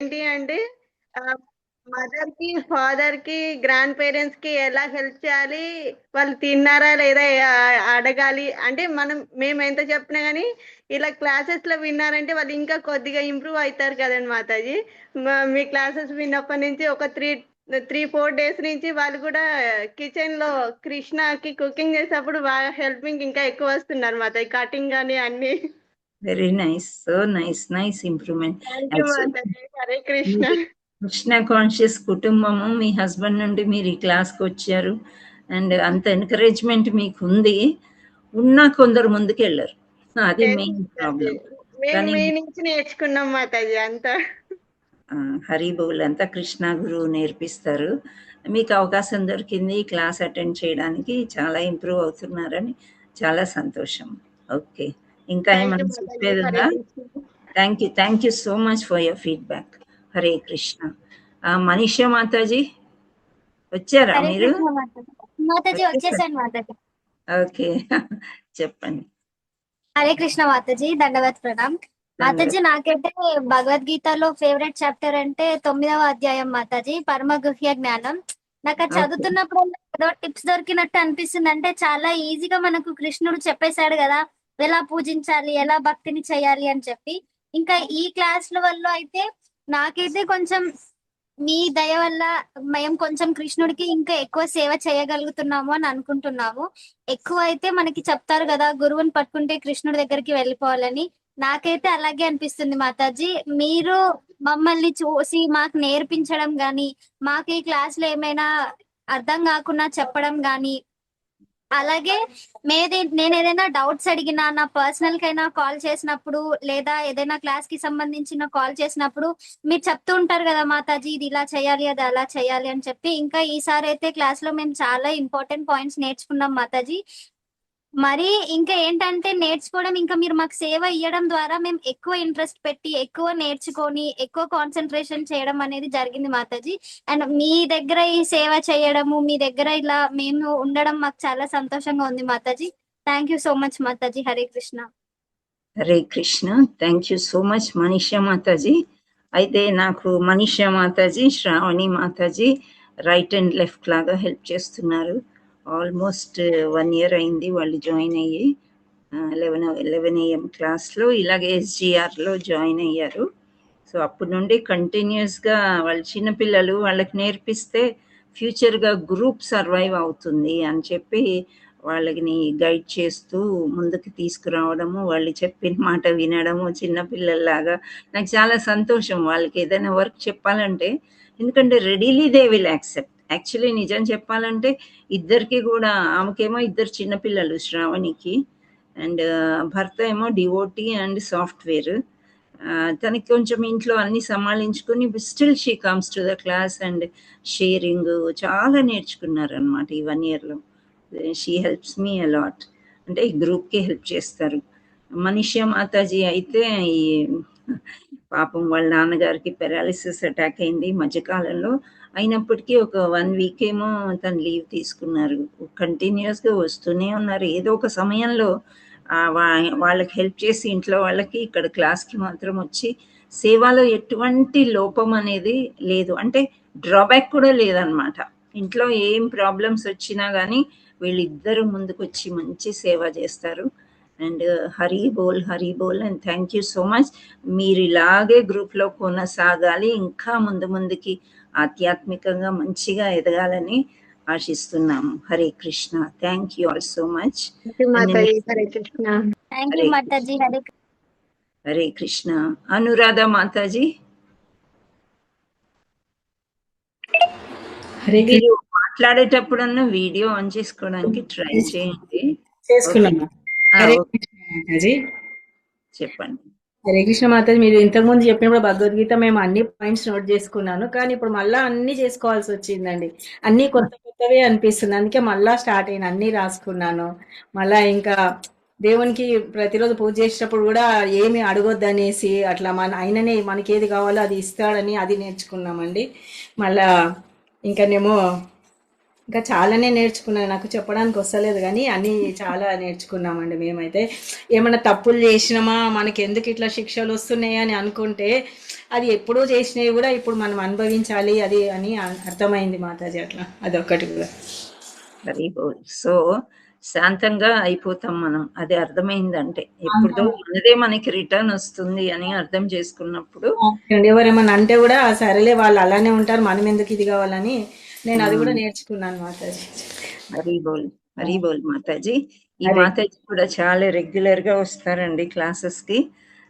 ఏంటి అంటే మదర్‌కి, ఫాదర్‌కి, గ్రాండ్ పేరెంట్స్‌కి ఎలా హెల్ప్ చేయాలి? వాళ్ళు తిన్నారా లేదా అడగాలి. అంటే మేమెంత చెప్పినా గాని ఇలా క్లాసెస్‌లో విన్నారంటే వాళ్ళు ఇంకా కొద్దిగా ఇంప్రూవ్ అయితారు కదండీ మాతాజీ. మీ క్లాసెస్ విన్నప్పటి నుంచి ఒక 4 డేస్ నుంచి వాళ్ళు కూడా కిచెన్‌లో కృష్ణకి కుకింగ్ చేసేటప్పుడు బాగా హెల్పింగ్ ఇంకా ఎక్కువొస్తున్నారు మాతాజీ. కటింగ్ గాని అన్నీ. Very nice. So nice. Nice improvement. Thank you actually Mataji. Hare Krishna. మీది కృష్ణ కాన్షియస్ కుటుంబము. మీ హస్బెండ్ నుండి మీరు ఈ క్లాస్‌కొచ్చారు. అండ్ అంత ఎంకరేజ్‌మెంట్ మీకుంది. ఉన్నా కొందరు ముందుకెళ్ళరు. అది లేదు మెయిన్ మాతాజీ. ప్రాబ్లమ్. మేము కానీ మీ నుంచి నేర్చుకున్నాం మాతాజీ అంతా. హరి బోల్ అంతా కృష్ణ గురువు నేర్పిస్తారు. మీకు అవకాశం దొరికింది క్లాస్ అటెండ్ చేయడానికి. చాలా ఇంప్రూవ్ అవుతున్నారని చాలా సంతోషం. ఓకే. ఇంకా థాంక్ యూ ఏమన్నా మాతాజీ. హరే చెప్పేదుందా? Krishna. Thank you. Thank you so much for your feedback. Hare Krishna. Manisha Mataji వచ్చారా హరే మీరు? కృష్ణ మాతాజీ. మాతాజీ వచ్చేసారు. వచ్చేసాను మాతాజీ. ఓకే. చెప్పండి. హరే కృష్ణ మాతాజీ, దండవత్ ప్రణామ్. మాతాజీ, ధన్యవాదాలు. నాకైతే భగవద్గీతలో ఫేవరెట్ చాప్టర్ అంటే 9వ అధ్యాయం మాతాజీ, పరమ గుహ్య జ్ఞానం. నాకు అది ఓకే. చదువుతున్నప్పుడు ఏదో టిప్స్ దొరికినట్టు అనిపిస్తుంది. అంటే చాలా ఈజీగా మనకు కృష్ణుడు చెప్పేశాడు కదా, ఎలా పూజించాలి, ఎలా భక్తిని చేయాలి అని చెప్పి. ఇంకా ఈ క్లాసుల వల్ల అయితే నాకైతే కొంచెం మీ దయ వల్ల మేము కొంచెం కృష్ణుడికి ఇంకా ఎక్కువ సేవ చేయగలుగుతున్నాము అని అనుకుంటున్నాము. ఎక్కువ అయితే మనకి చెప్తారు కదా, గురువుని పట్టుకుంటే కృష్ణుడి దగ్గరికి వెళ్ళిపోవాలని. నాకైతే అలాగే అనిపిస్తుంది మాతాజీ. మీరు మమ్మల్ని చూసి మాకు నేర్పించడం గాని, మాకు ఈ క్లాస్ లో ఏమైనా అర్థం కాకుండా చెప్పడం గాని, అలాగే నేను ఏదైనా డౌట్స్ అడిగినా, నా పర్సనల్ కైనా కాల్ చేసినప్పుడు, లేదా ఏదైనా క్లాస్ కి సంబంధించిన కాల్ చేసినప్పుడు మీరు చెప్తూ ఉంటారు కదా మాతాజీ, ఇది ఇలా చేయాలి, అది అలా చేయాలి అని చెప్పి. ఇంకా ఈసారి అయితే క్లాస్ లో మేము చాలా ఇంపార్టెంట్ పాయింట్స్ నేర్చుకున్నాం మాతాజీ. మరి ఇంకా ఏంటంటే నేర్చుకోవడం, ఇంకా మీరు మాకు సేవ ఇవ్వడం ద్వారా మేము ఎక్కువ ఇంట్రెస్ట్ పెట్టి, ఎక్కువ నేర్చుకొని, ఎక్కువ కాన్సన్ట్రేషన్ చేయడం అనేది జరిగింది మాతాజీ. అండ్ మీ దగ్గర ఈ సేవ చేయడము, మీ దగ్గర ఇలా మేము ఉండడం మాకు చాలా సంతోషంగా ఉంది Mataji. Thank you so much Mataji. Hare Krishna. Hare Krishna. Thank you so much Manisha Mataji. అయితే నాకు Manisha Mataji, Shravani Mataji right and left లాగా హెల్ప్ చేస్తున్నారు. ఆల్మోస్ట్ 1 ఇయర్ అయింది వాళ్ళు జాయిన్ అయ్యి. 11 AM క్లాస్‌లో ఇలాగే ఎస్‌జీఆర్‌లో జాయిన్ అయ్యారు. సో, అప్పటి నుండి కంటిన్యూయస్‌గా వాళ్ళు చిన్న పిల్లలు వాళ్ళకి నేర్పిస్తే ఫ్యూచర్‌గా గ్రూప్ సర్వైవ్ అవుతుంది అని చెప్పి వాళ్ళని గైడ్ చేస్తూ ముందుకు తీసుకురావడము, వాళ్ళు చెప్పిన మాట వినడము చిన్న పిల్లల్లాగా. నాకు చాలా సంతోషం వాళ్ళకి ఏదైనా వర్క్ చెప్పాలంటే. ఎందుకంటే readily they will accept. Actually నిజం చెప్పాలంటే ఇద్దరికీ గూడా ఆమెకేమో ఇద్దరు చిన్న పిల్లలు శ్రావణికి. అండ్ భర్త ఏమో డివోటీ అండ్ సాఫ్ట్‌వేర్. తనకి కొంచెం ఇంట్లో అన్నీ సమాలించుకొని still she comes to the class and sharing చాలా నేర్చుకున్నారనమాట ఈ 1 ఇయర్‌లో. She helps me a lot. అంటే ఈ గ్రూప్‌కి హెల్ప్ చేస్తారు. మనీషా మాతాజీ అయితే ఈ పాపం వాళ్ళ నాన్నగారికి పారాలిసిస్ అటాక్ అయింది ఈ మధ్య కాలంలో. అయినప్పటికీ ఒక 1 వీక్ ఏమో తను లీవ్ తీసుకున్నారు. కంటిన్యూయస్‌గా వస్తూనే ఉన్నారు. ఏదో ఒక సమయంలో వాళ్ళకి హెల్ప్ చేసి ఇంట్లో వాళ్ళకి, ఇక్కడ క్లాస్‌కి మాత్రం వచ్చి సేవలో ఎటువంటి లోపం అనేది లేదు. అంటే డ్రాబ్యాక్ కూడా లేదనమాట. ఇంట్లో ఏం ప్రాబ్లమ్స్ వచ్చినా గానీ వీళ్ళిద్దరూ ముందుకొచ్చి మంచి సేవ చేస్తారు. And Hari boll, Hari boll and thank you so much. మీరు ఇలాగే గ్రూప్‌లో కొనసాగాలి. ఇంకా ముందు ముందుకి ఆధ్యాత్మికంగా మంచిగా ఎదగాలని ఆశిస్తున్నాము. Hare Krishna. Thank you all so much. Thank you and Mataji. Next Hare Krishna. Thank you Hare Krishna. Mataji. Hare Hare Krishna. Anuradha Mataji Hare మీరు మాట్లాడేటప్పుడన్నా వీడియో ఆన్ చేసుకోవడానికి ట్రై చేయండి. ఓకే. చేసుకున్నాము. హరే ఓకే. కృష్ణ మాతాజీ. చెప్పండి. హరే కృష్ణ మాతాజీ, మీరు ఇంతకుముందు చెప్పినప్పుడు భగవద్గీత మేము అన్ని పాయింట్స్ నోట్ చేసుకున్నాను. కానీ ఇప్పుడు మళ్ళా అన్ని చేసుకోవాల్సి వచ్చిందండి. అన్ని కొత్త కొత్తవే అనిపిస్తుంది. అందుకే మళ్ళా స్టార్ట్ అయిన అన్ని రాసుకున్నాను. మళ్ళా ఇంకా దేవునికి ప్రతిరోజు పూజ చేసేటప్పుడు కూడా ఏమి అడగొద్దనేసి అట్లా ఆయననే మనకి ఏది కావాలో అది ఇస్తాడని అది నేర్చుకున్నామండి. మళ్ళా ఇంకానేమో ఇంకా చాలానే నేర్చుకున్నాను. నాకు చెప్పడానికి వస్తలేదు కానీ అన్నీ చాలా నేర్చుకున్నామండి మేమైతే. ఏమైనా తప్పులు చేసినామా, మనకెందుకు ఇట్లా శిక్షలు వస్తున్నాయి అని అనుకుంటే, అది ఎప్పుడో చేసినవి కూడా ఇప్పుడు మనం అనుభవించాలి అది అని అర్థమైంది మాతాజీ. అట్లా అదొక్కటి కూడా. Very good. సో శాంతంగా అయిపోతాం మనం, అది అర్థమైందంటే. ఎప్పుడో మనదే మనకి రిటర్న్ వస్తుంది అని అర్థం చేసుకున్నప్పుడు ఎవరేమన్నా అంటే కూడా సరేలే వాళ్ళు అలానే ఉంటారు, మనం ఎందుకు ఇది కావాలని నేను అది కూడా నేర్చుకున్నాను మాతాజీ. హరి బోల్, హరి బోల్ మాతాజీ. ఈ హరే మాతాజీ కూడా చాలా రెగ్యులర్ గా వస్తారండి క్లాసెస్ కి.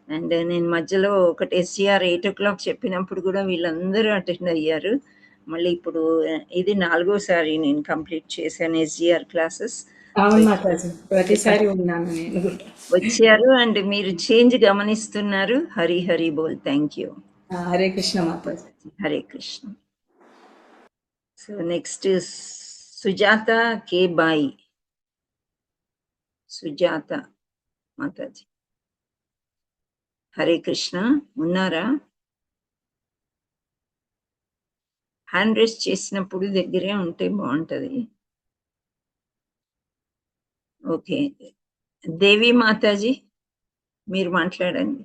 అండ్ నేను మధ్యలో ఒకటి SGR 8 o'clock చెప్పినప్పుడు కూడా వీళ్ళందరూ అటెండ్ అయ్యారు. మళ్ళీ ఇప్పుడు ఇది 4వ సారి నేను కంప్లీట్ చేశాను SGR క్లాసెస్. అవును మాతాజీ, ప్రతిసారి ఉన్నాను నేను కూడా. వచ్చారు అండ్ మీరు చేంజ్ గమనిస్తున్నారు. హరి హరి బోల్. Thank you. Hare Krishna Mataji. Hare Krishna. So next Sujatha K Bai. Sujatha Mataji, Hare Krishna. ఉన్నారా? హ్యాండ్ రేస్ చేసినప్పుడు దగ్గరే ఉంటే బాగుంటది. ఓకే, దేవి మాతాజీ మీరు మాట్లాడండి.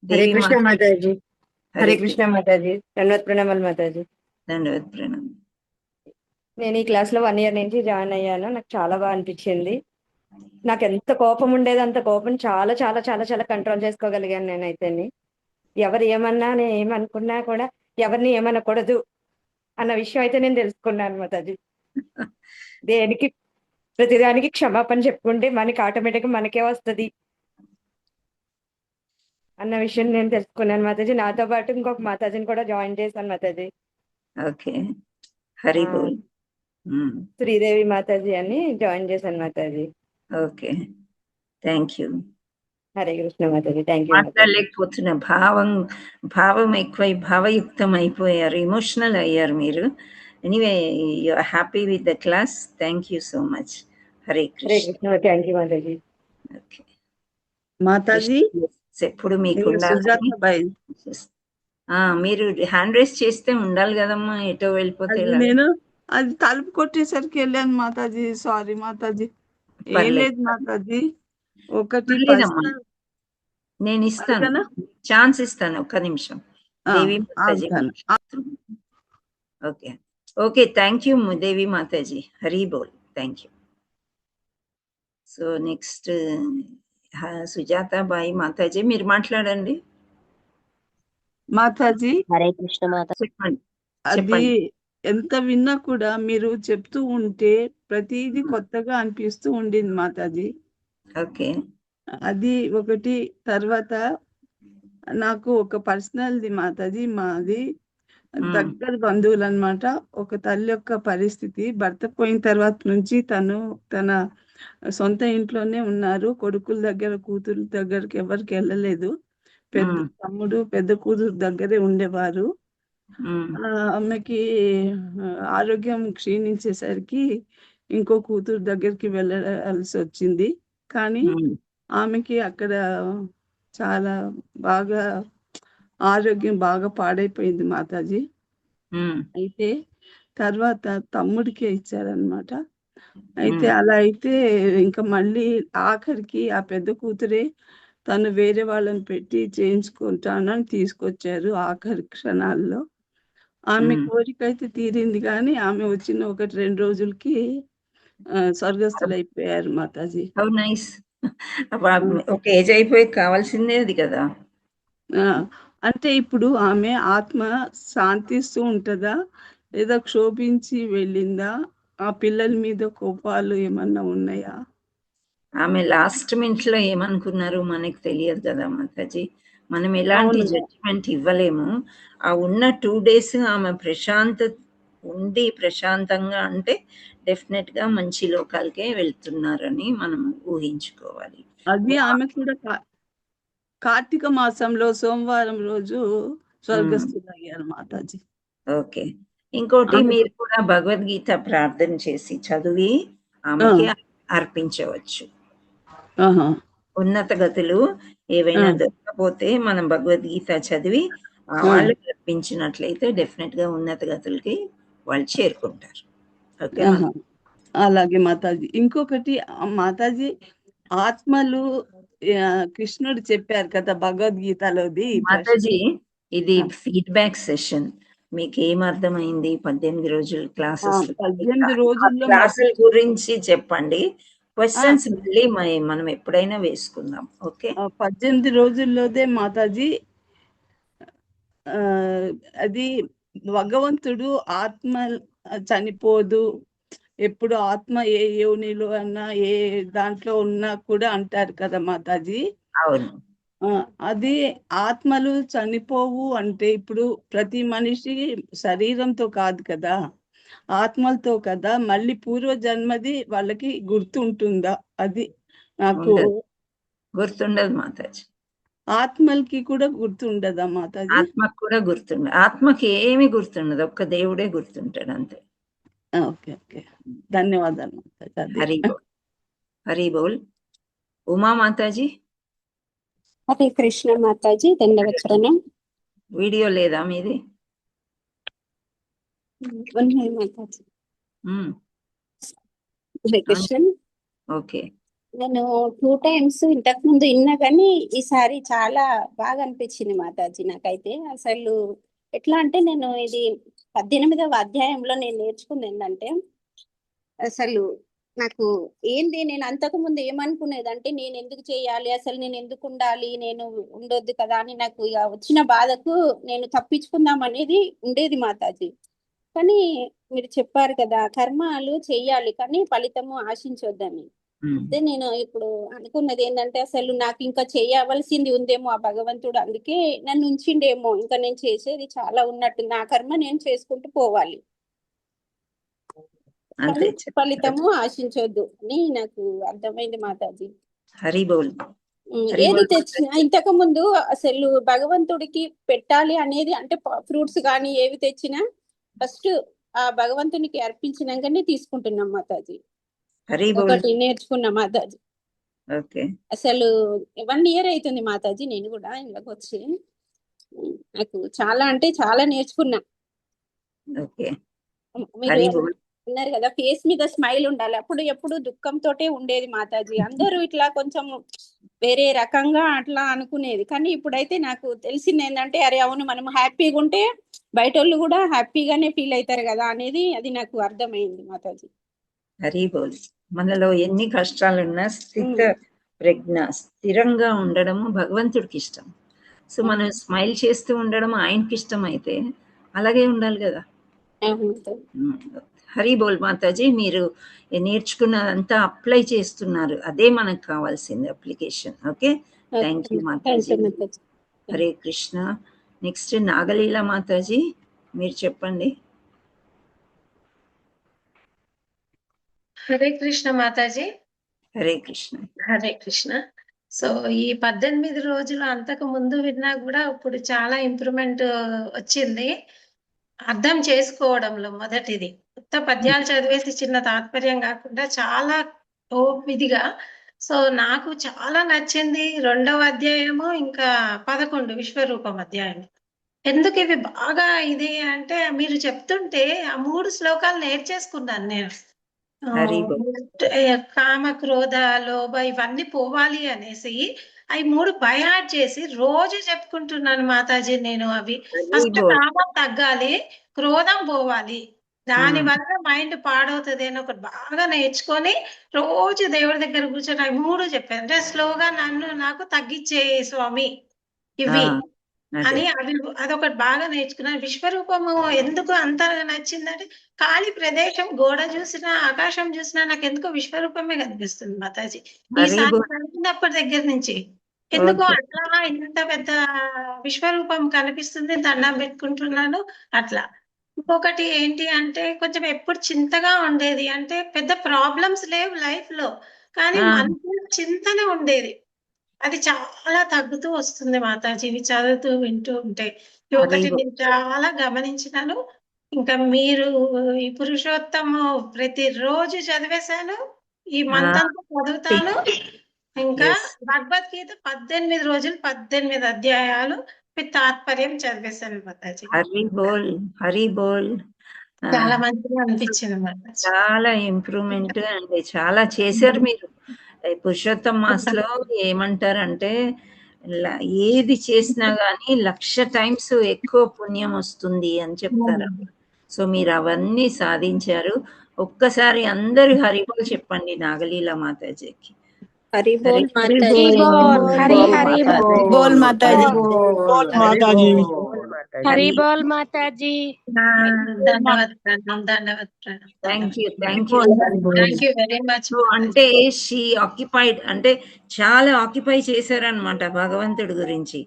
హరే దేవి కృష్ణ మాతాజీ. హరే హరే కృష్ణ మాతాజీ. ధన్యవాద ప్రణామాలు మాతాజీ. ధన్యవాద ప్రణామం. నేను ఈ క్లాస్ లో 1 year నుంచి జాయిన్ అయ్యాను. నాకు చాలా బాగా అనిపించింది. నాకు ఎంత కోపం ఉండేది అంత కోపం చాలా చాలా చాలా చాలా కంట్రోల్ చేసుకోగలిగాను నేనైతే. ఎవరు ఏమన్నా నేను ఏమనుకున్నా కూడా ఎవరిని ఏమనకూడదు అన్న విషయం అయితే నేను తెలుసుకున్నాను మాతాజీ. దేనికి ప్రతిదానికి క్షమాపణ చెప్పుకుంటే మనకి ఆటోమేటిక్ మనకే వస్తుంది అన్న విషయం నేను తెలుసుకున్నాను మాతాజీ. నాతో పాటు ఇంకొక మాతాజీని కూడా జాయిన్ చేశాను మాతాజీ. ఓకే, హరి బోల్. శ్రీదేవి మాతాజీ అని జాయిన్ చేశాను Mataji. Okay, thank you. Hare Krishna Mataji. Thank you. మాట్లాడలేకపోతున్న భావం ఎక్కువై భావయుక్తం అయిపోయారు, ఎమోషనల్ అయ్యారు మీరు. Anyway, you are happy with the class. Thank you so much. Hare Hare Krishna. Krishna. Thank you Mataji. Okay Mataji, ఎప్పుడు మీకు నేను ఉండాలని. సుజాతాబాయి. మీరు హ్యాండ్ రేస్ చేస్తే ఉండాలి కదమ్మా, ఎటో వెళ్ళిపోతే అది నేను అది తలుపు కొట్టేసరికి వెళ్ళాను మాతాజీ. సారీ మాతాజీ. ఏం పర్లేదు. లేదు మాతాజీ. ఒకటి పర్లేదమ్మా, personal- నేను ఇస్తాను, అడగనా? ఛాన్స్ ఇస్తాను. ఒక్క నిమిషం. దేవి మాతాజీ. ఆగుతాను. Okay okay, thank you Devi Mataji. Hari boll. Thank you. So next Sujatha Bai Mataji మీరు మాట్లాడండి. మాతాజీ, హరే కృష్ణ మాత. చెప్పండి. అది చెప్పండి. ఎంత విన్నా కూడా మీరు చెప్తూ ఉంటే ప్రతిదీ కొత్తగా అనిపిస్తూ ఉండింది మాతాజీ. ఓకే, అది ఒకటి. తర్వాత నాకు ఒక పర్సనల్ది మాతాజీ. మాది దగ్గర బంధువులు అన్నమాట. ఒక తల్లి యొక్క పరిస్థితి, భర్త పోయిన తర్వాత నుంచి తను తన సొంత ఇంట్లోనే ఉన్నారు. కొడుకుల దగ్గర కూతురు దగ్గరికి ఎవరికి వెళ్ళలేదు. పెద్ద తమ్ముడు పెద్ద కూతురు దగ్గరే ఉండేవారు. ఆమెకి ఆరోగ్యం క్షీణించేసరికి ఇంకో కూతురు దగ్గరికి వెళ్ళాల్సి వచ్చింది. కానీ ఆమెకి అక్కడ చాలా బాగా ఆరోగ్యం బాగా పాడైపోయింది మాతాజీ. అయితే తర్వాత తమ్ముడికే ఇచ్చారనమాట. అయితే అలా అయితే ఇంకా మళ్ళీ ఆఖరికి ఆ పెద్ద కూతురే తను వేరే వాళ్ళని పెట్టి చేయించుకుంటానని తీసుకొచ్చారు ఆఖరి క్షణాల్లో. ఆమె కోరిక అయితే తీరింది, కానీ ఆమె వచ్చిన 1-2 రోజులకి స్వర్గస్థులు అయిపోయారు మాతాజీ. How nice. ఒక ఏజ్ అయిపోయి కావాల్సిందే అది కదా. అంటే ఇప్పుడు ఆమె ఆత్మ శాంతిస్తూ ఉంటుందా లేదా క్షోభించి వెళ్ళిందా? ఆ పిల్లల మీద కోపాలు ఏమన్నా ఉన్నాయా? ఆమె లాస్ట్ మినిట్ లో ఏమనుకున్నారు మనకి తెలియదు కదా మాతాజీ. మనం ఎలాంటి జడ్జిమెంట్ ఇవ్వలేము. ఆ ఉన్న 2 days ఆమె ప్రశాంతంగా అంటే డెఫినెట్ గా మంచి లోకాలకే వెళ్తున్నారని మనం ఊహించుకోవాలి. అది ఆమె కూడా కార్తీక మాసంలో సోమవారం రోజు స్వర్గస్థులు అయ్యారు మాతాజీ. ఓకే, ఇంకోటి మీరు కూడా భగవద్గీత ప్రార్థన చేసి చదివి ఆమెకి అర్పించవచ్చు. ఉన్నత గతులు ఏవైనా దొరకపోతే మనం భగవద్గీత చదివి వాళ్ళకి అర్పించినట్లయితే డెఫినెట్ గా ఉన్నత గతులకి వాళ్ళు చేరుకుంటారు. ఓకేనా? ఆహా. అలాగే మాతాజీ. ఇంకొకటి మాతాజీ, ఆత్మలు కృష్ణుడు చెప్పారు కదా భగవద్గీతలోది ప్రశ్న. మాతాజీ, ఇది ఆ, ఫీడ్బ్యాక్ సెషన్. మీకు ఏం అర్థమైంది 18 రోజుల క్లాసెస్? 18 రోజుల్లో క్లాసుల గురించి చెప్పండి. ఆ, క్వశ్చన్స్ మళ్ళీ మనం ఎప్పుడైనా వేసుకుందాం. ఓకే? 18 రోజుల్లోదే మాతాజీ, ఆ, అది భగవంతుడు ఆత్మ చనిపోదు, ఎప్పుడు ఆత్మ ఏ యోనిలో అన్నా ఏ దాంట్లో ఉన్నా కూడా అంటారు కదా మాతాజీ. అవును. ఆ, అది ఆత్మలు చనిపోవు అంటే ఇప్పుడు ప్రతి మనిషి శరీరంతో కాదు కదా, ఆత్మలతో కదా, మళ్ళీ పూర్వ జన్మది వాళ్ళకి గుర్తుంటుందా? అది నాకు ఉండదు, గుర్తుండదు మాతాజీ. ఆత్మలకి కూడా గుర్తుండదా మాతాజీ? ఆత్మకు కూడా గుర్తుండదు. ఆత్మకి ఏమి గుర్తుండదు, ఒక్క దేవుడే గుర్తుంటాడు అంతే. ఓకే ఓకే, ధన్యవాదాలు మాతాజీ. అదే హరి బోల్, హరి బోల్. ఉమా మాతాజీ, హరే కృష్ణ మాతాజీ, దండవచరణం. వీడియో లేదా మీది? ఉన్నాయి మాతాజీ. ఉమ్, హరే కృష్ణ. ఓకే. నేను 2 times ఇంతకు ముందు విన్నా కానీ ఈసారి చాలా బాగా అనిపించింది మాతాజీ. నాకైతే అసలు ఎట్లా అంటే, నేను ఇది 18వ అధ్యాయంలో నేను నేర్చుకుంది ఏంటంటే, అసలు నాకు ఏంది, నేను అంతకు ముందు ఏమనుకునేదంటే, నేను ఎందుకు చేయాలి, అసలు నేను ఎందుకు ఉండాలి, నేను ఉండొద్దు కదా అని నాకు ఇక వచ్చిన బాధకు నేను తప్పించుకుందాం అనేది ఉండేది మాతాజీ. కానీ మీరు చెప్పారు కదా, కర్మలు చెయ్యాలి కానీ ఫలితము ఆశించొద్దని. ఉమ్, అయితే నేను ఇప్పుడు అనుకున్నది ఏంటంటే, అసలు నాకు ఇంకా చేయవలసింది ఉందేమో ఆ భగవంతుడు, అందుకే నన్ను ఉంచిండేమో, ఇంకా నేను చేసేది చాలా ఉన్నట్టు, నా కర్మ నేను చేసుకుంటూ పోవాలి, అంతే కానీ చెప్పారు. ఫలితము ఆశించొద్దు అని నాకు అర్థమైంది మాతాజీ. హరి బోల్, హరి ఏది బోల్ తెచ్చినా ఇంతకు ముందు అసలు భగవంతుడికి పెట్టాలి అనేది అంటే, ఫ్రూట్స్ కానీ ఏవి తెచ్చినా ఫస్ట్ ఆ భగవంతునికి అర్పించినాకనే తీసుకుంటున్నాం మాతాజీ. హరి బోల్. ఒకటి నేర్చుకున్నా మాతాజీ. ఓకే. అసలు 1 year అవుతుంది మాతాజీ నేను కూడా ఇంట్లోకి వచ్చి. నాకు చాలా అంటే చాలా నేర్చుకున్నా. ఓకే. మీరు హరి బోల్. అన్నారు కదా, ఫేస్ మీద స్మైల్ ఉండాలి, అప్పుడు ఎప్పుడు దుఃఖంతోటే ఉండేది మాతాజీ. అందరూ ఇట్లా కొంచెం వేరే రకంగా అట్లా అనుకునేది, కానీ ఇప్పుడైతే నాకు తెలిసింది ఏంటంటే, అరే అవును, మనం హ్యాపీగా ఉంటే బయట వాళ్ళు కూడా హ్యాపీగానే ఫీల్ అవుతారు కదా అనేది, అది నాకు అర్థమైంది మాతాజీ. హరి బోల్. మనలో ఎన్ని కష్టాలున్నా ప్రజ్ఞ స్థిరంగా ఉండడము భగవంతుడికి ఇష్టం. సో మనం స్మైల్ చేస్తూ ఉండడం ఆయనకి ఇష్టం అయితే అలాగే ఉండాలి కదా. హరి బోల్ మాతాజీ, మీరు నేర్చుకున్నదంతా అప్లై చేస్తున్నారు, అదే మనకు కావాల్సింది application. Okay, thank you Mataji. Hare Krishna. Next Nagaleela Mataji, మీరు చెప్పండి. హరే కృష్ణ మాతాజీ. హరే కృష్ణ. హరే కృష్ణ. సో ఈ 18 రోజులు అంతకు ముందు విన్నా కూడా ఇప్పుడు చాలా ఇంప్రూవ్మెంట్ వచ్చింది అర్థం చేసుకోవడంలో. మొదటిది కొత్త పద్యాలు చదివేసి చిన్న తాత్పర్యం కాకుండా చాలా ఇదిగా. సో నాకు చాలా నచ్చింది 2వ అధ్యాయము, ఇంకా 11 విశ్వరూపం అధ్యాయం. ఎందుకు ఇవి బాగా ఇది అంటే, మీరు చెప్తుంటే ఆ 3 శ్లోకాలు నేర్చేసుకున్నాను నేను. హరి బోల్. కామ క్రోధ లోభ ఇవన్నీ పోవాలి అనేసి అవి 3 బయాడ్ చేసి రోజు చెప్పుకుంటున్నాను మాతాజీ నేను. అవి ఫస్ట్ కామం తగ్గాలి, క్రోధం పోవాలి, దాని వల్ల మైండ్ పాడవుతుంది అని ఒకటి బాగా నేర్చుకొని రోజు దేవుడి దగ్గర కూర్చొని అవి 3 చెప్పాను. అంటే స్లోగా నాకు తగ్గించే స్వామి ఇవి అని అవి అదొకటి బాగా నేర్చుకున్నాను. విశ్వరూపము ఎందుకు అంత నచ్చిందంటే, ఖాళీ ప్రదేశం, గోడ చూసినా ఆకాశం చూసినా నాకు ఎందుకో విశ్వరూపమే కనిపిస్తుంది మాతాజీ. ఈసారి చదివినప్పటి దగ్గర నుంచి ఎందుకో అట్లా ఇంత పెద్ద విశ్వరూపం కనిపిస్తుంది, దండం పెట్టుకుంటున్నాను అట్లా. ఇంకొకటి ఏంటి అంటే, కొంచెం ఎప్పుడు చింతగా ఉండేది, అంటే పెద్ద ప్రాబ్లమ్స్ లేవు లైఫ్ లో, కానీ మనసులో చింతనే ఉండేది. అది చాలా తగ్గుతూ వస్తుంది మాతాజీ ఇవి చదువుతూ వింటూ ఉంటే. ఒకటి నేను చాలా గమనించినాను. ఇంకా మీరు ఈ పురుషోత్తము ప్రతిరోజు చదివేశాను, ఈ మంత్ అంతా చదువుతాను. ఇంకా భగవద్గీత 18 రోజులు 18 అధ్యాయాలు విత్ తాత్పర్యం చదివేశాను మాతాజీ. హరి బోల్, హరి బోల్. చాలా మంచిగా అనిపించింది మాతాజీ. చాలా ఇంప్రూవ్మెంట్ అండి. చాలా చేశారు మీరు. పురుషోత్తం మాస్లో ఏమంటారంటే ఏది చేసినా గానీ 1,00,000 టైమ్స్ ఎక్కువ పుణ్యం వస్తుంది అని చెప్తారు. సో మీరు అవన్నీ సాధించారు. ఒక్కసారి అందరూ హరిబోల్ చెప్పండి నాగలీల మాతాజీకి. హరి బోల్ హరి మాతాజీ. హరి హరి బోల్ మాతాజీ. హరి బోల్ మాతాజీ. ధన్యవాద ప్రణాం, ధన్యవాద ప్రణాం. Thank you thank you very much. అంటే షీ ఆక్యుపైడ్ అంటే చాలా ఆక్యుపై చేశారనమాట భగవంతుడి గురించి.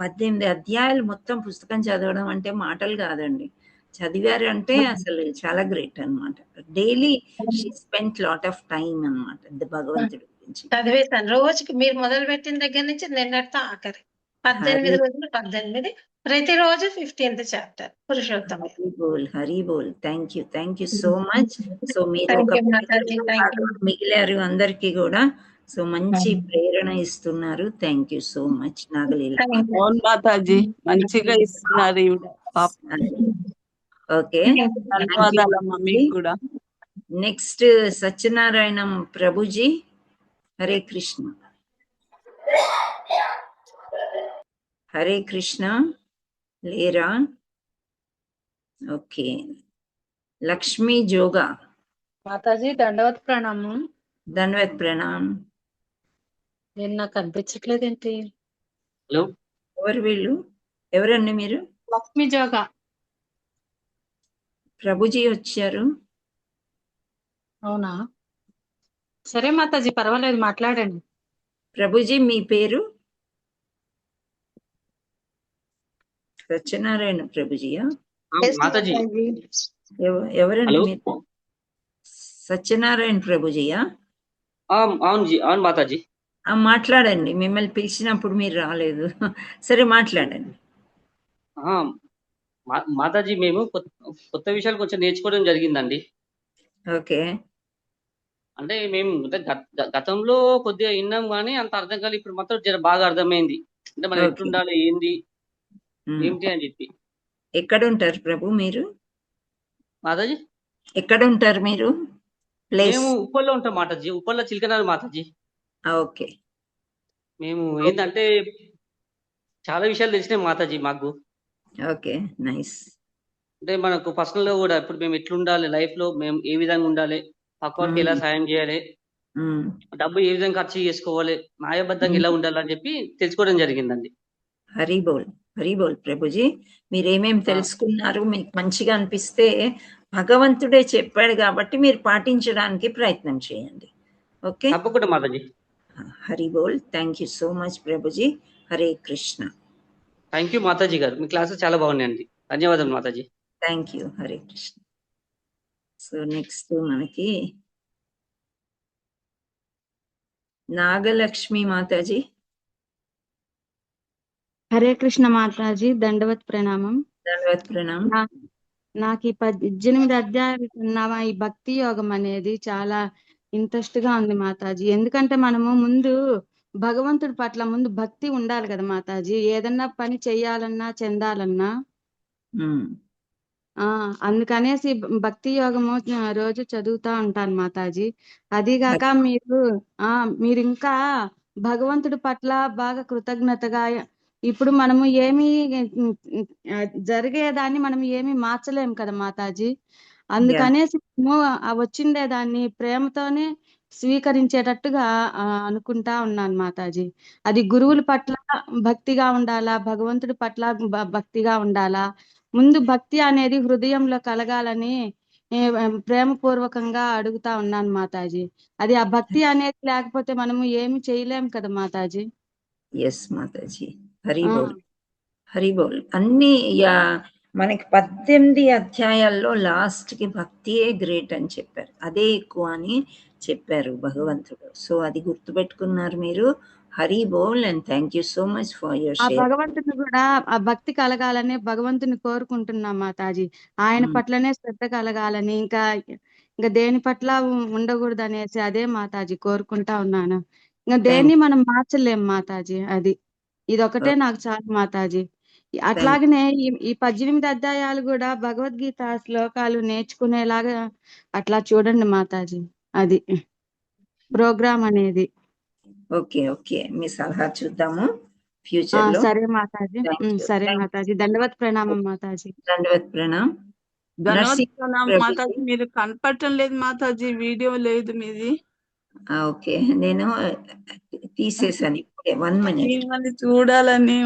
18 అధ్యాయాలు మొత్తం పుస్తకం చదవడం అంటే మాటలు కాదండి. చదివారు అంటే అసలు చాలా గ్రేట్ అన్నమాట. Daily she spent lot of time అన్నమాట భగవంతుడి గురించి. చదివేశాను రోజుకి, మీరు మొదలు పెట్టిన దగ్గర నుంచి నిన్నటితో ఆఖరి 18 రోజులు 18, ప్రతిరోజు 15th chapter Purushottama. Hari boll. Thank you so much. So మీరు Thank ఒక you, Mataji. Thank you. మిగిలారు అందరికీ కూడా. సో మంచి ప్రేరణ ఇస్తున్నారు. Thank you so much Nagaleela. అవును మాతాజీ, మంచిగా ఇస్తున్నారు ఈవిడ. ఓకే, ధన్యవాదాలమ్మా మీకు కూడా. నెక్స్ట్ సత్యనారాయణం ప్రభుజీ. హరే కృష్ణ. హరే కృష్ణ లేరా? ఓకే, లక్ష్మీ జోగా. మాతాజీ దండవత్ ప్రణామం. ధన్వత్ ప్రణాం. నేను నాకు కనిపించట్లేదేంటి? హలో, ఎవరు వీళ్ళు? ఎవరండి మీరు? లక్ష్మీ జోగా. ప్రభుజీ వచ్చారు. అవునా, సరే మాతాజీ పర్వాలేదు, మాట్లాడండి. ప్రభుజీ మీ పేరు? సత్యనారాయణ ప్రభుజీయా? మాతాజీ. ఎవరండి మీరు? సత్యనారాయణ ప్రభుజీయా? అవును మాతాజీ. మాట్లాడండి. మిమ్మల్ని పిలిచినప్పుడు మీరు రాలేదు. సరే మాట్లాడండి. మాతాజీ, మేము కొత్త విషయాలు కొంచెం నేర్చుకోవడం జరిగిందండి. ఓకే. అంటే మేము గతంలో కొద్దిగా విన్నాం కానీ అంత అర్థం కాదు. ఇప్పుడు మాత్రం జర బాగా అర్థమైంది. అంటే మనం ఎట్లుండాలి, ఏంది ఏమిటి అని చెప్పి. ఎక్కడ ఉంటారు ప్రభు మీరు? మాతాజీ ఎక్కడ ఉంటారు మీరు? మేము ఉప్పల్లో ఉంటాం మాతాజీ. ఉప్పల్లో చిలకనారు మాతాజీ. ఓకే. మేము ఏంటంటే చాలా విషయాలు తెలిసినాయి మాతాజీ మాకు. Okay, nice. అంటే మనకు పర్సనల్ గా కూడా ఇప్పుడు మేము ఎట్లుండాలి, లైఫ్ లో మేము ఏ విధంగా ఉండాలి, పక్కవారికి ఎలా సాయం చేయాలి, డబ్బు ఏ విధంగా ఖర్చు చేసుకోవాలి, న్యాయబద్ధంగా ఎలా ఉండాలి అని చెప్పి తెలుసుకోవడం జరిగిందండి. హరి బోల్, హరి బోల్ ప్రభుజీ. మీరేమేమి తెలుసుకున్నారు, మీకు మంచిగా అనిపిస్తే భగవంతుడే చెప్పాడు కాబట్టి మీరు పాటించడానికి ప్రయత్నం చేయండి. ఓకే, తప్పకుండా మాతాజీ. హరి బోల్. Thank you so much Prabhuji. Hare Krishna. Thank you Mataji గారు, మీ క్లాసెస్ చాలా బాగున్నాయండి. ధన్యవాదాలు Mataji. Thank you. Hare Krishna. So next మనకి నాగలక్ష్మి మాతాజీ. హరే కృష్ణ మాతాజీ, దండవత్ ప్రణామం. దండవత్ ప్రణామం. నాకు ఈ 18 అధ్యాయాలు ఉన్నావా, ఈ భక్తి యోగం అనేది చాలా ఇంట్రెస్ట్ గా ఉంది మాతాజీ. ఎందుకంటే మనము ముందు భగవంతుడి పట్ల ముందు భక్తి ఉండాలి కదా మాతాజీ. ఏదన్నా పని చెయ్యాలన్నా చెందాలన్నా అందుకనేసి భక్తి యోగము రోజు చదువుతా ఉంటాను మాతాజీ. అదిగాక మీరు ఇంకా భగవంతుడి పట్ల బాగా కృతజ్ఞతగా, ఇప్పుడు మనము ఏమి జరిగేదాన్ని మనం ఏమి మార్చలేము కదా మాతాజీ. అందుకనేసి వచ్చిండేదాన్ని ప్రేమతోనే స్వీకరించేటట్టుగా అనుకుంటా ఉన్నాను మాతాజీ. అది గురువుల పట్ల భక్తిగా ఉండాలా, భగవంతుడి పట్ల భక్తిగా ఉండాలా. ముందు భక్తి అనేది హృదయంలో కలగాలని ప్రేమపూర్వకంగా అడుగుతా ఉన్నాను మాతాజీ. అది ఆ భక్తి అనేది లేకపోతే మనము ఏమి చేయలేము కదా మాతాజీ. ఎస్ మాతాజీ. హరిబోల్, హరిబోల్. అన్ని మనకి 18 అధ్యాయాల్లో లాస్ట్ కి భక్తియే గ్రేట్ అని చెప్పారు, అదే ఎక్కువ అని చెప్పారు భగవంతుడు. సో అది గుర్తుపెట్టుకున్నారు మీరు. హరి బోల్ and thank you so much for your share. భగవంతుని కూడా ఆ భక్తి కలగాలని భగవంతుని కోరుకుంటున్నా మాతాజీ. ఆయన పట్లనే శ్రద్ధ కలగాలని, ఇంకా దేని పట్ల ఉండకూడదు అనేసి అదే మాతాజీ కోరుకుంటా ఉన్నాను. ఇంకా దేన్ని మనం మార్చలేం మాతాజీ. ఇది ఒకటే నాకు చాలు మాతాజీ. అట్లాగనే ఈ 18 అధ్యాయాలు కూడా భగవద్గీత శ్లోకాలు నేర్చుకునేలాగా అట్లా చూడండి మాతాజీ. అది ప్రోగ్రామ్ అనేది. ఓకే ఓకే, మీ సలహా చూద్దాము ఫ్యూచర్ లో. సరే మాతాజీ. సరే మాతాజీ, దండవత్ ప్రణామం మాతాజీ. దండవత్ ప్రణామం. మాతాజీ మీరు కనపడటం లేదు మాతాజీ, వీడియో లేదు మీది. ఓకే, నేను తీసేసాను ఇప్పుడే. 1 minute. మిమ్మల్ని చూడాలని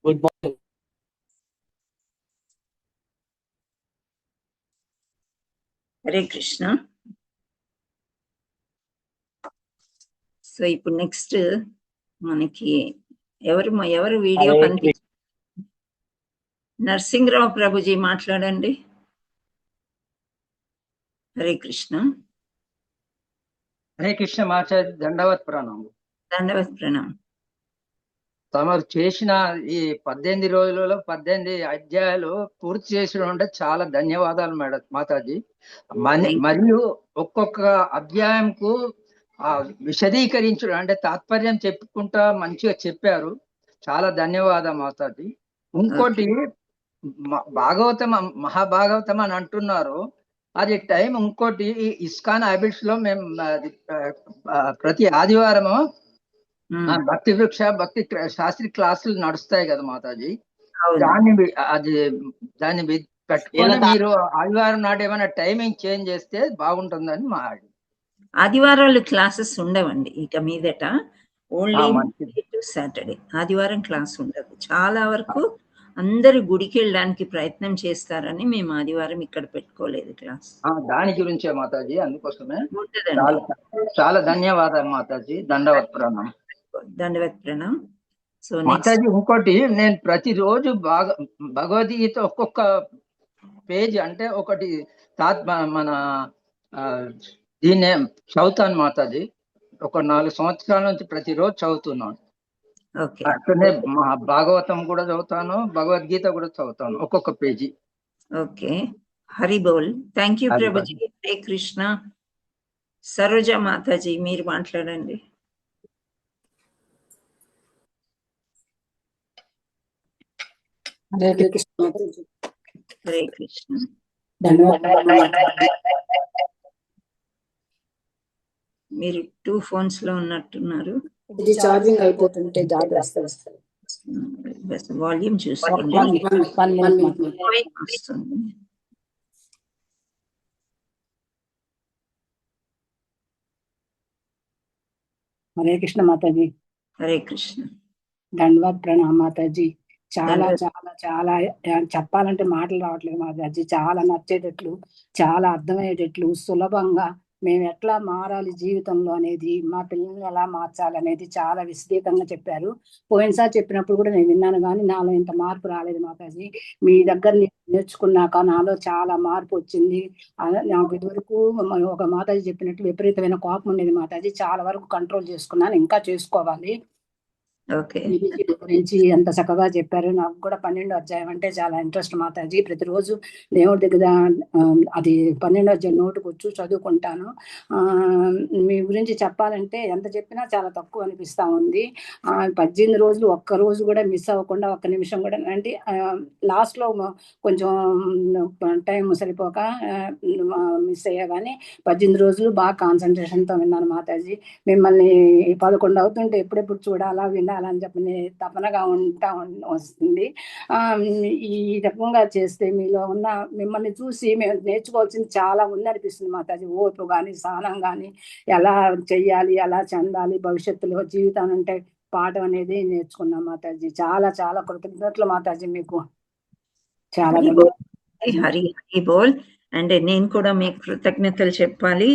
good morning. Hare Krishna. So ఇప్పుడు నెక్స్ట్ మనకి ఎవరు వీడియో కనిపించ నరసింహరావు ప్రభుజీ మాట్లాడండి. హరే కృష్ణ. హరే కృష్ణ మాతాజీ, దండవత్ ప్రణామం. దండవత్ ప్రణామం. తమరు చేసిన ఈ 18 రోజులలో 18 అధ్యాయాలు పూర్తి చేసిన ఉంటే చాలా ధన్యవాదాలు మేడం మాతాజీ. మరియు ఒక్కొక్క అధ్యాయంకు విశదీకరించడం అంటే తాత్పర్యం చెప్పుకుంటా మంచిగా చెప్పారు. చాలా ధన్యవాదాలు మాతాజీ. ఇంకోటి భాగవతం, మహాభాగవతం అని అంటున్నారు, అది టైం. ఇంకోటి ఇస్కాన్ హ్యాబిట్స్ లో మేము ప్రతి ఆదివారము భక్తి వృక్ష భక్తి శాస్త్రి క్లాసులు నడుస్తాయి కదా మాతాజీ. దాన్ని పెట్టుకొని మీరు ఆదివారం నాడు ఏమైనా టైమింగ్ చేంజ్ చేస్తే బాగుంటుందని మా ఆదివారాలు క్లాసెస్ ఉండవండి ఇక మీదట, ఓన్లీ టు సాటర్డే. ఆదివారం క్లాస్ ఉండదు. చాలా వరకు అందరు గుడికి వెళ్ళడానికి ప్రయత్నం చేస్తారని మేము ఆదివారం ఇక్కడ పెట్టుకోలేదు క్లాస్. దాని గురించే మాతాజీ, అందుకోసమే. చాలా ధన్యవాదాలు మాతాజీ. దండవత్ ప్రణామం. దండవత్ ప్రణామం. సో మాతాజీ ఇంకోటి, నేను ప్రతిరోజు భగవద్గీత ఒక్కొక్క పేజ్ అంటే ఒకటి మన దీన్నే చదువుతాను మాతాజీ. ఒక 4 సంవత్సరాల నుంచి ప్రతిరోజు చదువుతున్నాను. అట్లనే భాగవతం కూడా చదువుతాను, భగవద్గీత కూడా చదువుతాను, ఒక్కొక్క పేజీ. Okay, Hari boll. Thank you Prabhuji. Hare Krishna. Saroja Mataji మీరు మాట్లాడండి. హరే కృష్ణ. హరే కృష్ణ. మీరు 2 phones లో ఉన్నట్టున్నారు. ఇది ఛార్జింగ్ అయిపోతుంటే జాగ్రత్త. వాల్యూమ్ చూసుకోండి. హరే కృష్ణ మాతాజీ. హరే కృష్ణ. దండవత్ ప్రణామం మాతాజీ. చాలా చాలా చాలా చెప్పాలంటే మాటలు రావట్లేదు మాతాజీ. చాలా నచ్చేటట్లు, చాలా అర్థమయ్యేటట్లు, సులభంగా మేము ఎట్లా మారాలి జీవితంలో అనేది, మా పిల్లల్ని ఎలా మార్చాలి అనేది చాలా విశదీకంగా చెప్పారు. పోయినసారి చెప్పినప్పుడు కూడా నేను విన్నాను, కానీ నాలో ఇంత మార్పు రాలేదు మాతాజీ. మీ దగ్గర నేర్చుకున్నాక నాలో చాలా మార్పు వచ్చింది. నాకు ఇదివరకు ఒక మాతాజీ చెప్పినట్టు విపరీతమైన కోపం ఉండేది మాతాజీ. చాలా వరకు కంట్రోల్ చేసుకున్నాను, ఇంకా చేసుకోవాలి. గురించి ఎంత చక్కగా చెప్పారు. నాకు కూడా 12వ అధ్యాయం అంటే చాలా ఇంట్రెస్ట్ మాతాజీ. ప్రతిరోజు దేవుడి దగ్గర అది 12వ అధ్యాయం నోటుకు వచ్చి చదువుకుంటాను. మీ గురించి చెప్పాలంటే ఎంత చెప్పినా చాలా తక్కువ అనిపిస్తా ఉంది. 18 రోజులు ఒక్క రోజు కూడా మిస్ అవ్వకుండా, ఒక్క నిమిషం కూడా, అంటే లాస్ట్ లో కొంచెం టైం సరిపోక మిస్ అయ్యా, కానీ 18 రోజులు బాగా కాన్సన్ట్రేషన్ తో విన్నాను మాతాజీ. మిమ్మల్ని 11 అవుతుంటే ఎప్పుడెప్పుడు చూడాలా వినాలని చెప్పి తపనగా వస్తుంది. ఈ రకంగా చేస్తే మీలో ఉన్న మిమ్మల్ని చూసి మేము నేర్చుకోవాల్సింది చాలా ఉంది అనిపిస్తుంది మాతాజీ. ఓర్పు కానీ, సహనం కానీ, ఎలా చెయ్యాలి, ఎలా చెందాలి, భవిష్యత్తులో జీవితం అంటే పాఠం అనేది నేర్చుకున్నాం మాతాజీ. చాలా చాలా కృతజ్ఞతలు మాతాజీ మీకు. చాలా హరి హరి బోల్. అంటే నేను కూడా మీకు కృతజ్ఞతలు చెప్పాలి.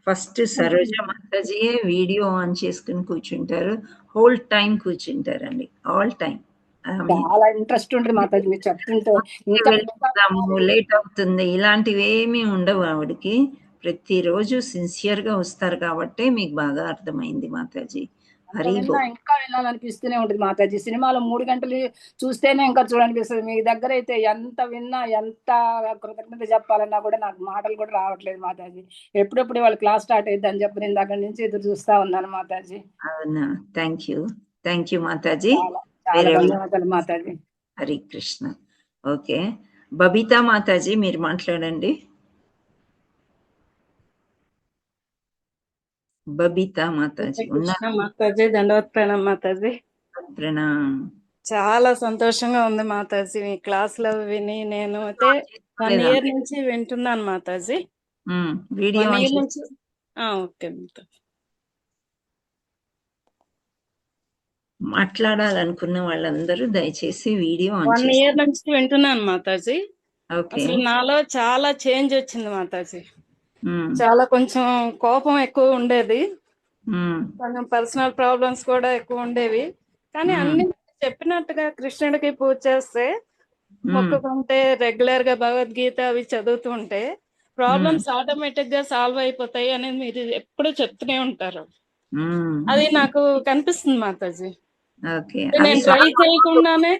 ఫస్ట్ సరోజ మాతాజీయే వీడియో ఆన్ చేసుకుని కూర్చుంటారు, హోల్ టైం కూర్చుంటారండి, ఆల్ టైం. చాలా ఇంట్రెస్ట్ ఉంటుంది మాతాజీ మీరు చెప్తుంటే. లేట్ అవుతుంది ఇలాంటివి ఏమీ ఉండవు ఆవిడకి. ప్రతిరోజు సిన్సియర్ గా వస్తారు కాబట్టి మీకు బాగా అర్థమైంది మాతాజీ. విన్నా ఇంకా వినాలనిపిస్తూనే ఉంటుంది మాతాజీ. సినిమాలో 3 గంటలు చూస్తేనే ఇంకా చూడాలనిపిస్తుంది. మీ దగ్గర అయితే ఎంత విన్నా, ఎంత కృతజ్ఞత చెప్పాలన్నా కూడా నాకు మాటలు కూడా రావట్లేదు మాతాజీ. ఎప్పుడెప్పుడు వాళ్ళ క్లాస్ స్టార్ట్ అయ్యిద్ది అని చెప్పి నేను దగ్గర నుంచి ఎదురు చూస్తా ఉన్నాను మాతాజీ. అవునా, థ్యాంక్ యూ మాతాజీ. చాలా ధన్యవాదాలు మాతాజీ. హరే కృష్ణ. ఓకే, బబితా మాతాజీ మీరు మాట్లాడండి. బబితా మాతాజీ ఉన్నారు? మాతాజీ దండవత్ ప్రణాం మాతాజీ. ప్రణాం. చాలా సంతోషంగా ఉంది మాతాజీ మీ క్లాస్ లో విని. నేను అయితే 1 ఇయర్ నుంచి వింటున్నాను మాతాజీ. వీడియో 1 ఇయర్ నుంచి. ఓకే మాతాజీ. మాట్లాడాలనుకున్న వాళ్ళందరూ దయచేసి వీడియో 1 ఇయర్ నుంచి వింటున్నాను మాతాజీ. అసలు నాలో చాలా చేంజ్ వచ్చింది మాతాజీ. చాలా కొంచెం కోపం ఎక్కువ ఉండేది, కొంచెం పర్సనల్ ప్రాబ్లమ్స్ కూడా ఎక్కువ ఉండేవి. కానీ అన్ని చెప్పినట్టుగా కృష్ణుడికి పూజ చేస్తే, మొక్కుకుంటే, రెగ్యులర్ గా భగవద్గీత అవి చదువుతుంటే ప్రాబ్లమ్స్ ఆటోమేటిక్ గా సాల్వ్ అయిపోతాయి అనేది మీరు ఎప్పుడు చెప్తూనే ఉంటారు. అది నాకు కనిపిస్తుంది మాతాజీ. నేను ట్రై చేయకుండానే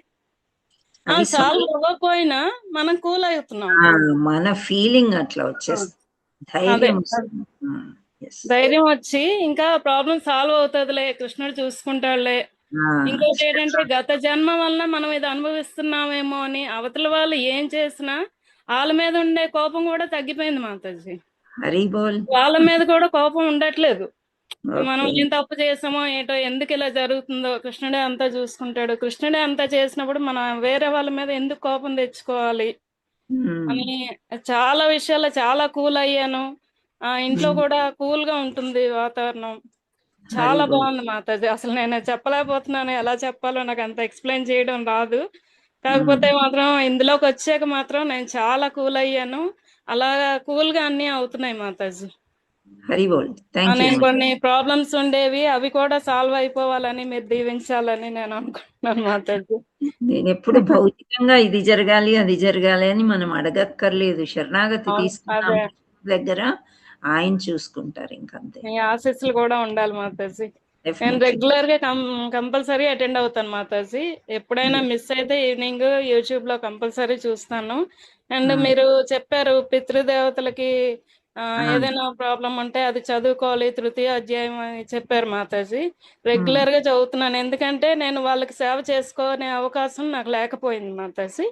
సాల్వ్ అవ్వకపోయినా మనం కూల్ అవుతున్నాం. మన ఫీలింగ్ అట్లా వచ్చేస్తుంది, ధైర్యం వచ్చి ఇంకా ప్రాబ్లం సాల్వ్ అవుతుందిలే, కృష్ణుడు చూసుకుంటాడులే. ఇంకోటి ఏంటంటే గత జన్మ వలన మనం ఇది అనుభవిస్తున్నామేమో అని అవతల వాళ్ళు ఏం చేసినా వాళ్ళ మీద ఉండే కోపం కూడా తగ్గిపోయింది మాతాజీ. వాళ్ళ మీద కూడా కోపం ఉండట్లేదు. మనం ఏం తప్పు చేసామో ఏంటో, ఎందుకు ఇలా జరుగుతుందో, కృష్ణుడే అంతా చూసుకుంటాడు, కృష్ణుడే అంతా చేసినప్పుడు మనం వేరే వాళ్ళ మీద ఎందుకు కోపం తెచ్చుకోవాలి అని చాలా విషయాల్లో చాలా కూల్ అయ్యాను. ఇంట్లో కూడా కూల్ గా ఉంటుంది వాతావరణం. చాలా బాగుంది మాతాజీ. అసలు నేను చెప్పలేకపోతున్నాను, ఎలా చెప్పాలో నాకు అంత ఎక్స్ప్లెయిన్ చేయడం రాదు. కాకపోతే మాత్రం ఇందులోకి వచ్చాక మాత్రం నేను చాలా కూల్ అయ్యాను. అలాగా కూల్ గా అన్ని అవుతున్నాయి మాతాజీ. నేను కొన్ని ప్రాబ్లమ్స్ ఉండేవి, అవి కూడా సాల్వ్ అయిపోవాలని మీరు దీవించాలని నేను అనుకుంటున్నాను మాతాజీ. నేను ఎప్పుడు భౌతికంగా ఇది జరగాలి అది జరగాలి అని మనం అడగక్కర్లేదు. శరణాగతి తీసుకున్న దగ్గర ఆయన చూసుకుంటారు. ఇంకంతే. మీ ఆశీస్సులు కూడా ఉండాలి మాతాజీ. నేను రెగ్యులర్ గా కంపల్సరీ అటెండ్ అవుతాను మాతాజీ. ఎప్పుడైనా మిస్ అయితే ఈవినింగ్ యూట్యూబ్ లో కంపల్సరీ చూస్తాను. అండ్ మీరు చెప్పారు పితృదేవతలకి ఏదైనా ప్రాబ్లం ఉంటే అది చదువుకోవాలి, 3వ అధ్యాయం అని చెప్పారు మాతాజీ. రెగ్యులర్ గా చదువుతున్నాను, ఎందుకంటే నేను వాళ్ళకి సేవ చేసుకునే అవకాశం నాకు లేకపోయింది మాతాజీ.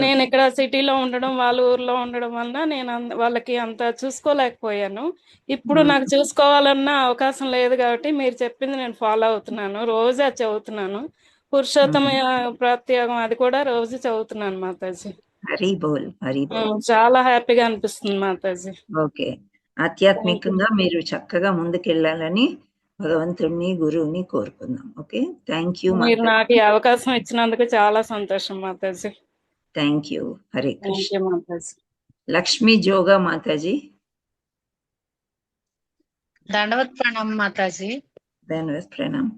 నేను ఇక్కడ సిటీలో ఉండడం, వాళ్ళ ఊర్లో ఉండడం వల్ల నేను వాళ్ళకి అంత చూసుకోలేకపోయాను. ఇప్పుడు నాకు చూసుకోవాలన్న అవకాశం లేదు కాబట్టి మీరు చెప్పింది నేను ఫాలో అవుతున్నాను. రోజు అది చదువుతున్నాను. పురుషోత్తమ ప్రత్యేకం అది కూడా రోజు చదువుతున్నాను మాతాజీ. చాలా హ్యాపీగా అనిపిస్తుంది మాతాజీ. ఓకే, ఆధ్యాత్మికంగా మీరు చక్కగా ముందుకెళ్ళాలని భగవంతుడిని గురువుని కోరుకుందాం. Okay, thank you. మీరు నాకు ఈ అవకాశం ఇచ్చినందుకు చాలా సంతోషం మాతాజీ. Thank you. హరే కృష్ణ. మాతాజీ. లక్ష్మీ జోగా మాతాజీ. దండవత్ ప్రణాం మాతాజీ. దండవత్ ప్రణాం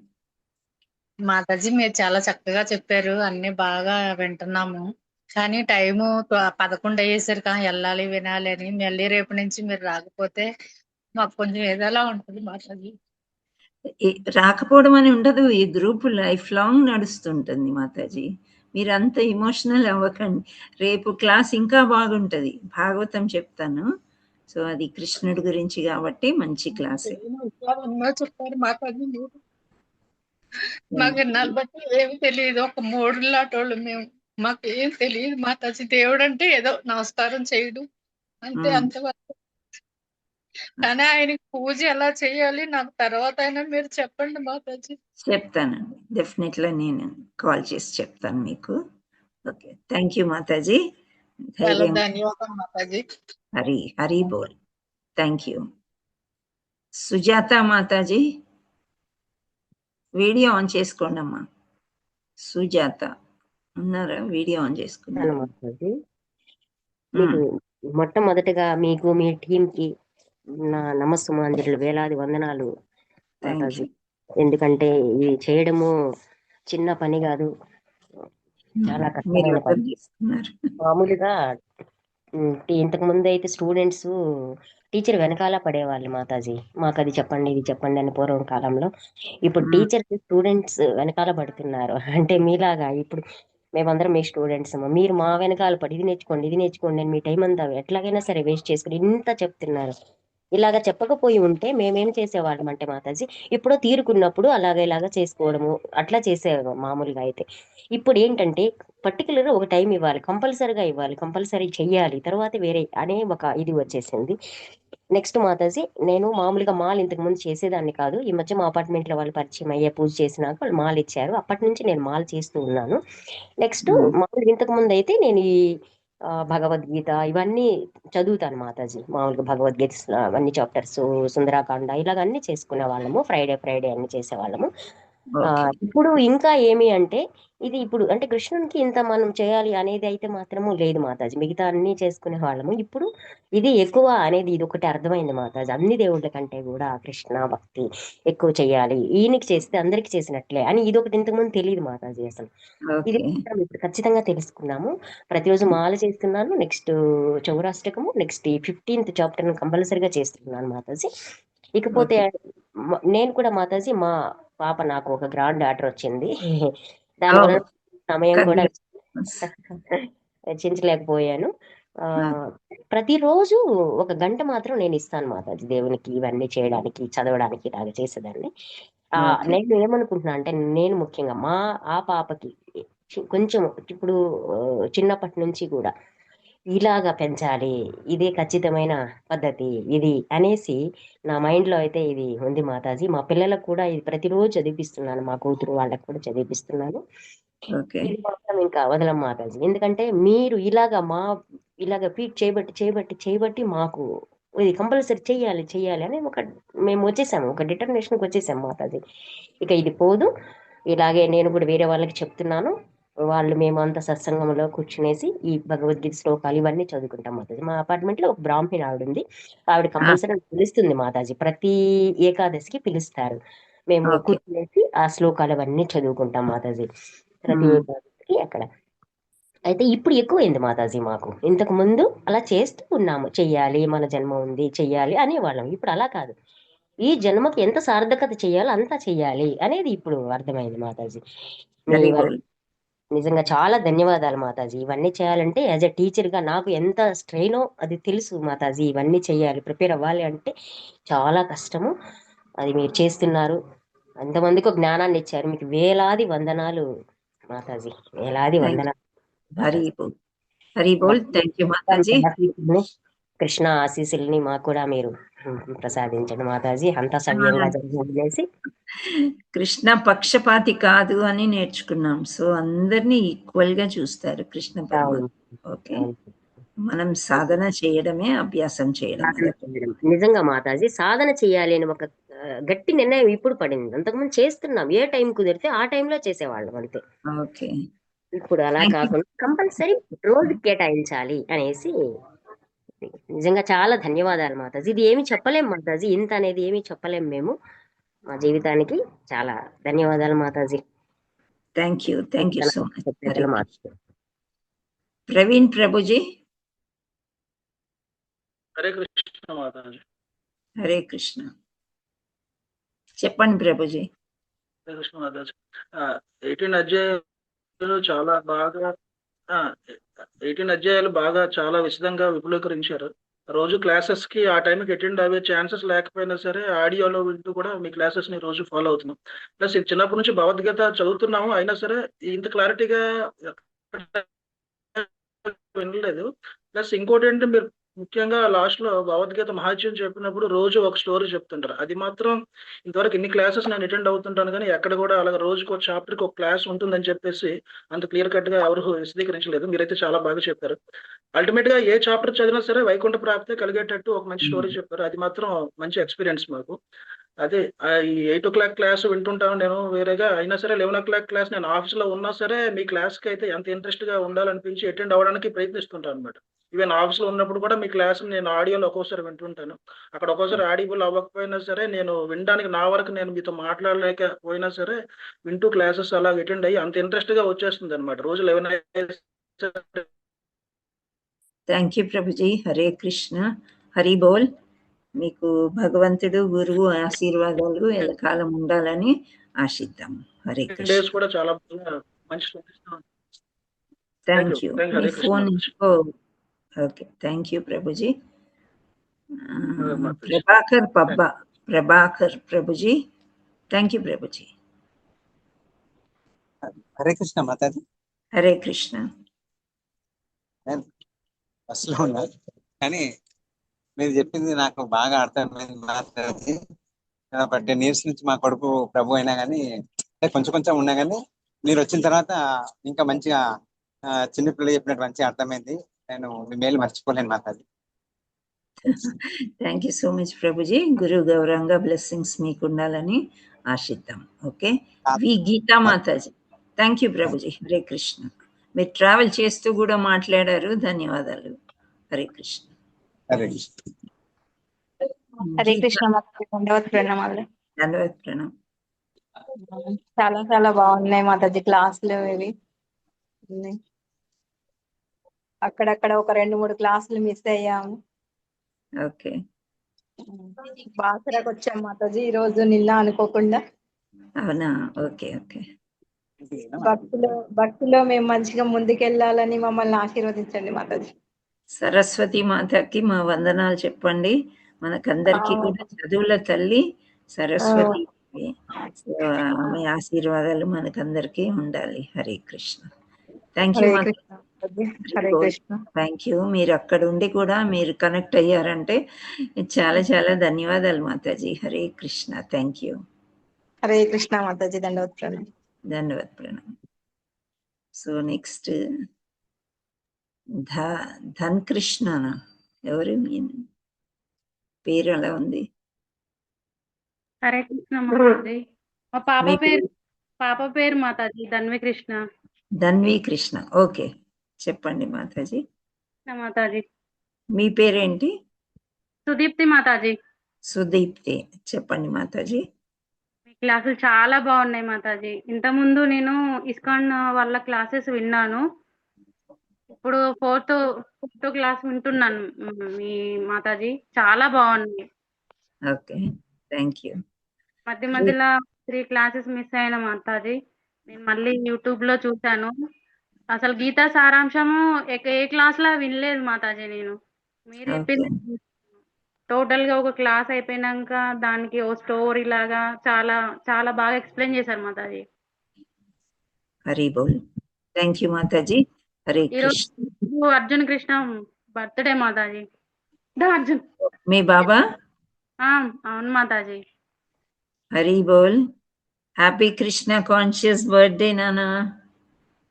మాతాజీ. మీరు చాలా చక్కగా చెప్పారు, అన్ని బాగా వింటున్నాము. కానీ టైము 11 అయ్యేసరికి వెళ్ళాలి వినాలి అని, మళ్ళీ రేపు నుంచి మీరు రాకపోతే మాకు కొంచెం ఏదోలా ఉంటుంది మాతాజీ. రాకపోవడం అని ఉండదు, ఈ గ్రూప్ లైఫ్ లాంగ్ నడుస్తుంటుంది మాతాజీ. మీరు అంత ఎమోషనల్ అవ్వకండి. రేపు క్లాస్ ఇంకా బాగుంటది, భాగవతం చెప్తాను. సో అది కృష్ణుడి గురించి కాబట్టి మంచి క్లాస్ చెప్పారు మాతాజీ. మాకు బట్టి ఏమి తెలియదు, ఒక 3 లాటోళ్ళు మేము, మాకు ఏం తెలియదు మాతాజీ. దేవుడు అంటే ఏదో నమస్కారం చేయడం అంతే, అంతవరకు. కానీ ఆయనకి పూజ ఎలా చేయాలి నాకు తర్వాత అయినా మీరు చెప్పండి మాతాజీ. చెప్తానండి, డెఫినెట్గా నేను కాల్ చేసి చెప్తాను మీకు. Okay, thank you Mataji. ధన్యవాదాలు మాతాజీ. హరి బోల్. Thank you. Sujatha Mataji video on చేసుకోండి అమ్మా. సుజాత ఉన్నారా? వీడియో ఆన్ చేసుకున్నాను మాతాజీ. మీకు మొట్టమొదటిగా మీకు మీ టీమ్ కి నా నమస్సుమాంజలు, వేలాది వందనాలు మాతాజీ. ఎందుకంటే ఇది చేయడము చిన్న పని కాదు, చాలా కష్టమైన పని. మామూలుగా ఇంతకు ముందు అయితే స్టూడెంట్స్ టీచర్ వెనకాల పడేవాళ్ళు మాతాజీ, మాకు అది చెప్పండి ఇది చెప్పండి అని పూర్వం కాలంలో. ఇప్పుడు టీచర్స్ స్టూడెంట్స్ వెనకాల పడుతున్నారు. అంటే మీలాగా ఇప్పుడు మేమందరం మీ స్టూడెంట్స్, మీరు మా వెనకాల పడి ఇది నేర్చుకోండి ఇది నేర్చుకోండి అని మీ టైం అంతా ఎట్లాగైనా సరే వేస్ట్ చేసుకుని ఇంత చెప్తున్నారు. ఇలాగ చెప్పకపోయి ఉంటే మేమేం చేసేవాళ్ళం అంటే మాతాజీ, ఇప్పుడు తీరుకున్నప్పుడు ఇలాగా చేసుకోవడము అట్లా చేసేవాళ్ళం మామూలుగా అయితే. ఇప్పుడు ఏంటంటే పర్టికులర్ ఒక టైం ఇవ్వాలి, కంపల్సరీగా ఇవ్వాలి, కంపల్సరీ చెయ్యాలి, తర్వాత వేరే అనే ఒక ఇది వచ్చేసింది. నెక్స్ట్ మాతాజీ, నేను మామూలుగా మాల్ ఇంతకు ముందు చేసేదాన్ని కాదు. ఈ మధ్య మా అపార్ట్మెంట్ లో వాళ్ళు పరిచయం అయ్యే పూజ చేసినాక వాళ్ళు మాల్ ఇచ్చారు. అప్పటి నుంచి నేను మాల్ చేస్తూ ఉన్నాను. నెక్స్ట్ మామూలుగా ఇంతకు ముందు అయితే నేను ఈ భగవద్గీత ఇవన్నీ చదువుతాను మాతాజీ. మామూలుగా భగవద్గీత అన్ని చాప్టర్స్, సుందరాకాండ ఇలాగ అన్ని చేసుకునే వాళ్ళము. ఫ్రైడే అన్ని చేసేవాళ్ళము. ఇప్పుడు ఇంకా ఏమి అంటే ఇది ఇప్పుడు అంటే కృష్ణునికి ఇంత మనం చేయాలి అనేది అయితే మాత్రము లేదు మాతాజీ. మిగతా అన్ని చేసుకునే వాళ్ళము. ఇప్పుడు ఇది ఎక్కువ అనేది ఇది ఒకటి అర్థమైంది మాతాజీ. అన్ని దేవుళ్ళ కంటే కూడా కృష్ణ భక్తి ఎక్కువ చేయాలి, ఈయనకి చేస్తే అందరికి చేసినట్లే అని ఇది ఒకటి ఇంతకుముందు తెలియదు మాతాజీ అసలు. ఇది మాత్రం ఇప్పుడు ఖచ్చితంగా తెలుసుకున్నాము. ప్రతిరోజు మాల చేస్తున్నాను. నెక్స్ట్ చౌరాష్టకము, నెక్స్ట్ ఈ 15th చాప్టర్ కంపల్సరిగా చేస్తున్నాను మాతాజీ. ఇకపోతే నేను కూడా మాతాజీ, మా పాప నాకు ఒక గ్రాండ్ డాటర్ వచ్చింది. దానివల్ల సమయం కూడా వెచ్చించలేకపోయాను. ప్రతిరోజు 1 గంట మాత్రం నేను ఇస్తాను మాతాజీ దేవునికి, ఇవన్నీ చేయడానికి, చదవడానికి ఇలాగ చేసేదాన్ని. నేను ఏమనుకుంటున్నా అంటే నేను ముఖ్యంగా ఆ పాపకి కొంచెం ఇప్పుడు చిన్నప్పటి నుంచి కూడా ఇలాగా పెంచాలి, ఇదే ఖచ్చితమైన పద్ధతి ఇది అనేసి నా మైండ్ లో అయితే ఇది ఉంది మాతాజీ. మా పిల్లలకు కూడా ఇది ప్రతిరోజు చదివిపిస్తున్నాను, మా కూతురు వాళ్ళకు కూడా చదివిపిస్తున్నాను. ఇది మాత్రం ఇంకా వదలం మాతాజీ. ఎందుకంటే మీరు ఇలాగా ఫీట్ చేయబట్టి మాకు ఇది కంపల్సరీ చెయ్యాలి అని మేము వచ్చేసాము, ఒక డిటర్మినేషన్కి వచ్చేసాము మాతాజీ. ఇక ఇది పోదు. ఇలాగే నేను కూడా వేరే వాళ్ళకి చెప్తున్నాను. వాళ్ళు మేము అంత సత్సంగంలో కూర్చునేసి ఈ భగవద్గీత శ్లోకాలు ఇవన్నీ చదువుకుంటాం మాతాజీ. మా అపార్ట్మెంట్ లో ఒక బ్రాహ్మణ ఆవిడ ఉంది. ఆవిడ కంపల్సరీ పిలుస్తుంది మాతాజీ, ప్రతి ఏకాదశికి పిలుస్తారు. మేము కూర్చునేసి ఆ శ్లోకాలు అవన్నీ చదువుకుంటాం మాతాజీ ప్రతి ఏకాదశికి అక్కడ. అయితే ఇప్పుడు ఎక్కువైంది మాతాజీ మాకు. ఇంతకు ముందు అలా చేస్తూ ఉన్నాము, చెయ్యాలి మన జన్మ ఉంది చెయ్యాలి అనేవాళ్ళం. ఇప్పుడు అలా కాదు, ఈ జన్మకి ఎంత సార్థకత చెయ్యాలో అంతా చెయ్యాలి అనేది ఇప్పుడు అర్థమైంది మాతాజీ. నిజంగా చాలా ధన్యవాదాలు మాతాజీ. ఇవన్నీ చేయాలంటే యాజ్ ఎ టీచర్ గా నాకు ఎంత స్ట్రెయినో అది తెలుసు మాతాజీ. ఇవన్నీ చెయ్యాలి, ప్రిపేర్ అవ్వాలి అంటే చాలా కష్టము. అది మీరు చేస్తున్నారు, ఎంతమందికి జ్ఞానాన్ని ఇచ్చారు. మీకు వేలాది వందనాలు మాతాజీ, వేలాది వందనాలు. కృష్ణ ఆశీస్సుల్ని మాకు కూడా మీరు ప్రసాదించండి మాతాజీ. అంతా సవ్యంగా జరిగేసి. కృష్ణ పక్షపాతి కాదు అని నేర్చుకున్నాం. సో అందరినీ ఈక్వల్ గా చూస్తారు కృష్ణ పరమాత్మ. ఓకే, మనం సాధన చేయడమే, అభ్యాసం చేయడం. నిజంగా మాతాజీ, సాధన చేయాలి అని ఒక గట్టి నిర్ణయం ఇప్పుడు పడింది. అంతకుముందు చేస్తున్నాం, ఏ టైం కుదిరితే ఆ టైంలో చేసేవాళ్ళం అంతే. ఓకే, ఇప్పుడు అలా కాకుండా కంపల్సరీ రోజు కేటాయించాలి అనేసి. నిజంగా చాలా ధన్యవాదాలు మాతాజీ. ఇది ఏమి చెప్పలేం మాతాజీ, ఇంత అనేది ఏమి చెప్పలేం మేము. మా జీవితానికి చాలా ధన్యవాదాలు Mataji. Thank you so much. Praveen Prabhuji. Hare Krishna Mataji. Hare Krishna. చెప్పండి ప్రభుజీ. హరే కృష్ణ మాతాజీ. 18 అధ్యాయాలు చాలా బాగా 18 అధ్యాయాలు బాగా చాలా విశదంగా విపులీకరించారు. రోజు క్లాసెస్ కి ఆ టైంకి అటెండ్ అయ్యే ఛాన్సెస్ లేకపోయినా సరే ఆడియోలో వింటూ కూడా మీ క్లాసెస్ ని రోజు ఫాలో అవుతున్నాం. ప్లస్ చిన్నప్పటి నుంచి భగవద్గీత చదువుతున్నాము, అయినా సరే ఇంత క్లారిటీగా వినలేదు. ప్లస్ ఇంకోటి ఏంటంటే మీరు ముఖ్యంగా లాస్ట్ లో భగవద్గీత మహాత్యం చెప్పినప్పుడు రోజు ఒక స్టోరీ చెప్తుంటారు. అది మాత్రం ఇంతవరకు ఇన్ని క్లాసెస్ నేను అటెండ్ అవుతుంటాను కానీ ఎక్కడ కూడా అలాగే రోజుకు ఒక చాప్టర్కి ఒక క్లాస్ ఉంటుందని చెప్పేసి అంత క్లియర్ కట్ గా ఎవరు విశదీకరించలేదు. మీరైతే చాలా బాగా చెప్పారు. అల్టిమేట్ గా ఏ చాప్టర్ చదివినా సరే వైకుంఠ ప్రాప్తి కలిగేటట్టు ఒక మంచి స్టోరీ చెప్పారు. అది మాత్రం మంచి ఎక్స్పీరియన్స్ మాకు. అదే ఈ 8 o'clock క్లాస్ వింటుంటాను నేను వేరేగా, అయినా సరే 11 o'clock క్లాస్ నేను ఆఫీస్ లో ఉన్నా సరే మీ క్లాస్ కి అయితే ఎంత ఇంట్రెస్ట్ గా ఉండాలనిపించి అటెండ్ అవ్వడానికి ప్రయత్నిస్తుంటాను అనమాట. ఈవెన్ ఆఫీస్ లో ఉన్నప్పుడు కూడా మీ క్లాస్ నేను ఆడియోలో ఒక్కోసారి వింటుంటాను. అక్కడ ఒక్కోసారి ఆడిబుల్ అవ్వకపోయినా సరే నేను వినడానికి నా వరకు నేను మీతో మాట్లాడలేకపోయినా సరే వింటూ క్లాసెస్ అలా అటెండ్ అయ్యి అంత ఇంట్రెస్ట్ గా వచ్చేస్తుంది అనమాట. రోజు 11 థ్యాంక్ యూ ప్రభుజీ. హరే కృష్ణ. హరి బోల్. మీకు భగవంతుడు గురువు ఆశీర్వాదాలు ఎల్లకాలం ఉండాలని ఆశిద్దాం. హరే కృష్ణ. డేస్ కూడా చాలా మంచి thank you. Thank me Hare Krishna phone Mataji. Okay, thank you Prabhuji. Mataji. Prabhakar Prabhuji. Thank you Prabhuji. Hare Krishna Mataji. Hare Krishna. నేను బస్సులో ఉన్నా కానీ మీరు చెప్పింది నాకు బాగా అర్థమైంది మాతాజీ. ఒక 10 years నుంచి మా కొడుకు ప్రభు అయినా కానీ కొంచెం కొంచెం ఉన్నా కానీ మీరు వచ్చిన తర్వాత ఇంకా మంచిగా చిన్నపిల్లలు చెప్పినట్టు మంచిగా అర్థమైంది. నేను మీ మేలు మర్చిపోలేను Mataji. Thank you so much Prabhuji. Guru Gauranga blessings మీకు ఉండాలని ఆశిద్దాం. Okay. V Geetha Mataji. Thank you Prabhuji. Hare Krishna. మీరు ట్రావెల్ చేస్తూ కూడా మాట్లాడారు, ధన్యవాదాలు. హరే కృష్ణ. హరే కృష్ణ. హరే కృష్ణ మాతాజీ. దండవత్ ప్రణామాలు. దండవత్ ప్రణామం. చాలా చాలా బాగున్నాయి మాతాజీ క్లాసులు ఇవి. అక్కడక్కడ ఒక 2-3 క్లాసులు మిస్ అయ్యాము. ఓకే. బాసరాకు వచ్చాం మాతాజీ ఈ రోజు, నిన్న అనుకోకుండా. అవునా? Okay okay. భక్తిలో మేము మంచిగా ముందుకెళ్ళాలని మమ్మల్ని ఆశీర్వదించండి మాతాజీ. సరస్వతి మాతకి మా వందనాలు చెప్పండి. మనకందరికి కూడా చదువుల తల్లి సరస్వతి, ఆమె ఆశీర్వాదాలు మనకందరికి ఉండాలి. Hare Krishna. Thank you. Thank you. మీరు అక్కడ ఉండి కూడా మీరు కనెక్ట్ అయ్యారంటే చాలా చాలా ధన్యవాదాలు మాతాజీ. హరే కృష్ణ. Thank you. హరే కృష్ణ మాతాజీ. దండవత్ ప్రణామం. ధన్యవాద్ ప్రణామం. So next Dhan Krishna. ఎవరు మీ పేరు అలా ఉంది? హరే కృష్ణ మాతాజీ. మా పాప పేరు మాతాజీ ధన్వి కృష్ణ. ధన్వి కృష్ణ. ఓకే, చెప్పండి మాతాజీ. మాతాజీ మీ పేరేంటి? సుదీప్తి మాతాజీ. సుదీప్తి. చెప్పండి మాతాజీ. మీ క్లాసులు చాలా బాగున్నాయి మాతాజీ. ఇంతకుముందు నేను ఇస్కాన్ వాళ్ళ క్లాసెస్ విన్నాను. ఇప్పుడు ఫోర్త్ క్లాస్ వింటున్నాను మీ మాతాజీ. చాలా బాగున్నాయి. Okay, thank you. మధ్యలో 3 క్లాసెస్ మిస్ అయిన మాతాజీ. నేను మళ్ళీ యూట్యూబ్ లో చూసాను. అసలు గీతా సారాంశము ఏ క్లాస్ లా వినలేదు మాతాజీ నేను. మీరు చెప్పింది టోటల్ గా ఒక క్లాస్ అయిపోయినాక దానికి ఓ స్టోరీ లాగా చాలా చాలా బాగా ఎక్స్ప్లెయిన్ చేశారు మాతాజీ. హరి బోల్. Thank you Mataji. Hare Krishna. Arjun Krishna birthday Mataji. Arjun మీ బాబా? అవును మాతాజీ. హరి బోల్. హ్యాపీ కృష్ణ కాన్షియస్ బర్త్డే నానా.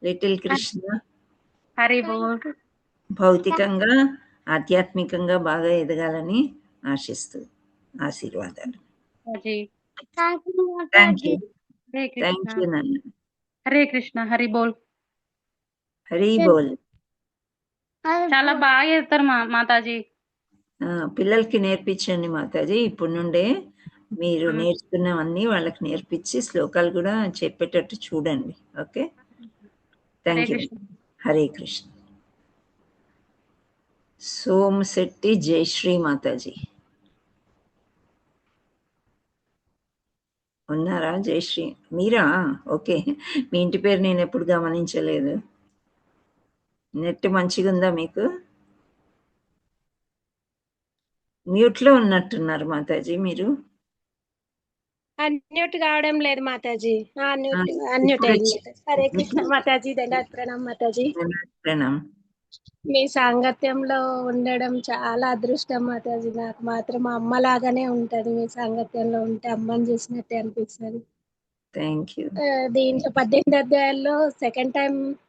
లిటిల్ కృష్ణ. హరి బోల్. భౌతికంగా ఆధ్యాత్మికంగా బాగా ఎదగాలని ఆశిస్తూ ఆశీర్వాదాలు. Thank you. థ్యాంక్ యూ నాన్న. హరే కృష్ణ. హరి బోల్. హరి బోల్. చాలా బాగా చేస్తారు మాతాజీ. పిల్లలకి నేర్పించండి మాతాజీ. ఇప్పుడు నుండే మీరు నేర్చుకున్నవన్నీ వాళ్ళకి నేర్పించి శ్లోకాలు కూడా చెప్పేటట్టు చూడండి. Okay, thank you. Hare Krishna. Somashetti Jayashree Mataji ఉన్నారా? జయశ్రీ మీరా? ఓకే, మీ ఇంటి పేరు నేను ఎప్పుడు గమనించలేదు. నెట్ మంచిగా ఉందా మీకు? మ్యూట్ లో ఉన్నట్టున్నారు మాతాజీ మీరు. అన్మ్యూట్ కావడం లేదు మాతాజీ. అన్మ్యూట్ అయింది. హరే కృష్ణ మాతాజీ. దండాత్ ప్రణామ్ మాతాజీ. ప్రణామ్. మీ సాంగత్యంలో ఉండడం చాలా అదృష్టం మాతాజీ. నాకు మాత్రం మా అమ్మ లాగానే ఉంటది. మీ సాంగత్యంలో ఉంటే అమ్మని చూసినట్టే అనిపిస్తుంది. Thank you. దీంట్లో 18 అధ్యాయాల్లో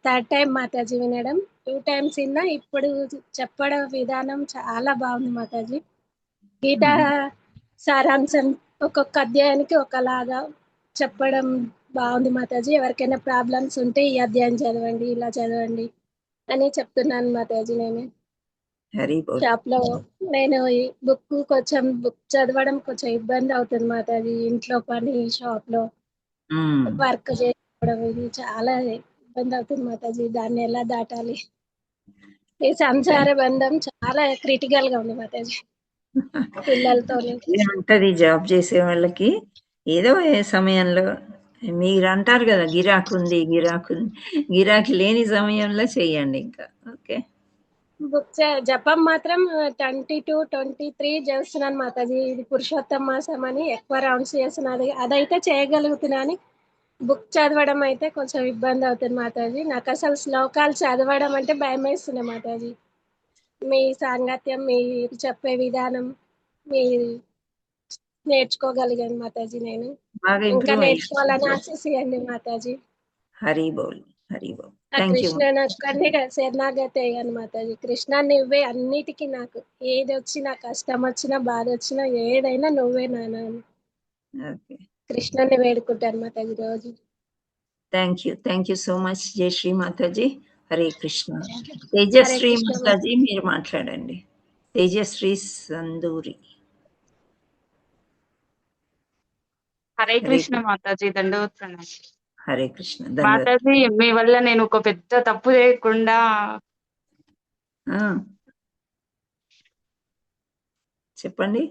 థర్డ్ టైం మాతాజీ వినడం. 2 times విన్నా. ఇప్పుడు చెప్పడం విధానం చాలా బాగుంది మాతాజీ. గీతా సారాంశం ఒక్కొక్క అధ్యాయానికి ఒకలాగా చెప్పడం బాగుంది మాతాజీ. ఎవరికైనా ప్రాబ్లమ్స్ ఉంటే ఈ అధ్యాయం చదవండి, ఇలా చదవండి అని చెప్తున్నాను మాతాజీ. నేను షాప్ లో నేను ఈ బుక్ చదవడం కొంచెం ఇబ్బంది అవుతుంది మాతాజీ. ఇంట్లో పని, షాప్ లో వర్క్ చేసుకోవడం, ఇది చాలా ఇబ్బంది అవుతుంది మాతాజీ. దాన్ని ఎలా దాటాలి? ఈ సంసార బంధం చాలా క్రిటికల్ గా ఉంది మాతాజీ పిల్లలతో. ఉంటది జాబ్ చేసే వాళ్ళకి ఏదో ఏ సమయంలో మీరు అంటారు కదా గిరాకీ లేని సమయంలో చెయ్యండి ఇంకా. ఓకే, బుక్ జపం మాత్రం 22, 23 చేస్తున్నాను మాతాజీ. ఇది పురుషోత్తమ మాసం అని ఎక్కువ రౌండ్స్ చేస్తున్నది, అదైతే చేయగలుగుతున్నాను. బుక్ చదవడం అయితే కొంచెం ఇబ్బంది అవుతుంది మాతాజీ. నాకు అసలు శ్లోకాలు చదవడం అంటే భయం వేస్తున్నాయి మాతాజీ. మీ సాంగత్యం, మీరు చెప్పే విధానం, మీరు నేర్చుకోగలిగాను మాతాజీ. నేను బాగా ఇంకా ఇంప్రూవ్ నేర్చుకోవాలని అయ్యింది. ఆశిస్తాయండి మాతాజీ. హరి బోల్. ఆ థ్యాంక్ యూ. కృష్ణ ఒక్కడిని శరణాగతి అయ్యాను మాతాజీ. కృష్ణ నువ్వే అన్నిటికీ, నాకు ఏది వచ్చినా, కష్టం వచ్చినా, బాధ వచ్చినా, ఏదైనా నువ్వే నాన్న. ఓకే, కృష్ణని వేడుకుంటాను మాతాజీ రోజు. Thank you so much. జై శ్రీ మాతాజీ. హరే కృష్ణ. హరే తేజశ్రీ కృష్ణ మాతాజీ మీరు మాట్లాడండి. తేజశ్రీ సందూరి. హరే కృష్ణ మాతాజీ, దండవత్సనం. హరే కృష్ణ. మాతాజీ, మీ వల్ల నేను ఒక పెద్ద తప్పు చేయకుండా చెప్పండి,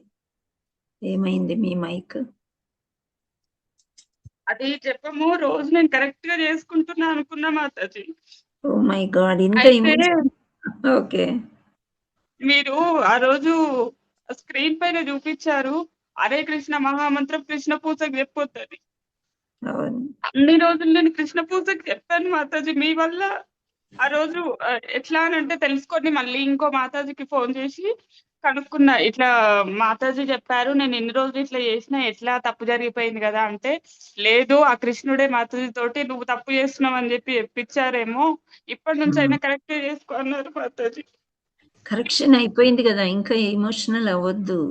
ఏమైంది మీ మైక్? అది చెప్పము రోజు నేను కరెక్ట్ గా చేసుకుంటున్నా అనుకున్నా మాతాజీ. ఓ మై గాడ్, ఇంత ఓకే. మీరు ఆ రోజు స్క్రీన్ పైన చూపించారు హరే కృష్ణ మహామంత్రం కృష్ణ పూజకు చెప్పొద్దని. అన్ని రోజులు నేను కృష్ణ పూజకు చెప్పాను మాతాజీ. మీ వల్ల ఆ రోజు ఎట్లా అని అంటే తెలుసుకొని మళ్ళీ ఇంకో మాతాజీకి ఫోన్ చేసి కనుక్కున్నా. ఇట్లా మాతాజీ చెప్పారు, నేను ఇన్ని రోజులు ఇట్లా చేసినా ఎట్లా తప్పు జరిగిపోయింది కదా అంటే, లేదు ఆ కృష్ణుడే మాతాజీ తోటి నువ్వు తప్పు చేస్తున్నావు అని చెప్పి చెప్పించారేమో, ఇప్పటి నుంచి అయినా కరెక్ట్ చేసుకో అన్నారు మాతాజీ. కరెక్షన్ అయిపోయింది కదా, ఇంకా ఎమోషనల్ అవ్వద్దు.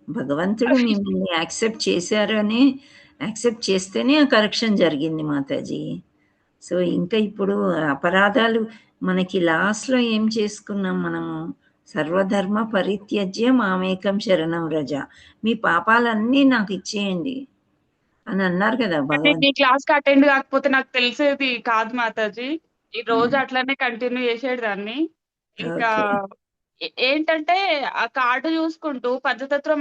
భగవంతుడు మిమ్మల్ని యాక్సెప్ట్ చేశారని, యాక్సెప్ట్ చేస్తేనే ఆ కరెక్షన్ జరిగింది మాతాజీ. సో ఇంకా ఇప్పుడు అపరాధాలు మనకి లాస్ట్లో ఏం చేసుకున్నాం మనము? సర్వధర్మ పరిత్యజ్య మామేకం శరణం రజ, మీ పాపాలన్నీ నాకు ఇచ్చేయండి అని అన్నారు కదా భగవంతుడు. ఈ క్లాస్ కి అటెండ్ కాకపోతే నాకు తెలిసేది కాదు మాతాజీ. ఈ రోజు అట్లనే కంటిన్యూ చేసేది దాన్ని. ఇంకా ఏంటంటే ఆ కార్డు చూసుకుంటూ పంచతత్వ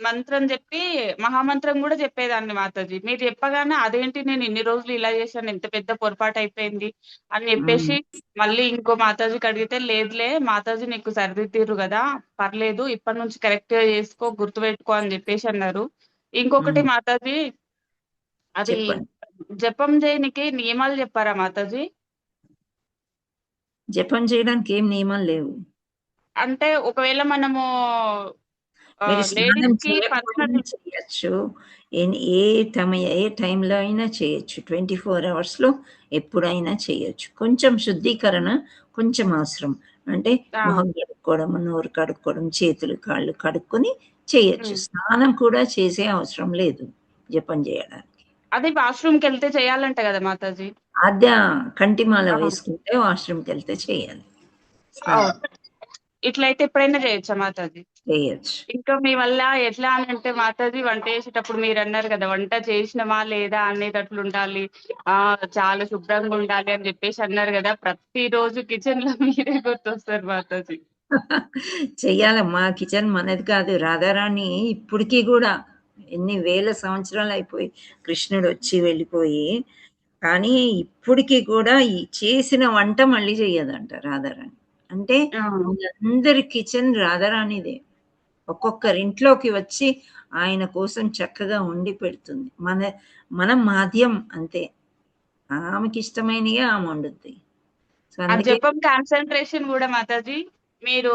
మంత్రం చెప్పి మహామంత్రం కూడా చెప్పేదాన్ని మాతాజీ. మీరు చెప్పగానే అదేంటి నేను ఇన్ని రోజులు ఇలా చేశాను, ఎంత పెద్ద పొరపాటు అయిపోయింది అని చెప్పేసి మళ్ళీ ఇంకో మాతాజీకి అడిగితే, లేదులే మాతాజీ నీకు సరిదిద్దిర్రు కదా, పర్లేదు ఇప్పటి నుంచి కరెక్ట్ గా చేసుకో, గుర్తుపెట్టుకో అని చెప్పేసి అన్నారు. ఇంకొకటి మాతాజీ, అది జపం చేయనికి నియమాలు చెప్పారా మాతాజీ? జపం చేయడానికి ఏం నియమాలు లేవు. అంటే ఒకవేళ మనము మీరు స్నానం చేయకపోయినా చేయొచ్చు, ఏ టైంలో అయినా చేయొచ్చు, 24 hours ఎప్పుడైనా చేయొచ్చు. కొంచెం శుద్ధీకరణ కొంచెం అవసరం. అంటే మొహం కడుక్కోవడం, నోరు కడుక్కోవడం, చేతులు కాళ్ళు కడుక్కొని చేయొచ్చు. స్నానం కూడా చేసే అవసరం లేదు జపం చేయడానికి. అది వాష్రూమ్కి వెళ్తే చేయాలంట కదా మాతాజీ? అదే కంటిమాల వేసుకుంటే వాష్రూమ్కి వెళ్తే చేయాలి. ఇట్లయితే ఎప్పుడైనా చేయొచ్చా మాతాజీ? చేయొచ్చు. ఇంకా మీ వల్ల ఎట్లా అని అంటే మాతాజీ, వంట చేసేటప్పుడు మీరు అన్నారు కదా వంట చేసినమా లేదా అనేటట్లు ఉండాలి, చాలా శుభ్రంగా ఉండాలి అని చెప్పేసి అన్నారు కదా. ప్రతిరోజు కిచెన్ లో మీరే గుర్తొస్తారు మాతాజీ. చెయ్యాలమ్మా, కిచెన్ మనది కాదు. రాధారాణి ఇప్పటికీ కూడా ఎన్ని వేల సంవత్సరాలు అయిపోయి కృష్ణుడు వచ్చి వెళ్ళిపోయి, కానీ ఇప్పటికీ కూడా ఈ చేసిన వంట మళ్ళీ చెయ్యదంట రాధారాణి. అంటే అందరి కిచెన్ రాధారాణిదే. ఒక్కొక్కరింట్లోకి వచ్చి ఆయన కోసం చక్కగా వండి పెడుతుంది. మనం మాధ్యం అంతే, ఆమెకి ఇష్టమైనవి ఆమె వండుద్ది. జపం కాన్సన్ట్రేషన్ కూడా మాతాజీ, మీరు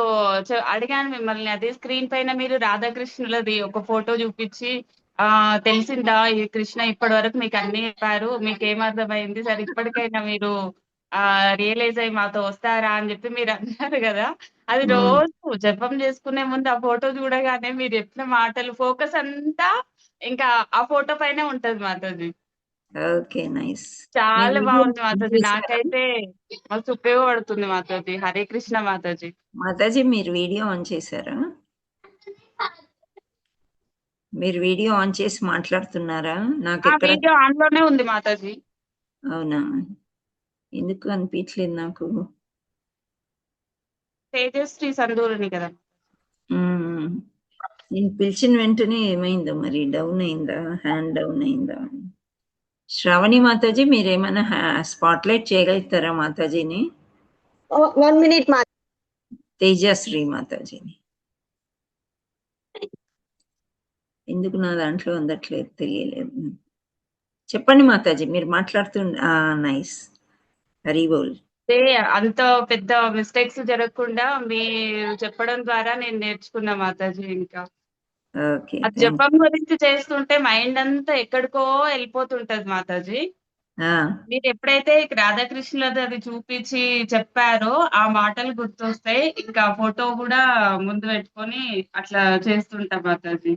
అడిగాను మిమ్మల్ని, అదే స్క్రీన్ పైన మీరు రాధాకృష్ణులది ఒక ఫోటో చూపించి తెలిసిందా ఈ కృష్ణ ఇప్పటి వరకు మీకు అన్ని చెప్పారు, మీకు ఏమర్థమైంది, సరే ఇప్పటికైనా మీరు రియలైజ్ అయ్యి మాతో వస్తారా అని చెప్పి మీరు అన్నారు కదా. అది రోజు జపం చేసుకునే ముందు ఆ ఫోటో చూడగానే మీరు చెప్పిన మాటలు ఫోకస్ అంతా ఇంకా ఆ ఫోటో పైనే ఉంటది మాతాజీ. Okay, nice. చాలా బాగుంది మాతాజీ, నాకైతే మస్తు ఉపయోగపడుతుంది మాతాజీ. హరే కృష్ణ మాతాజీ. మాతాజీ మీరు వీడియో ఆన్ చేశారా? మీరు వీడియో ఆన్ చేసి మాట్లాడుతున్నారా? నాకు వీడియో ఆన్ లోనే ఉంది మాతాజీ. అవునా, ఎందుకు అనిపించలేదు నాకు. తేజశ్రీ సందూరిని కదా. మ్మ్. నేను పిలిచిన వెంటనే ఏమైందో మరి, డౌన్ అయిందా, హ్యాండ్ డౌన్ అయిందా? శ్రావణి మాతాజీ మీరేమైనా స్పాట్లైట్ చేయగలుగుతారా మాతాజీని? 1 minute మా తేజశ్రీ మాతాజీని ఎందుకు నా దాంట్లో అందట్లేదు తెలియలేదు. చెప్పండి మాతాజీ, మీరు మాట్లాడుతూ నైస్. హరి బోల్. అదే అంత పెద్ద మిస్టేక్స్ జరగకుండా మీరు చెప్పడం ద్వారా నేను నేర్చుకున్నా మాతాజీ. ఇంకా ఓకే, అది జపం గురించి చేస్తుంటే మైండ్ అంతా ఎక్కడికో వెళ్ళిపోతుంటది మాతాజీ. మీరు ఎప్పుడైతే రాధాకృష్ణులది అది చూపించి చెప్పారో ఆ మాటలు గుర్తొస్తాయి. ఇంకా ఫోటో కూడా ముందు పెట్టుకొని అట్లా చేస్తుంటా మాతాజీ.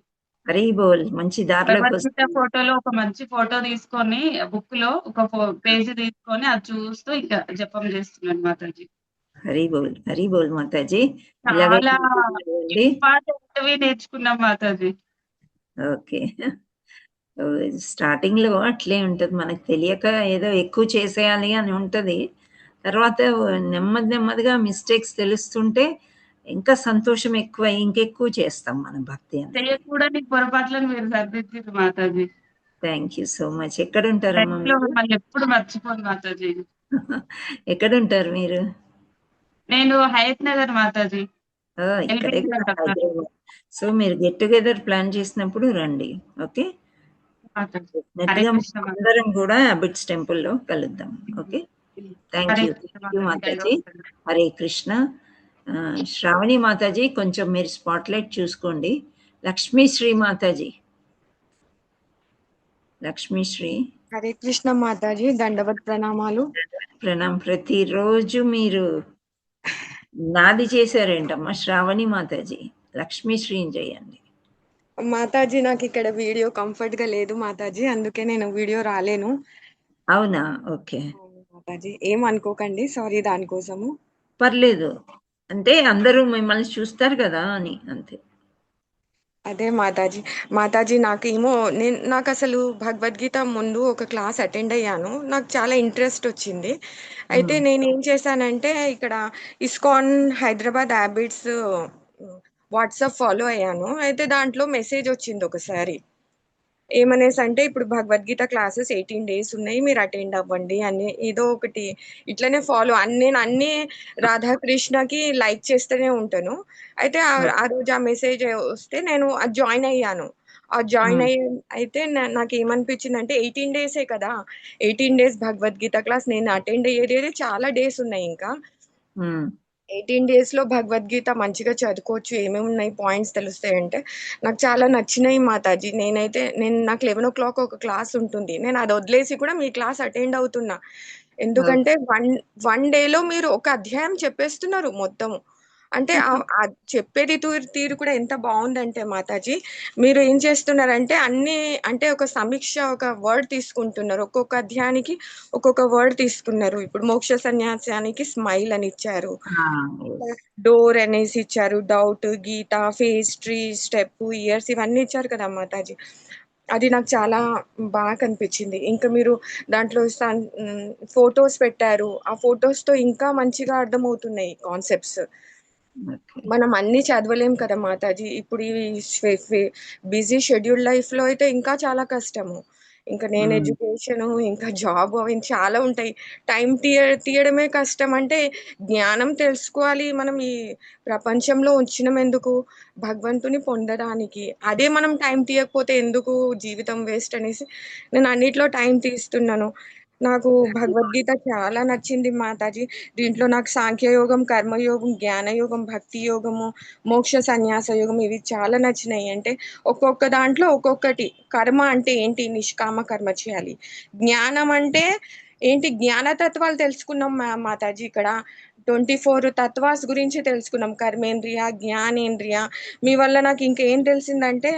హరి బోల్. మంచి దారిలోకి భగవద్గీత ఫోటోలో ఒక మంచి ఫోటో తీసుకొని బుక్ లో ఒక పేజీ తీసుకొని అది చూస్తూ ఇంకా జపం చేస్తున్నాను మాతాజీ. హరి బోల్, హరి బోల్ మాతాజీ. ఇలాగే చాలా ఉండండి. ఇంపార్టెంట్వి నేర్చుకున్నాం మాతాజీ. ఓకే, స్టార్టింగ్ లో అట్లే ఉంటది, మనకు తెలియక ఏదో ఎక్కువ చేసేయాలి అని ఉంటది. తర్వాత నెమ్మదిగా మిస్టేక్స్ తెలుస్తుంటే ఇంకా సంతోషం ఎక్కువ, ఇంకెక్కువ చేస్తాం మన భక్తి అని. చేయకూడని పొరపాట్లను మీరు సరిదిద్దారు Mataji. Thank you so much. ఎక్కడ ఉంటారమ్మా లైఫ్ లో మీరు? మిమ్మల్ని ఎప్పుడు మర్చిపోను మాతాజీ. ఎక్కడ ఉంటారు మీరు? నేను హయత్ నగర్ మాతాజీ. ఇక్కడే LBC లో ఉంటాను. హైదరాబాద్. సో మీరు గెట్ టుగెదర్ ప్లాన్ చేసినప్పుడు రండి. ఓకే, మాతాజీ. నెట్ హరే గా కృష్ణ మాతాజీ. అందరం కూడా అబిట్స్ టెంపుల్ లో కలుద్దాం. Okay, thank Hare you. Krishna thank you Mataji. Mataji. Hare Krishna. Shravani Mataji కొంచెం మీరు స్పాట్లైట్ చూసుకోండి. లక్ష్మీశ్రీ మాతాజీ. లక్ష్మీశ్రీ. హరే కృష్ణ మాతాజీ, దండవత్ ప్రణామాలు. ప్రతిరోజు మీరు నాది చేశారేంటమ్మా శ్రావణి మాతాజీ? లక్ష్మీశ్రీని చేయండి మాతాజీ. నాకు ఇక్కడ వీడియో కంఫర్ట్ గా లేదు మాతాజీ, అందుకే నేను వీడియో రాలేను. అవునా? ఓకే మాతాజీ, ఏం అనుకోకండి, సారీ దానికోసము. పర్లేదు, అంటే అందరూ మిమ్మల్ని చూస్తారు కదా అని, అంతే. అదే మాతాజీ. మాతాజీ నాకు అసలు భగవద్గీత ముందు ఒక క్లాస్ అటెండ్ అయ్యాను, నాకు చాలా ఇంట్రెస్ట్ వచ్చింది. అయితే నేను ఏం చేశానంటే ఇక్కడ ISKCON Hyderabad habits WhatsApp follow అయ్యాను. అయితే దాంట్లో మెసేజ్ వచ్చింది ఒకసారి, ఏమనేసి అంటే ఇప్పుడు భగవద్గీత క్లాసెస్ 18 days ఉన్నాయి, మీరు అటెండ్ అవ్వండి అని. ఏదో ఒకటి ఇట్లనే ఫాలో నేను అన్ని రాధాకృష్ణకి లైక్ చేస్తూనే ఉంటాను. అయితే ఆ రోజు ఆ మెసేజ్ వస్తే నేను అది జాయిన్ అయ్యాను. జాయిన్ అయితే నాకు ఏమనిపించింది అంటే 18 days కదా, 18 days భగవద్గీత క్లాస్ నేను అటెండ్ అయ్యేది చాలా డేస్ ఉన్నాయి. ఇంకా 18 days లో భగవద్గీత మంచిగా చదువుకోవచ్చు, ఏమేమి ఉన్నాయి పాయింట్స్ తెలుస్తాయంటే నాకు చాలా నచ్చినాయి మాతాజీ. నాకు 11 o'clock ఒక క్లాస్ ఉంటుంది, నేను అది వదిలేసి కూడా మీ క్లాస్ అటెండ్ అవుతున్నా. ఎందుకంటే వన్ డేలో మీరు ఒక అధ్యాయం చెప్పేస్తున్నారు మొత్తము. అంటే చెప్పేది తీరు కూడా ఎంత బాగుందంటే మాతాజీ, మీరు ఏం చేస్తున్నారంటే అంటే ఒక సమీక్ష, ఒక వర్డ్ తీసుకుంటున్నారు, ఒక్కొక్క అధ్యాయానికి ఒక్కొక్క వర్డ్ తీసుకున్నారు. ఇప్పుడు మోక్ష సన్యాసానికి స్మైల్ అని ఇచ్చారు, డోర్ అనేసి ఇచ్చారు, డౌట్, గీత, ఫేస్, ట్రీ, స్టెప్, ఇయర్స్, ఇవన్నీ ఇచ్చారు కదా మాతాజీ. అది నాకు చాలా బాగా కనిపించింది. ఇంకా మీరు దాంట్లో ఫొటోస్ పెట్టారు, ఆ ఫొటోస్ తో ఇంకా మంచిగా అర్థమవుతున్నాయి కాన్సెప్ట్స్. మనం అన్ని చదవలేం కదా మాతాజీ, ఇప్పుడు ఈ బిజీ షెడ్యూల్ లైఫ్ లో అయితే ఇంకా చాలా కష్టము. ఇంకా నేను ఎడ్యుకేషన్, ఇంకా జాబ్, అవి చాలా ఉంటాయి. టైం తీయడమే కష్టం. అంటే జ్ఞానం తెలుసుకోవాలి, మనం ఈ ప్రపంచంలో వచ్చినం ఎందుకు? భగవంతుని పొందడానికి. అదే మనం టైం తీయకపోతే ఎందుకు, జీవితం వేస్ట్ అనేసి నేను అన్నిట్లో టైం తీస్తున్నాను. నాకు భగవద్గీత చాలా నచ్చింది మాతాజీ. దీంట్లో నాకు సాంఖ్యయోగం, కర్మయోగం, జ్ఞానయోగం, భక్తి యోగము, మోక్ష సన్యాస యోగం, ఇవి చాలా నచ్చినాయి. అంటే ఒక్కొక్క దాంట్లో ఒక్కొక్కటి. కర్మ అంటే ఏంటి? నిష్కామ కర్మ చేయాలి. జ్ఞానం అంటే ఏంటి? జ్ఞానతత్వాలు తెలుసుకున్నాం మాతాజీ. ఇక్కడ 24 తత్వాస్ గురించి తెలుసుకున్నాం. కర్మేంద్రియ, జ్ఞానేంద్రియ. మీ వల్ల నాకు ఇంకేం తెలిసిందంటే,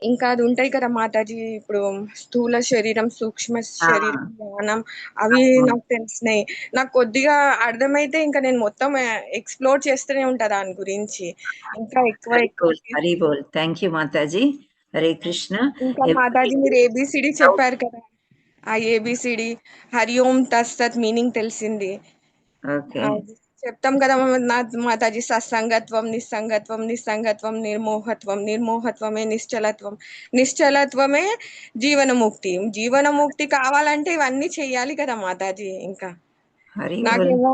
ఇంకా అది ఉంటాయి కదా మాతాజీ, ఇప్పుడు స్థూల శరీరం, సూక్ష్మ శరీరం, జ్ఞానం, అవి నాకు తెలిసినాయి. నాకు కొద్దిగా అర్థమైతే ఇంకా నేను మొత్తం ఎక్స్ప్లోర్ చేస్తూనే ఉంటా దాని గురించి, ఇంకా ఎక్కువ. హరి బోల్. Thank you Mataji. హరే కృష్ణ. ఇంకా మాతాజీ మీరు ఏబిసిడి చెప్పారు కదా, ఆ ఏబిసిడి హరి ఓం తత్సత్ మీనింగ్ తెలిసింది. చెప్తాం కదా మాతాజీ, సత్సంగత్వం, నిస్సంగత్వం, నిస్సంగత్వం, నిర్మోహత్వం, నిర్మోహత్వమే నిశ్చలత్వం, నిశ్చలత్వమే జీవనముక్తి. జీవనముక్తి కావాలంటే ఇవన్నీ చెయ్యాలి కదా మాతాజీ. ఇంకా నాకేమో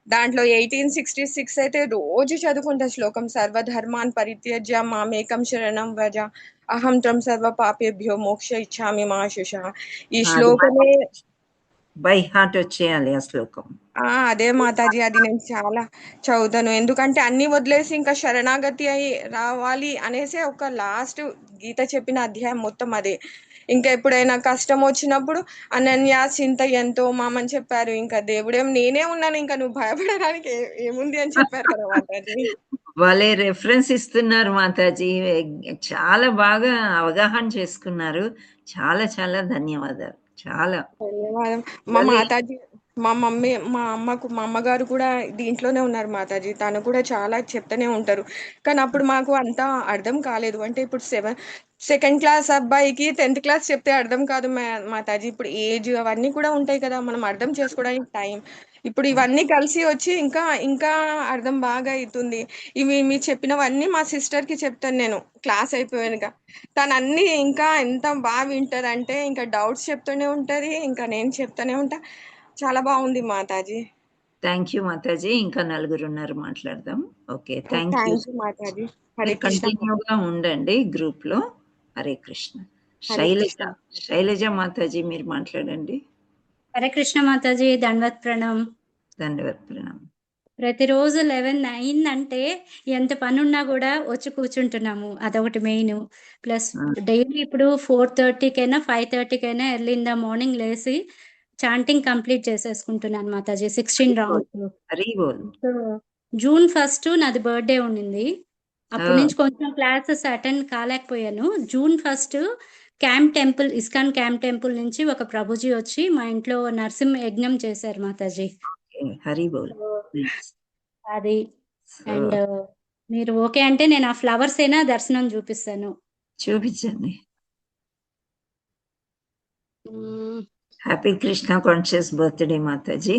దాంట్లో 1866 అయితే రోజు చదువుకుంటా శ్లోకం, సర్వధర్మాన్ పరిత్యజ్య మామేకం శరణం వ్రజ అహం త్వం సర్వ పాపేభ్యో మోక్ష ఇచ్చామి మా శుష. ఈ శ్లోకమే బై హార్ట్ వచ్చేయాలి ఆ శ్లోకం. అదే మాతాజీ, అది నేను చాలా చదువుతాను. ఎందుకంటే అన్ని వదిలేసి ఇంకా శరణాగతి అయి రావాలి అనేసి ఒక లాస్ట్ గీత చెప్పిన అధ్యాయం మొత్తం అదే. ఇంకా ఎప్పుడైనా కష్టం వచ్చినప్పుడు అనన్య చింత ఎంతో మామని చెప్పారు. ఇంకా దేవుడేం నేనే ఉన్నాను, ఇంకా నువ్వు భయపడడానికి ఏముంది అని చెప్పారు కదా మాతాజీ. వాళ్ళే రెఫరెన్స్ ఇస్తున్నారు మాతాజీ, చాలా బాగా అవగాహన చేసుకున్నారు. చాలా చాలా ధన్యవాదాలు. చాలా ధన్యవాదం. మా మాతాజీ, మా అమ్మగారు కూడా దీంట్లోనే ఉన్నారు మాతాజీ. తను కూడా చాలా చెప్తూనే ఉంటారు. కానీ అప్పుడు మాకు అంతా అర్థం కాలేదు. అంటే ఇప్పుడు సెకండ్ క్లాస్ అబ్బాయికి 10th క్లాస్ చెప్తే అర్థం కాదు మాతాజీ. ఇప్పుడు ఏజ్ అవన్నీ కూడా ఉంటాయి కదా, మనం అర్థం చేసుకోవడానికి టైం. ఇప్పుడు ఇవన్నీ కలిసి వచ్చి ఇంకా ఇంకా అర్థం బాగా అవుతుంది. ఇవి మీరు చెప్పినవన్నీ మా సిస్టర్కి చెప్తాను నేను క్లాస్ అయిపోయానుక. తను అన్ని ఇంకా ఎంత బాగా వింటదంటే ఇంకా డౌట్స్ చెప్తూనే ఉంటది, ఇంకా నేను చెప్తూనే ఉంటా. చాలా బాగుంది మాతాజీ. Thank you Mataji. ఇంకా 4 ఉన్నారు, మాట్లాడదాం. Okay, thank you Mataji. Hare Krishna. కంటిన్యూగా ఉండండి గ్రూప్ లో. హరే కృష్ణ. శైలజ మాతాజీ మీరు మాట్లాడండి. హరే కృష్ణ మాతాజీ. దండవత్ ప్రణామ్. దండవత్ ప్రణామ్. ప్రతిరోజు 11 అయిందంటే ఎంత పని ఉన్నా కూడా వచ్చి కూర్చుంటున్నాము, అదొకటి మెయిన్. ప్లస్ డైలీ ఇప్పుడు 4:30కైనా 5:30కైనా ఎర్లీ ఇన్ ద మార్నింగ్ లేసి చాంటింగ్ కంప్లీట్ చేసేసుకుంటున్నాను మాతాజీ. 16 రౌండ్స్. జూన్ 1 నాది బర్త్డే ఉండింది. అప్పటి నుంచి కొంచెం క్లాసెస్ అటెండ్ కాలేకపోయాను. June 1 camp temple, ISKCON camp temple నుంచి ఒక ప్రభుజీ వచ్చి మా ఇంట్లో నరసింహ యజ్ఞం చేశారు మాతాజీ. అది అండ్ మీరు ఓకే అంటే నేను ఆ ఫ్లవర్స్ అయినా దర్శనం చూపిస్తాను. చూపించండి. Happy Krishna conscious birthday Mataji.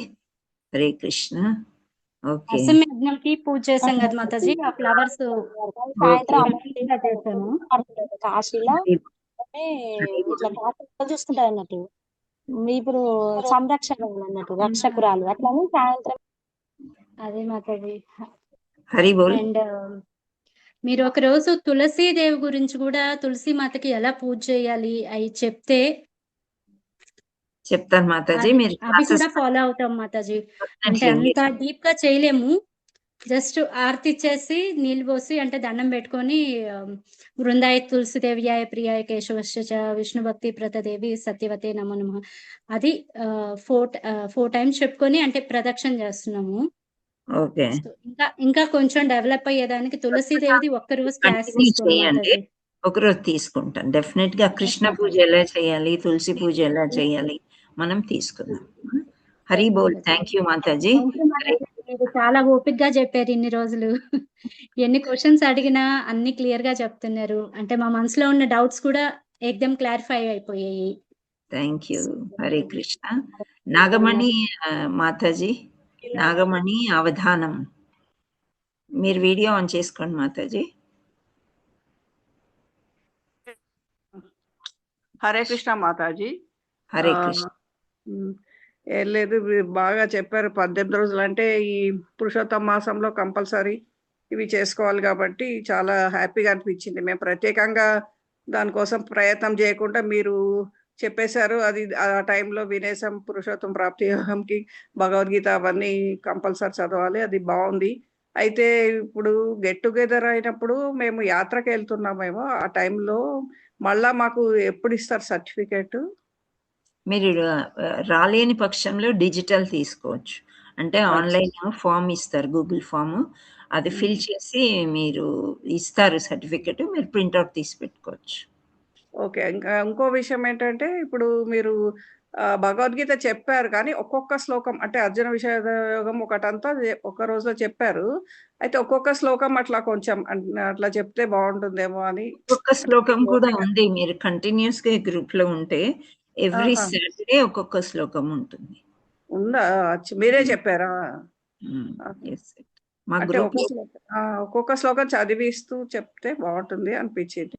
Hare Krishna. Okay, Narasimha యజ్ఞంకి పూజ చేశాం కదా మాతాజీ. ఆ ఫ్లవర్స్ సాయంత్రం చేశాను కాశీలో. ఇట్లా కాశీ చూసుకుంటారు అన్నట్టు, ఇప్పుడు సంరక్షణ అన్నట్టు, రక్షకురాలు అట్లని సాయంత్రం. అదే మాతాజీ. హరి బోల్. అండ్ మీరు ఒక రోజు తులసీదేవి గురించి కూడా, తులసి మాతకి ఎలా పూజ చేయాలి అవి చెప్తే చెప్తాను మాతాజీ. మీరు అవి కూడా ఫాలో అవుతాం మాతాజీ. అంటే అంత డీప్ గా చేయలేము, జస్ట్ ఆరతి ఇచ్చేసి నీళ్ళు పోసి అంటే దండం పెట్టుకొని బృందాయ తులసిదేవ్యాయ ప్రియాయ కేశవశ్చ విష్ణు భక్తి ప్రతదేవి సత్యవతే నమో నమః అది 4 టైమ్స్ చెప్పుకొని అంటే ప్రదక్షిణ చేస్తున్నాము. ఓకే, ఇంకా కొంచెం డెవలప్ అయ్యేదానికి తులసీదేవిది ఒక్కరోజు క్లాస్ చేయండి. ఒకరోజు తీసుకుంటాను డెఫినెట్ గా. కృష్ణ పూజ ఎలా చేయాలి, తులసి పూజ ఎలా చేయాలి మనం తీసుకుందాం. హరి బోల్. Thank you Mataji. చాలా ఓపిక్ గా చెప్పారు ఇన్ని రోజులు. ఎన్ని క్వశ్చన్స్ అడిగినా అన్ని క్లియర్ గా చెప్తున్నారు. అంటే మా మనసులో ఉన్న డౌట్స్ కూడా ఏకదం క్లారిఫై అయిపోయాయి. Thank you. హరే కృష్ణ. నాగమణి మాతాజీ, నాగమణి అవధానం. మీరు వీడియో ఆన్ చేసుకోండి మాతాజీ. హరే కృష్ణ మాతాజీ. హరే కృష్ణ. ఏం లేదు, బాగా చెప్పారు. 18 రోజులు అంటే ఈ పురుషోత్తమ మాసంలో కంపల్సరీ ఇవి చేసుకోవాలి కాబట్టి చాలా హ్యాపీగా అనిపించింది. మేము ప్రత్యేకంగా దానికోసం ప్రయత్నం చేయకుండా మీరు చెప్పేశారు, అది ఆ టైంలో వినేసాం. పురుషోత్తమ ప్రాప్తి యోగంకి భగవద్గీత అవన్నీ కంపల్సరీ చదవాలి, అది బాగుంది. అయితే ఇప్పుడు గెట్ టుగెదర్ అయినప్పుడు మేము యాత్రకు వెళ్తున్నామేమో, ఆ టైంలో మళ్ళా మాకు ఎప్పుడు ఇస్తారు సర్టిఫికేట్? మీరు రాలేని పక్షంలో డిజిటల్ తీసుకోవచ్చు. అంటే ఆన్లైన్ ఫామ్ ఇస్తారు, గూగుల్ ఫామ్, అది ఫిల్ చేసి మీరు ఇస్తారు సర్టిఫికెట్, మీరు ప్రింట్అవుట్ తీసి పెట్టుకోవచ్చు. ఓకే. ఇంకా ఇంకో విషయం ఏంటంటే, ఇప్పుడు మీరు భగవద్గీత చెప్పారు కానీ ఒక్కొక్క శ్లోకం అంటే అర్జున విషాద యోగం ఒకటంతా ఒక రోజులో చెప్పారు. అయితే ఒక్కొక్క శ్లోకం అట్లా కొంచెం అట్లా చెప్తే బాగుంటుందేమో అని. ఒక్కొక్క శ్లోకం కూడా ఉంది. మీరు కంటిన్యూస్ గా గ్రూప్ లో ఉంటే ఎవ్రీ సాటర్డే ఒక్కొక్క శ్లోకం ఉంటుంది. ఉందా? మీరే చెప్పారా? మా అంటే గ్రూప్ ఒక్కొక్క శ్లోకం చదివిస్తూ చెప్తే బాగుంటుంది అనిపించింది.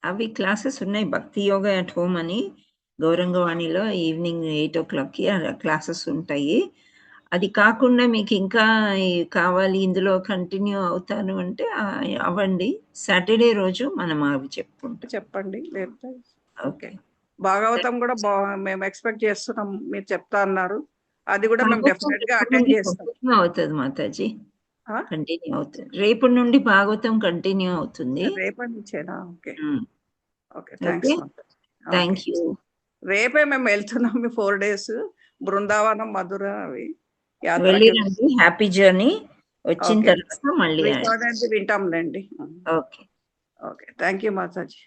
అవి క్లాసెస్ ఉన్నాయి. భక్తి యోగా అట్ హోమ్ అని గౌరంగవాణిలో ఈవినింగ్ 8 o'clockకి క్లాసెస్ ఉంటాయి. అది కాకుండా మీకు ఇంకా కావాలి ఇందులో కంటిన్యూ అవుతాను అంటే అవ్వండి. సాటర్డే రోజు మనం అవి చెప్పుకుంటాం. చెప్పండి. లేకపోతే ఓకే. భాగవతం కూడా మేము ఎక్స్పెక్ట్ చేస్తున్నాం, మీరు చెప్తా అన్నారు. అది కూడా మేము డెఫినెట్ గా అటెండ్ చేస్తాం. కంటిన్యూ అవుతుంది మాతాజీ, కంటిన్యూ అవుతుంది. రేపటి నుండి భాగవతం కంటిన్యూ అవుతుంది. రేపటి నుంచేనా? Okay okay, okay, thanks. Thank you. రేపే మేము వెళ్తున్నాం 4 days బృందావనం, మధుర అవి వెళ్ళిరండి. Happy journey. వచ్చిన తర్వాత మళ్ళీ వింటాంలేండి. Okay okay, thank you Mataji.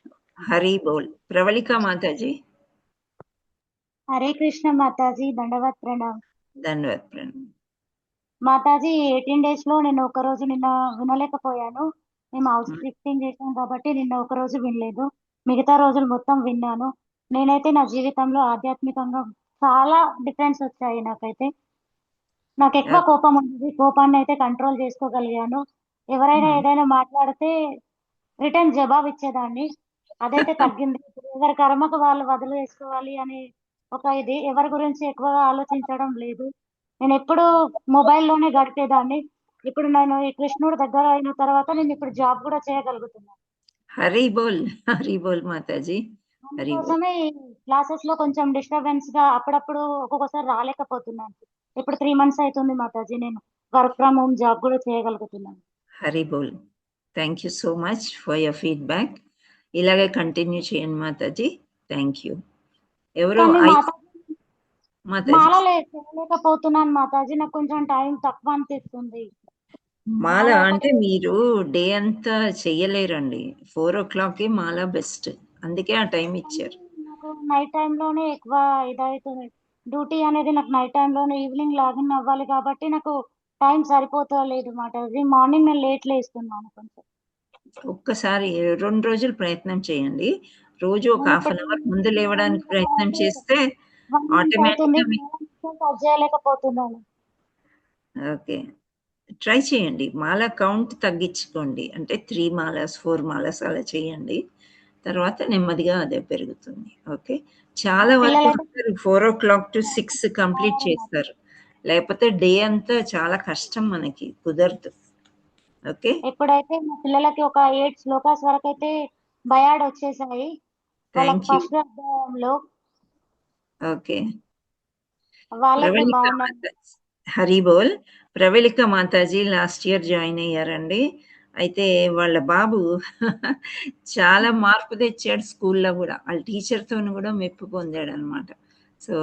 Hari బోల్. ప్రవళిక మాతాజీ. హరే కృష్ణ మాతాజీ, దండవత్ ప్రణామ్. ధన్యవాద్ ప్రణామ్ మాతాజీ. 18 days లో నేను ఒక రోజు నిన్న వినలేకపోయాను. మేము హౌస్ షిఫ్టింగ్ చేసాం కాబట్టి నిన్న ఒక రోజు వినలేదు. మిగతా రోజులు మొత్తం విన్నాను. నేనైతే నా జీవితంలో ఆధ్యాత్మికంగా చాలా డిఫరెన్స్ వచ్చాయి. నాకు ఎక్కువ కోపం ఉంది. కోపాన్ని అయితే కంట్రోల్ చేసుకోగలిగాను. ఎవరైనా ఏదైనా మాట్లాడితే రిటర్న్ జవాబు ఇచ్చేదాన్ని, అదైతే తగ్గింది. ఎవరి కర్మకు వాళ్ళు వదిలేసుకోవాలి అని ఒక ఇది, ఎవరి గురించి ఎక్కువగా ఆలోచించడం లేదు. నేను ఎప్పుడు మొబైల్లోనే గడిపేదాన్ని. ఇప్పుడు నేను ఈ కృష్ణుడు దగ్గర అయిన తర్వాత నేను ఇప్పుడు జాబ్ కూడా చేయగలుగుతున్నాను. హరి బోల్, హరి బోల్ మాతాజీ. అందుకోసమే ఈ క్లాసెస్ లో కొంచెం డిస్టర్బెన్స్ గా అప్పుడప్పుడు ఒక్కొక్కసారి రాలేకపోతున్నాను. ఇప్పుడు 3 months అవుతుంది మాతాజీ, నేను వర్క్ ఫ్రమ్ హోమ్ జాబ్ కూడా చేయగలుగుతున్నాను. హరి బోల్. Thank you so much for your feedback. ఇలాగే కంటిన్యూ చేయండి మాతాజీ. Thank you. ఎవరో మాల చేయలేకపోతున్నాను మాతాజీ, నాకు కొంచెం టైం తక్కువ అనిపిస్తుంది. మాల అంటే మీరు డే అంతా చెయ్యలేరండి. 4 o'clockకి మాల బెస్ట్, అందుకే ఆ టైం ఇచ్చారు. నాకు నైట్ టైంలోనే ఎక్కువ ఇదవుతుంది. డ్యూటీ అనేది నాకు నైట్ టైంలోనే, ఈవినింగ్ లాగిన్ అవ్వాలి కాబట్టి నాకు టైం సరిపోతలేదు మాతాజీ. మార్నింగ్ నేను లేట్ లేస్తున్నాను. కొంచెం ఒక్కసారి 2 రోజులు ప్రయత్నం చేయండి. రోజు ఒక 1/2 hour ముందు లేవడానికి ప్రయత్నం చేస్తే ఆటోమేటిక్గా చేయలేకపోతున్నాను. ఓకే, ట్రై చేయండి. మాల కౌంట్ తగ్గించుకోండి. అంటే 3 malas 4 malas అలా చేయండి. తర్వాత నెమ్మదిగా అదే పెరుగుతుంది. ఓకే, చాలా వరకు 4 o'clock to 6 కంప్లీట్ చేస్తారు. లేకపోతే డే అంతా చాలా కష్టం, మనకి కుదరదు. ఓకే, ఇప్పుడైతే మా పిల్లలకి ఒక 8 శ్లోకాస్ వరకు అయితే బయాడ్ వచ్చేసాయి వాళ్ళకి ఫస్ట్ అధ్యాయంలో. ఓకే, వాళ్ళకి బాగున్నారు. హరి బోల్. Pravalika Mataji last year join అయ్యారండి. అయితే వాళ్ళ బాబు చాలా మార్పు తెచ్చాడు స్కూల్లో కూడా. వాళ్ళ టీచర్తో కూడా మెప్పు పొందాడు అనమాట. సో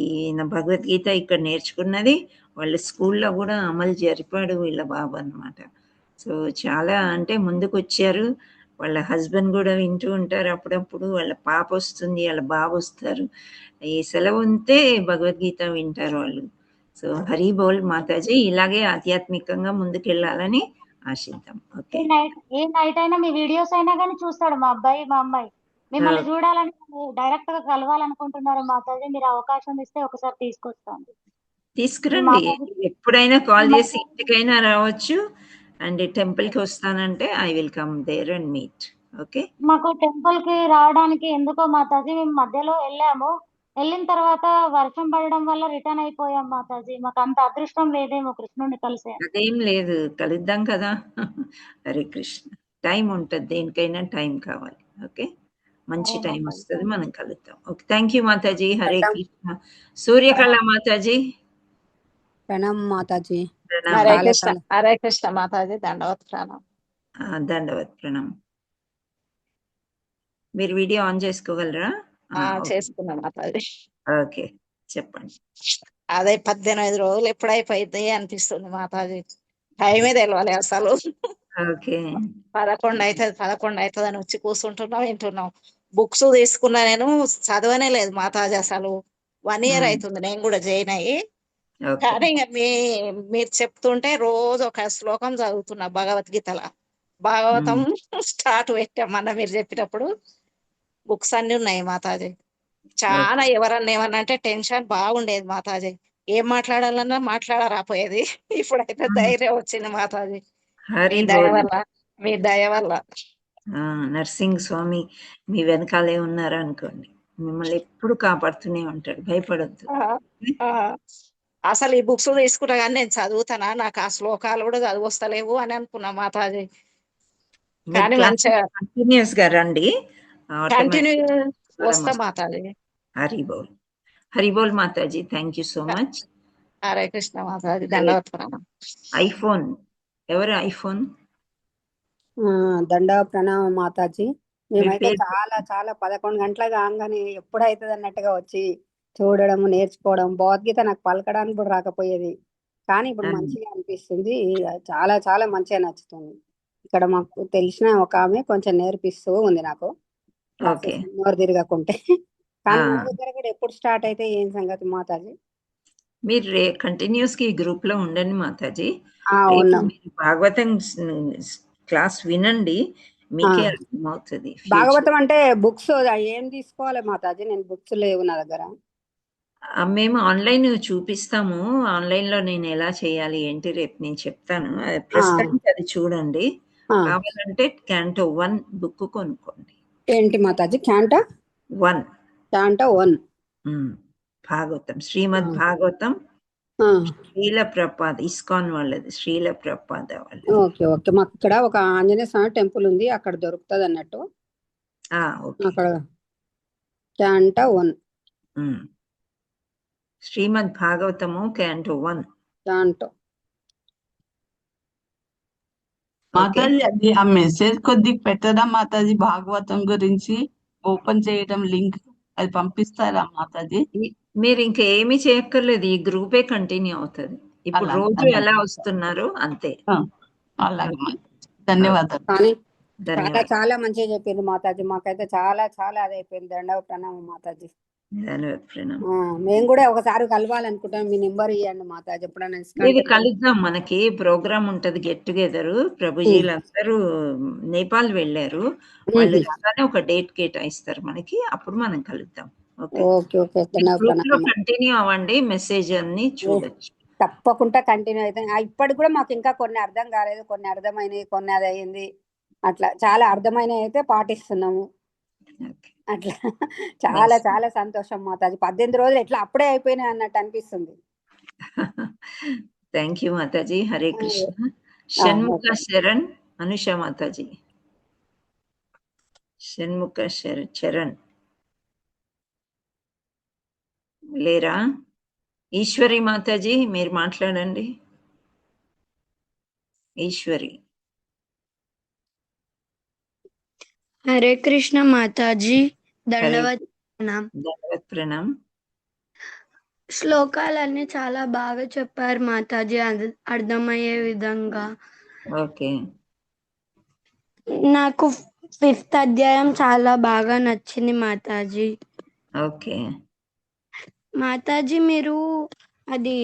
ఈయన భగవద్గీత ఇక్కడ నేర్చుకున్నది వాళ్ళ స్కూల్లో కూడా అమలు జరిపాడు వీళ్ళ బాబు అనమాట. సో చాలా అంటే ముందుకు వచ్చారు. వాళ్ళ హస్బెండ్ కూడా వింటూ ఉంటారు అప్పుడప్పుడు. వాళ్ళ పాప వస్తుంది, వాళ్ళ బాబు వస్తారు. ఈ సెలవు ఉంటే భగవద్గీత వింటారు వాళ్ళు. సో హరి బోల్ మాతాజీ, ఇలాగే ఆధ్యాత్మికంగా ముందుకెళ్ళాలని ఆశిద్దాం. ఓకే, ఏ నైట్ అయినా మీ వీడియోస్ అయినా కానీ చూస్తాడు మా అబ్బాయి మా అమ్మాయి. మిమ్మల్ని చూడాలని డైరెక్ట్ గా కలవాలనుకుంటున్నారు మాతాజీ. మీరు అవకాశం ఇస్తే ఒకసారి తీసుకొస్తాను. తీసుకురండి. ఎప్పుడైనా కాల్ చేసి ఇంటికైనా రావచ్చు. అండ్ టెంపుల్ కి వస్తానంటే I will come there and meet. Okay, మాకు టెంపుల్ కి రావడానికి ఎందుకో మాతాజీ మేము మధ్యలో వెళ్ళాము. వెళ్ళిన తర్వాత వర్షం పడడం వల్ల రిటర్న్ అయిపోయాం మాతాజీ. మాకు అంత అదృష్టం లేదేమో కృష్ణుడిని కలిసే. అదేం లేదు, కలుద్దాం కదా. హరే కృష్ణ. టైం ఉంటుంది, దేనికైనా టైం కావాలి. ఓకే, మంచి టైం వస్తుంది, మనం కలుద్దాం. Okay, thank you Mataji. Hare Krishna. Suryakala Mataji. ప్రణామ్ మాతాజీ. హరే కృష్ణ మాతాజీ. దండవత్ ప్రణామ్. దండవత్ ప్రణామ్. మీరు వీడియో ఆన్ చేసుకోగలరా? చేసుకున్నాం మాతాజీ. ఓకే, చెప్పండి. అదే 18 రోజులు ఎప్పుడైపోయింది అనిపిస్తుంది మాతాజీ. టైమే తెలియాలి అసలు. ఓకే, 11 అవుతుంది అని వచ్చి కూర్చుంటున్నాం, వింటున్నాం. బుక్స్ తీసుకున్నా, నేను చదవనే లేదు మాతాజీ అసలు. 1 year అవుతుంది నేను కూడా జాయిన్ అయ్యి. కానీ ఇంకా మీరు చెప్తుంటే రోజు ఒక శ్లోకం చదువుతున్నా భగవద్గీతలో. భాగవతం స్టార్ట్ పెట్టామన్న మీరు చెప్పినప్పుడు. బుక్స్ అన్ని ఉన్నాయి మాతాజీ. చాలా ఎవరన్నా ఏమన్నా అంటే టెన్షన్ బాగుండేది మాతాజీ. ఏం మాట్లాడాలన్నా మాట్లాడరాపోయేది. ఇప్పుడైతే ధైర్యం వచ్చింది మాతాజీ. మీ హరి దయ బోల్. వల్ల, మీ దయ వల్ల. నర్సింగ్ స్వామి మీ వెనకాలే ఉన్నారు అనుకోండి, మిమ్మల్ని ఎప్పుడు కాపాడుతూనే ఉంటాడు, భయపడొద్దు. ఆ, ఆ. అసలు ఈ బుక్స్ తీసుకున్నా కానీ నేను చదువుతానా, నాకు ఆ శ్లోకాలు కూడా చదివొస్తలేవు అని అనుకున్నా మాతాజీ. మీరు కానీ క్లాస్ మంచిగా కంటిన్యూస్ గా రండి, కంటిన్యూ ఆటోమేటిక్ వస్తా మాతాజీ. హరిబోల్. హరిబోల్ Mataji, thank you so much. Hare Krishna Mataji, దండవత్ ప్రణామం. ఐఫోన్ ఎవరు? ఐఫోన్ దండ ప్రణామం మాతాజీ. మీ మేమైతే పేరు చాలా చాలా 11 గంటలకు కాగానే ఎప్పుడైతుంది అన్నట్టుగా వచ్చి చూడడం, నేర్చుకోవడం. భగవద్గీత నాకు పలకడానికి కూడా రాకపోయేది, కానీ ఇప్పుడు మంచిగా అనిపిస్తుంది. చాలా చాలా మంచిగా నచ్చుతుంది. ఇక్కడ మాకు తెలిసిన ఒక ఆమె కొంచెం నేర్పిస్తూ ఉంది నాకు ఓకే. క్లాసెస్, నోరు తిరగకుంటే. కానీ మన దగ్గర కూడా ఎప్పుడు స్టార్ట్ అయితే ఏం సంగతి మాతాజీ? మీరు కంటిన్యూస్ గా ఈ గ్రూప్ లో ఉండండి మాతాజీ. రేపు ఉన్నాం. మీరు భాగవతం క్లాస్ వినండి, మీకే అర్థమవుతుంది. భాగవతం అంటే బుక్స్ ఏం తీసుకోవాలి మాతాజీ? నేను బుక్స్ లేవు నా దగ్గర. మేము ఆన్లైన్ చూపిస్తాము, ఆన్లైన్ లో నేను ఎలా చేయాలి ఏంటి రేపు నేను చెప్తాను. ప్రస్తుతానికి అది చూడండి. కావాలంటే క్యాంటో 1 బుక్ కొనుక్కోండి. ఏంటి మాతాజీ? క్యాంటా 1? క్యాంటా 1 భాగవతం, శ్రీమద్ భాగవతం, శ్రీల ప్రపాద, ఇస్కాన్ వాళ్ళది, శ్రీల ప్రపాద వాళ్ళది. Okay okay. మాకు ఇక్కడ ఒక ఆంజనేయ స్వామి టెంపుల్ ఉంది, అక్కడ దొరుకుతుంది అన్నట్టు. అక్కడ క్యాంటా 1 శ్రీమద్ భాగవతము క్యాంటో 1. క్యాంటో మాతాజీ, అది ఆ మెసేజ్ కొద్దిగా పెట్టదా మాతాజీ? భాగవతం గురించి ఓపెన్ చేయడం లింక్ అది పంపిస్తారా మాతాజీ? మీరు ఇంకా ఏమి చేయక్కర్లేదు, ఈ గ్రూపే కంటిన్యూ అవుతుంది. ఇప్పుడు రోజు ఎలా వస్తున్నారు అంతే. అలాగే, ధన్యవాదాలు. కానీ చాలా చాలా మంచిగా చెప్పింది మాతాజీ. మాకైతే చాలా చాలా అదైపోయింది. దండవ ప్రణామం మాతాజీ. మేము కూడా ఒకసారి కలవాలనుకుంటాం, మీ నెంబర్ ఇవ్వండి మాతాజీ. ఎప్పుడైనా ఇది కలుద్దాం, మనకి ప్రోగ్రామ్ ఉంటది, గెట్ టుగెదర్. ప్రభుజీలందరూ నేపాల్ వెళ్ళారు, వాళ్ళు రాగానే ఒక డేట్ కేటాయిస్తారు మనకి, అప్పుడు మనం కలుద్దాం. Okay okay. కంటిన్యూ అవ్వండి, మెసేజ్ అన్ని చూడొచ్చు. తప్పకుండా కంటిన్యూ అయితే. ఇప్పటికి కూడా మాకు ఇంకా కొన్ని అర్థం కాలేదు, కొన్ని అర్థమైనవి, కొన్ని అది అయింది. అట్లా చాలా అర్థమైనవి అయితే పాటిస్తున్నాము. అట్లా చాలా చాలా సంతోషం మాతాజీ. 18 రోజులు ఎట్లా అప్పుడే అయిపోయినాయి అన్నట్టు అనిపిస్తుంది. Thank you Mataji. హరే కృష్ణ. షణ్ముఖ శరణ్, అనుష మాతాజీ. షణ్ముఖ చరణ్ లేరా? ఈశ్వరి మాతాజీ, మీరు మాట్లాడండి. ఈశ్వరి. హరే కృష్ణ మాతాజీ, దండవత్ ప్రణామ్. దండవత్ ప్రణామ్. శ్లోకాలన్నీ చాలా బాగా చెప్పారు మాతాజీ, అర్థమయ్యే విధంగా. ఓకే. నాకు 5th అధ్యాయం చాలా బాగా నచ్చింది మాతాజీ. ఓకే మాతాజీ, మీరు అది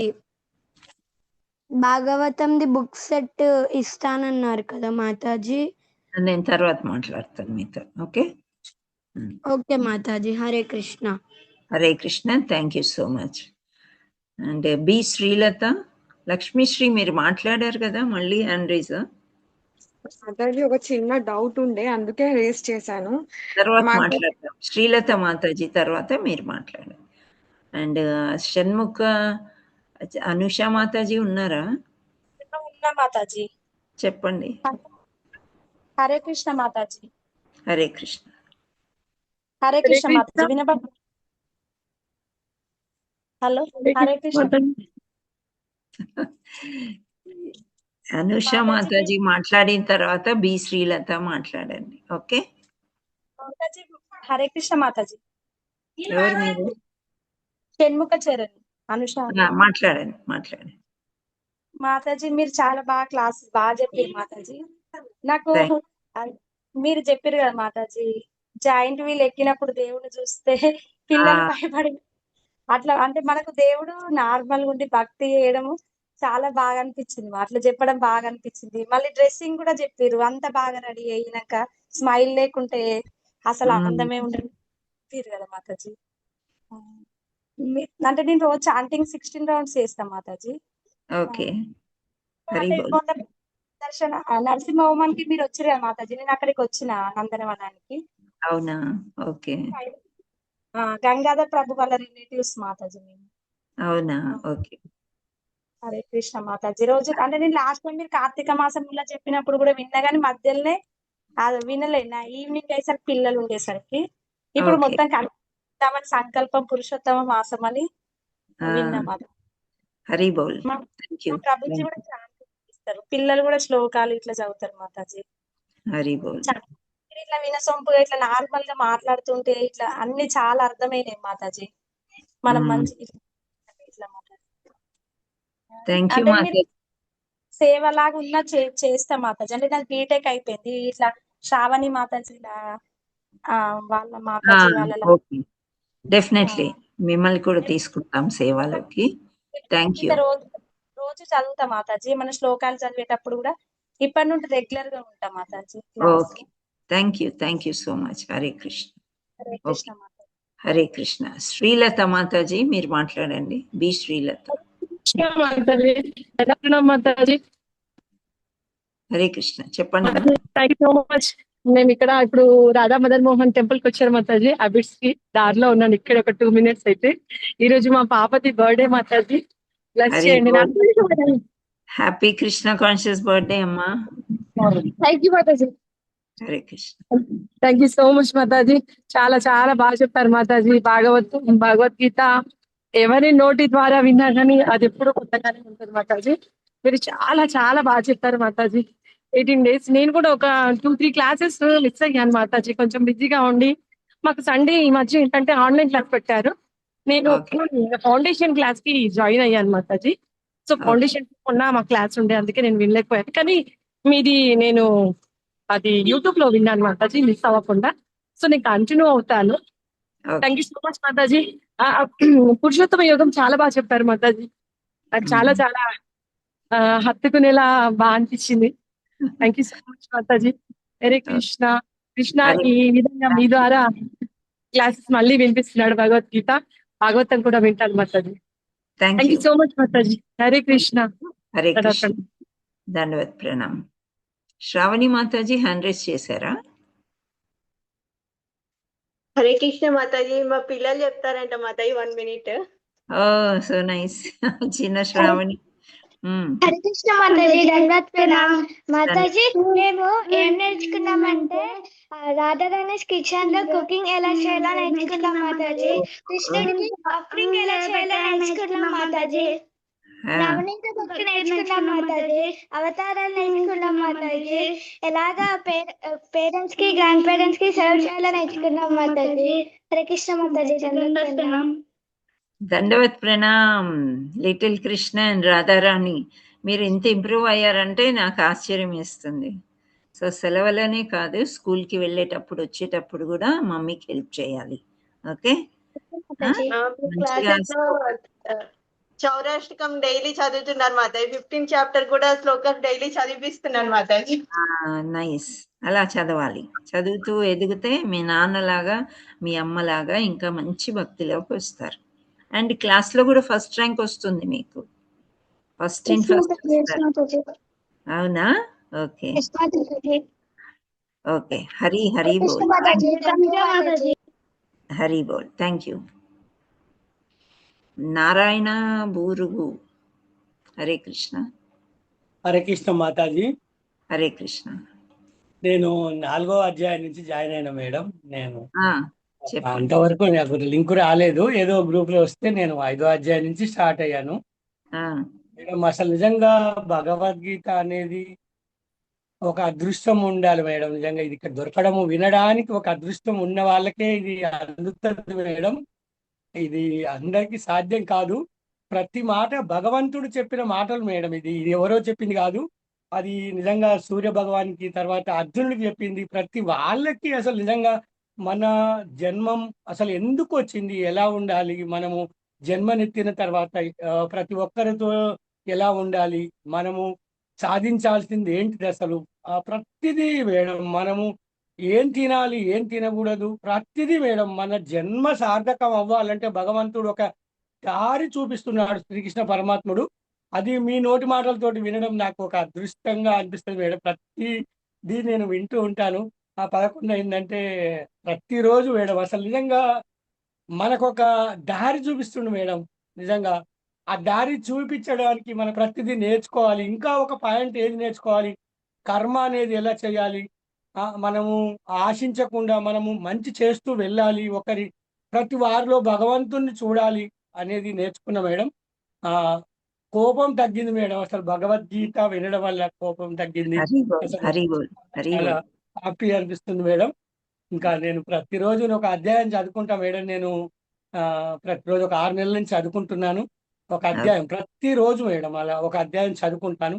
భాగవతంది బుక్ సెట్ ఇస్తానన్నారు కదా మాతాజీ? నేను తర్వాత మాట్లాడతాను మీతో. Okay okay Mataji. Hare Krishna. Hare Krishna. Thank you so much. And B Srilatha, Lakshmisri మీరు మాట్లాడారు కదా, మళ్ళీ హ్యాండ్ రైజ్. మాతాజీ, ఒక చిన్న డౌట్ ఉండే, అందుకే రేస్ చేశాను. తర్వాత మాట్లాడతాం. శ్రీలత మాతాజీ తర్వాత మీరు మాట్లాడండి. అండ్ షణ్ముఖ అనుష మాతాజీ ఉన్నారా? ఉన్నా మాతాజీ. చెప్పండి. హరే కృష్ణ మాతాజీ. హరే కృష్ణ. హరే కృష్ణ మాతాజీ. వినపడ? హలో, హరే కృష్ణ. అనుష మాతాజీ మాట్లాడిన తర్వాత బి శ్రీలత మాట్లాడండి. ఓకే మాతాజీ. హరే కృష్ణ మాతాజీ. ఎవరు మీరు? షణ్ముఖ చరణ్. అనుష. మాట్లాడండి మాట్లాడండి. మాతాజీ, మీరు చాలా బాగా క్లాసెస్ బాగా చెప్పారు మాతాజీ. నాకు మీరు చెప్పారు కదా మాతాజీ, జాయింట్ వీల్ ఎక్కినప్పుడు దేవుడిని చూస్తే పిల్లలు భయపడి అట్లా, అంటే మనకు దేవుడు నార్మల్ ఉండి భక్తి చేయడము చాలా బాగా అనిపించింది. అట్లా చెప్పడం బాగా అనిపించింది. మళ్ళీ డ్రెస్సింగ్ కూడా చెప్పారు, అంత బాగా రెడీ అయినాక స్మైల్ లేకుంటే అసలు అందమే ఉండదు కదా మాతాజీ. అంటే నేను రోజు చాంటింగ్ 16 రౌండ్స్ చేస్తాం మాతాజీ. ఓకే. హరి అంటే బోల్. మొన్న దర్శన నరసింహ హోమానికి మీరు వచ్చారు కదా మాతాజీ, నేను అక్కడికి వచ్చిన నందనవనానికి. అవునా? ఓకే. గంగాధర్ ప్రభు వాళ్ళ రిలేటివ్స్ మాతాజీ మేము. అవునా? ఓకే. హరే కృష్ణ మాతాజీ. రోజు అంటే నేను లాస్ట్ టైం మీరు కార్తీక మాసంలో చెప్పినప్పుడు కూడా విన్నా, కానీ మధ్యలోనే అది వినలే. నా ఈవినింగ్ అయ్యేసరికి పిల్లలు ఉండేసరికి ఇప్పుడు ఓకే. మొత్తం కలుద్దామని సంకల్పం పురుషోత్తమ మాసం అని విన్నా మాతాజీ. హరి బోల్. మా థ్యాంక్ యూ. ప్రభుజీ కూడా ఇస్తారు, పిల్లలు కూడా శ్లోకాలు ఇట్లా చదువుతారు మాతాజీ. హరి బోల్. మీరు ఇట్లా వినసొంపుగా ఇట్లా నార్మల్ గా మాట్లాడుతుంటే ఇట్లా అన్ని చాలా అర్థమైనాయి మాతాజీ. మనం మంచి ఇట్లా మాట్లాడుతాం. థ్యాంక్ యూ అంటే మీరు మాతాజీ. సేవలాగా ఉన్న చేస్తా మాతాజీ. అంటే నాకు బీటెక్ అయిపోయింది. ఇట్లా శ్రావణి మాతాజీ వాళ్ళ మాతాజీ వాళ్ళ ఓకే. డెఫినెట్లీ మిమ్మల్ని కూడా తీసుకుంటాం సేవలోకి. Thank you. రోజు రోజు చదువుతా మాతాజీ. మన శ్లోకాలు చదివేటప్పుడు కూడా ఇప్పటి నుండి రెగ్యులర్ గా ఉంటా Mataji. Okay. Thank you so much. Hare Krishna. Hare Krishna okay. Mataji. Hare Krishna. Srilatha Mataji మీరు మాట్లాడండి. బి శ్రీలత. మాతాజీ. హరే కృష్ణ. చెప్పండి. Thank you so much. మేము ఇక్కడ ఇప్పుడు రాధా మదన్ మోహన్ టెంపుల్ కి వచ్చారు మాతాజీ. అబిడ్స్ కి దారిలో ఉన్నాను. ఇక్కడ ఒక 2 minutes అయితే. ఈ రోజు మా పాపది బర్త్డే మాతాజీ. బ్లెస్ చేయండి. హ్యాపీ కృష్ణ కాన్షియస్ బర్త్డే అమ్మా. Thank you Mataji. Hare Krishna. Thank you so much Mataji. చాలా చాలా బాగా చెప్పారు మాతాజీ. భగవద్గీత ఎవరి నోటి ద్వారా విన్నా కానీ అది ఎప్పుడు కొత్తగానే ఉంటుంది మాతాజీ. మీరు చాలా చాలా బాగా చెప్పారు మాతాజీ. 18 days నేను కూడా ఒక 2-3 classes మిస్ అయ్యాను మాతాజీ. కొంచెం బిజీగా ఉండి మాకు సండే ఈ మధ్య ఏంటంటే ఆన్లైన్ క్లాస్ పెట్టారు. నేను ఫౌండేషన్ క్లాస్ కి జాయిన్ అయ్యాను మాతాజీ. సో ఫౌండేషన్ ఉన్న మా క్లాస్ ఉండే, అందుకే నేను వినలేకపోయాను. కానీ మీది నేను అది యూట్యూబ్ లో విన్నాను మాతాజీ, మిస్ అవ్వకుండా. సో నేను కంటిన్యూ అవుతాను. Thank you so much Mataji. Purushottama యోగం చాలా బాగా చెప్పారు మాతాజీ. నాకు చాలా చాలా హత్తుకునేలా బాగా అనిపించింది. Thank you so much Mataji. Hare Krishna. Krishna ఈ విధంగా మీ ద్వారా క్లాసెస్ మళ్ళీ వినిపిస్తున్నాడు భగవద్గీత. భాగవతం కూడా వింటాను Mataji. Thank you so much Mataji. Hare Krishna. Hare Krishna. దండవత్ ప్రణామ్. శ్రావణి మాతాజీ హ్యాండ్ రైజ్ చేశారా? హరే కృష్ణ మాతాజీ. మా పిల్లలు చెప్తారంట Mataji 1 minute. Oh so nice. చిన్న శ్రావణి. హరే కృష్ణ మాతాజీ. దండవత్ ప్రణామ్ మాతాజీ. మేము ఏం నేర్చుకున్నామంటే రాధారాణి కిచెన్ లో కుకింగ్ ఎలా చేయాలో నేర్చుకున్నాం మాతాజీ. కృష్ణుడికి ఆఫరింగ్ ఎలా చేయాలో నేర్చుకున్నాం మాతాజీ. నవనీత భక్తి నేర్చుకున్నాం మాతాజీ. అవతారాలు నేర్చుకున్నాం మాతాజీ. ఎలాగా పేరెంట్స్ కి గ్రాండ్ పేరెంట్స్ కి సర్వ్ చేయాలో నేర్చుకున్నాం మాతాజీ. హరే కృష్ణ మాతాజీ. దండవత్ ప్రణామ్. దండవత్ ప్రణామ్. లిటిల్ కృష్ణ అండ్ రాధారాణి మీరు ఇంత ఇంప్రూవ్ అయ్యారంటే నాకు ఆశ్చర్యం వేస్తుంది. సో సెలవులనే కాదు, స్కూల్కి వెళ్ళేటప్పుడు వచ్చేటప్పుడు కూడా మమ్మీకి హెల్ప్ చేయాలి. ఓకే. చౌరాష్టకం డైలీ చదువుతున్నారు మాతాజీ. 15 chapter కూడా శ్లోకం డైలీ చదివిస్తున్నాను మాతాజీ. నైస్. అలా చదవాలి. చదువుతూ ఎదిగితే మీ నాన్నలాగా మీ అమ్మలాగా ఇంకా మంచి భక్తిలోకి వస్తారు. అండ్ క్లాస్లో కూడా ఫస్ట్ ర్యాంక్ వస్తుంది మీకు. ఫస్ట్ అవునా? Okay okay. Hari Hari boll. Hari boll. Thank you. Narayana Burugu. Hare Krishna. Hare Krishna Mataji. Hare Krishna. నేను 4వ అధ్యాయం నుంచి జాయిన్ అయినా మేడం. నేను చెప్పండి. అంతవరకు నాకు లింక్ రాలేదు. ఏదో గ్రూప్ లో వస్తే నేను 5వ అధ్యాయం నుంచి స్టార్ట్ అయ్యాను మేడం. అసలు నిజంగా భగవద్గీత అనేది ఒక అదృష్టం ఉండాలి మేడం. నిజంగా ఇది ఇక్కడ దొరకడము, వినడానికి ఒక అదృష్టం ఉన్న వాళ్ళకే ఇది అందుతుంది మేడం. ఇది అందరికీ సాధ్యం కాదు. ప్రతి మాట భగవంతుడు చెప్పిన మాటలు మేడం. ఇది ఎవరో చెప్పింది కాదు. అది నిజంగా సూర్య భగవానికి, తర్వాత అర్జునుడికి చెప్పింది. ప్రతి వాళ్ళకి అసలు నిజంగా మన జన్మం అసలు ఎందుకు వచ్చింది, ఎలా ఉండాలి, మనము జన్మనెత్తిన తర్వాత ప్రతి ఒక్కరితో ఎలా ఉండాలి, మనము సాధించాల్సింది ఏంటిది, అసలు ప్రతిదీ మేడం. మనము ఏం తినాలి, ఏం తినకూడదు, ప్రతిదీ మేడం. మన జన్మ సార్థకం అవ్వాలంటే భగవంతుడు ఒక దారి చూపిస్తున్నాడు శ్రీకృష్ణ పరమాత్ముడు. అది మీ నోటి మాటలతోటి వినడం నాకు ఒక అదృష్టంగా అనిపిస్తుంది మేడం. ప్రతిదీ నేను వింటూ ఉంటాను. ఆ 11 అయిందంటే ప్రతిరోజు మేడం అసలు నిజంగా మనకొక దారి చూపిస్తుండు మేడం. నిజంగా ఆ దారి చూపించడానికి మనం ప్రతిదీ నేర్చుకోవాలి. ఇంకా ఒక పాయింట్ ఏది నేర్చుకోవాలి, కర్మ అనేది ఎలా చేయాలి, మనము ఆశించకుండా మనము మంచి చేస్తూ వెళ్ళాలి, ప్రతి వారిలో భగవంతుణ్ణి చూడాలి అనేది నేర్చుకున్నా మేడం. కోపం తగ్గింది మేడం. అసలు భగవద్గీత వినడం వల్ల కోపం తగ్గింది. అసలు చాలా హ్యాపీ అనిపిస్తుంది మేడం. ఇంకా నేను ప్రతిరోజు ఒక అధ్యాయం చదువుకుంటా మేడం. నేను ప్రతిరోజు ఒక 6 నెలల నుంచి చదువుకుంటున్నాను. ఒక అధ్యాయం ప్రతిరోజు మేడం. అలా ఒక అధ్యాయం చదువుకుంటాను.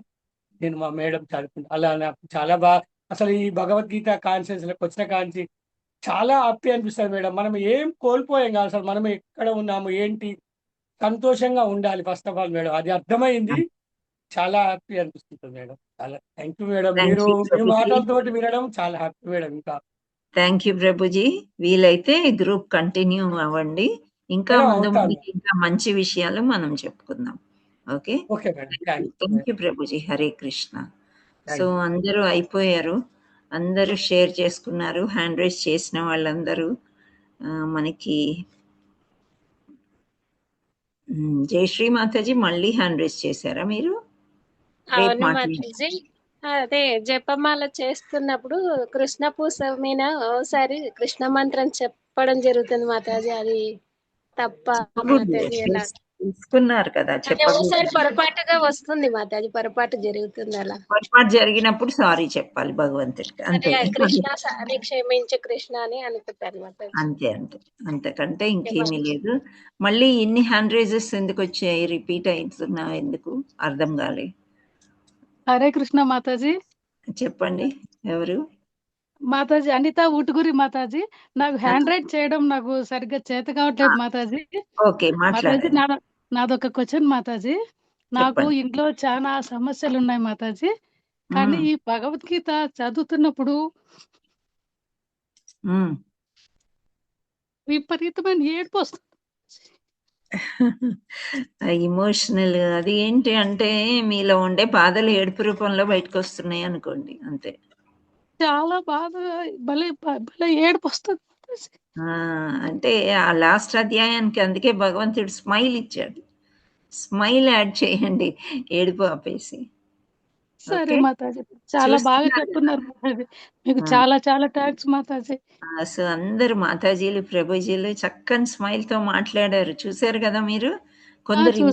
నేను మా మేడం చదువుకుంటా. అలా నాకు చాలా అసలు ఈ భగవద్గీత కాన్షియస్లోకి వచ్చిన కాంచి చాలా హ్యాపీ అనిపిస్తుంది మేడం. మనం ఏం కోల్పోయాం కాదు, అసలు మనం ఎక్కడ ఉన్నాము ఏంటి, సంతోషంగా ఉండాలి ఫస్ట్ ఆఫ్ ఆల్ మేడం. అది అర్థమైంది. చాలా హ్యాపీ అనిపిస్తుంది మేడం. చాలా థ్యాంక్ యూ మేడం. మీరు మీ మాటలతోటి వినడం చాలా హ్యాపీ మేడం. ఇంకా థ్యాంక్ యూ ప్రభుజీ. వీలైతే గ్రూప్ కంటిన్యూ అవ్వండి. ఇంకా ముందు ఇంకా మంచి విషయాలు మనం చెప్పుకుందాం. Okay, thank you Prabhuji. Hare Krishna. So అందరూ అయిపోయారు, అందరూ షేర్ చేసుకున్నారు. హ్యాండ్ రైజ్ చేసిన వాళ్ళందరూ మనకి జయశ్రీ మాతాజీ మళ్ళీ హ్యాండ్ రైజ్ చేశారా మీరు? అవును మాతాజీ. అదే జపమాల చేస్తున్నప్పుడు కృష్ణ పూస మీద ఓసారి కృష్ణ మంత్రం చెప్పడం జరుగుతుంది మాతాజీ. అది తప్ప మాతాజీ? ఎలా తెలుసుకున్నారు కదా, ఒకసారి పొరపాటుగా వస్తుంది మాతాజీ, పొరపాటు జరుగుతుంది. అలా పొరపాటు జరిగినప్పుడు సారీ చెప్పాలి భగవంతుడికి, అంతే. కృష్ణ సారీ క్షమించు కృష్ణ అని అనుకుంటారు మాతాజీ. అంతే అంతే, అంతకంటే ఇంకేమీ లేదు. మళ్ళీ ఇన్ని హ్యాండ్ రైజెస్ ఎందుకు వచ్చాయి, రిపీట్ అవుతున్నా ఎందుకు అర్థం కాలే. హరే కృష్ణ మాతాజీ. చెప్పండి ఎవరు? మాతాజీ అనిత ఊటుగురి మాతాజీ. నాకు హ్యాండ్ రైట్ చేయడం నాకు సరిగ్గా చేత కావట్లేదు మాతాజీ. ఓకే, మాతాజీ నాదొక క్వశ్చన్ మాతాజీ. నాకు ఇంట్లో చాలా సమస్యలు ఉన్నాయి మాతాజీ, కానీ ఈ భగవద్గీత చదువుతున్నప్పుడు విపరీతమైన ఏడుపు వస్తుంది. ఇమోషనల్ అది ఏంటి అంటే మీలో ఉండే బాధలు ఏడుపు రూపంలో బయటకు వస్తున్నాయి అనుకోండి, అంతే. చాలా బాధ, భలే భలే ఏడుపు వస్తుంది. అంటే ఆ లాస్ట్ అధ్యాయానికి అందుకే భగవంతుడు స్మైల్ ఇచ్చాడు. స్మైల్ యాడ్ చేయండి, ఏడుపు ఆపేసి. సరే మాతాజీ, చాలా బాగా చెప్తున్నారు మాతాజీ. మీకు చాలా చాలా థ్యాంక్స్ మాతాజీ. సో అందరు మాతాజీలు ప్రభుజీలు చక్కని స్మైల్ తో మాట్లాడారు, చూసారు కదా మీరు. కొందరు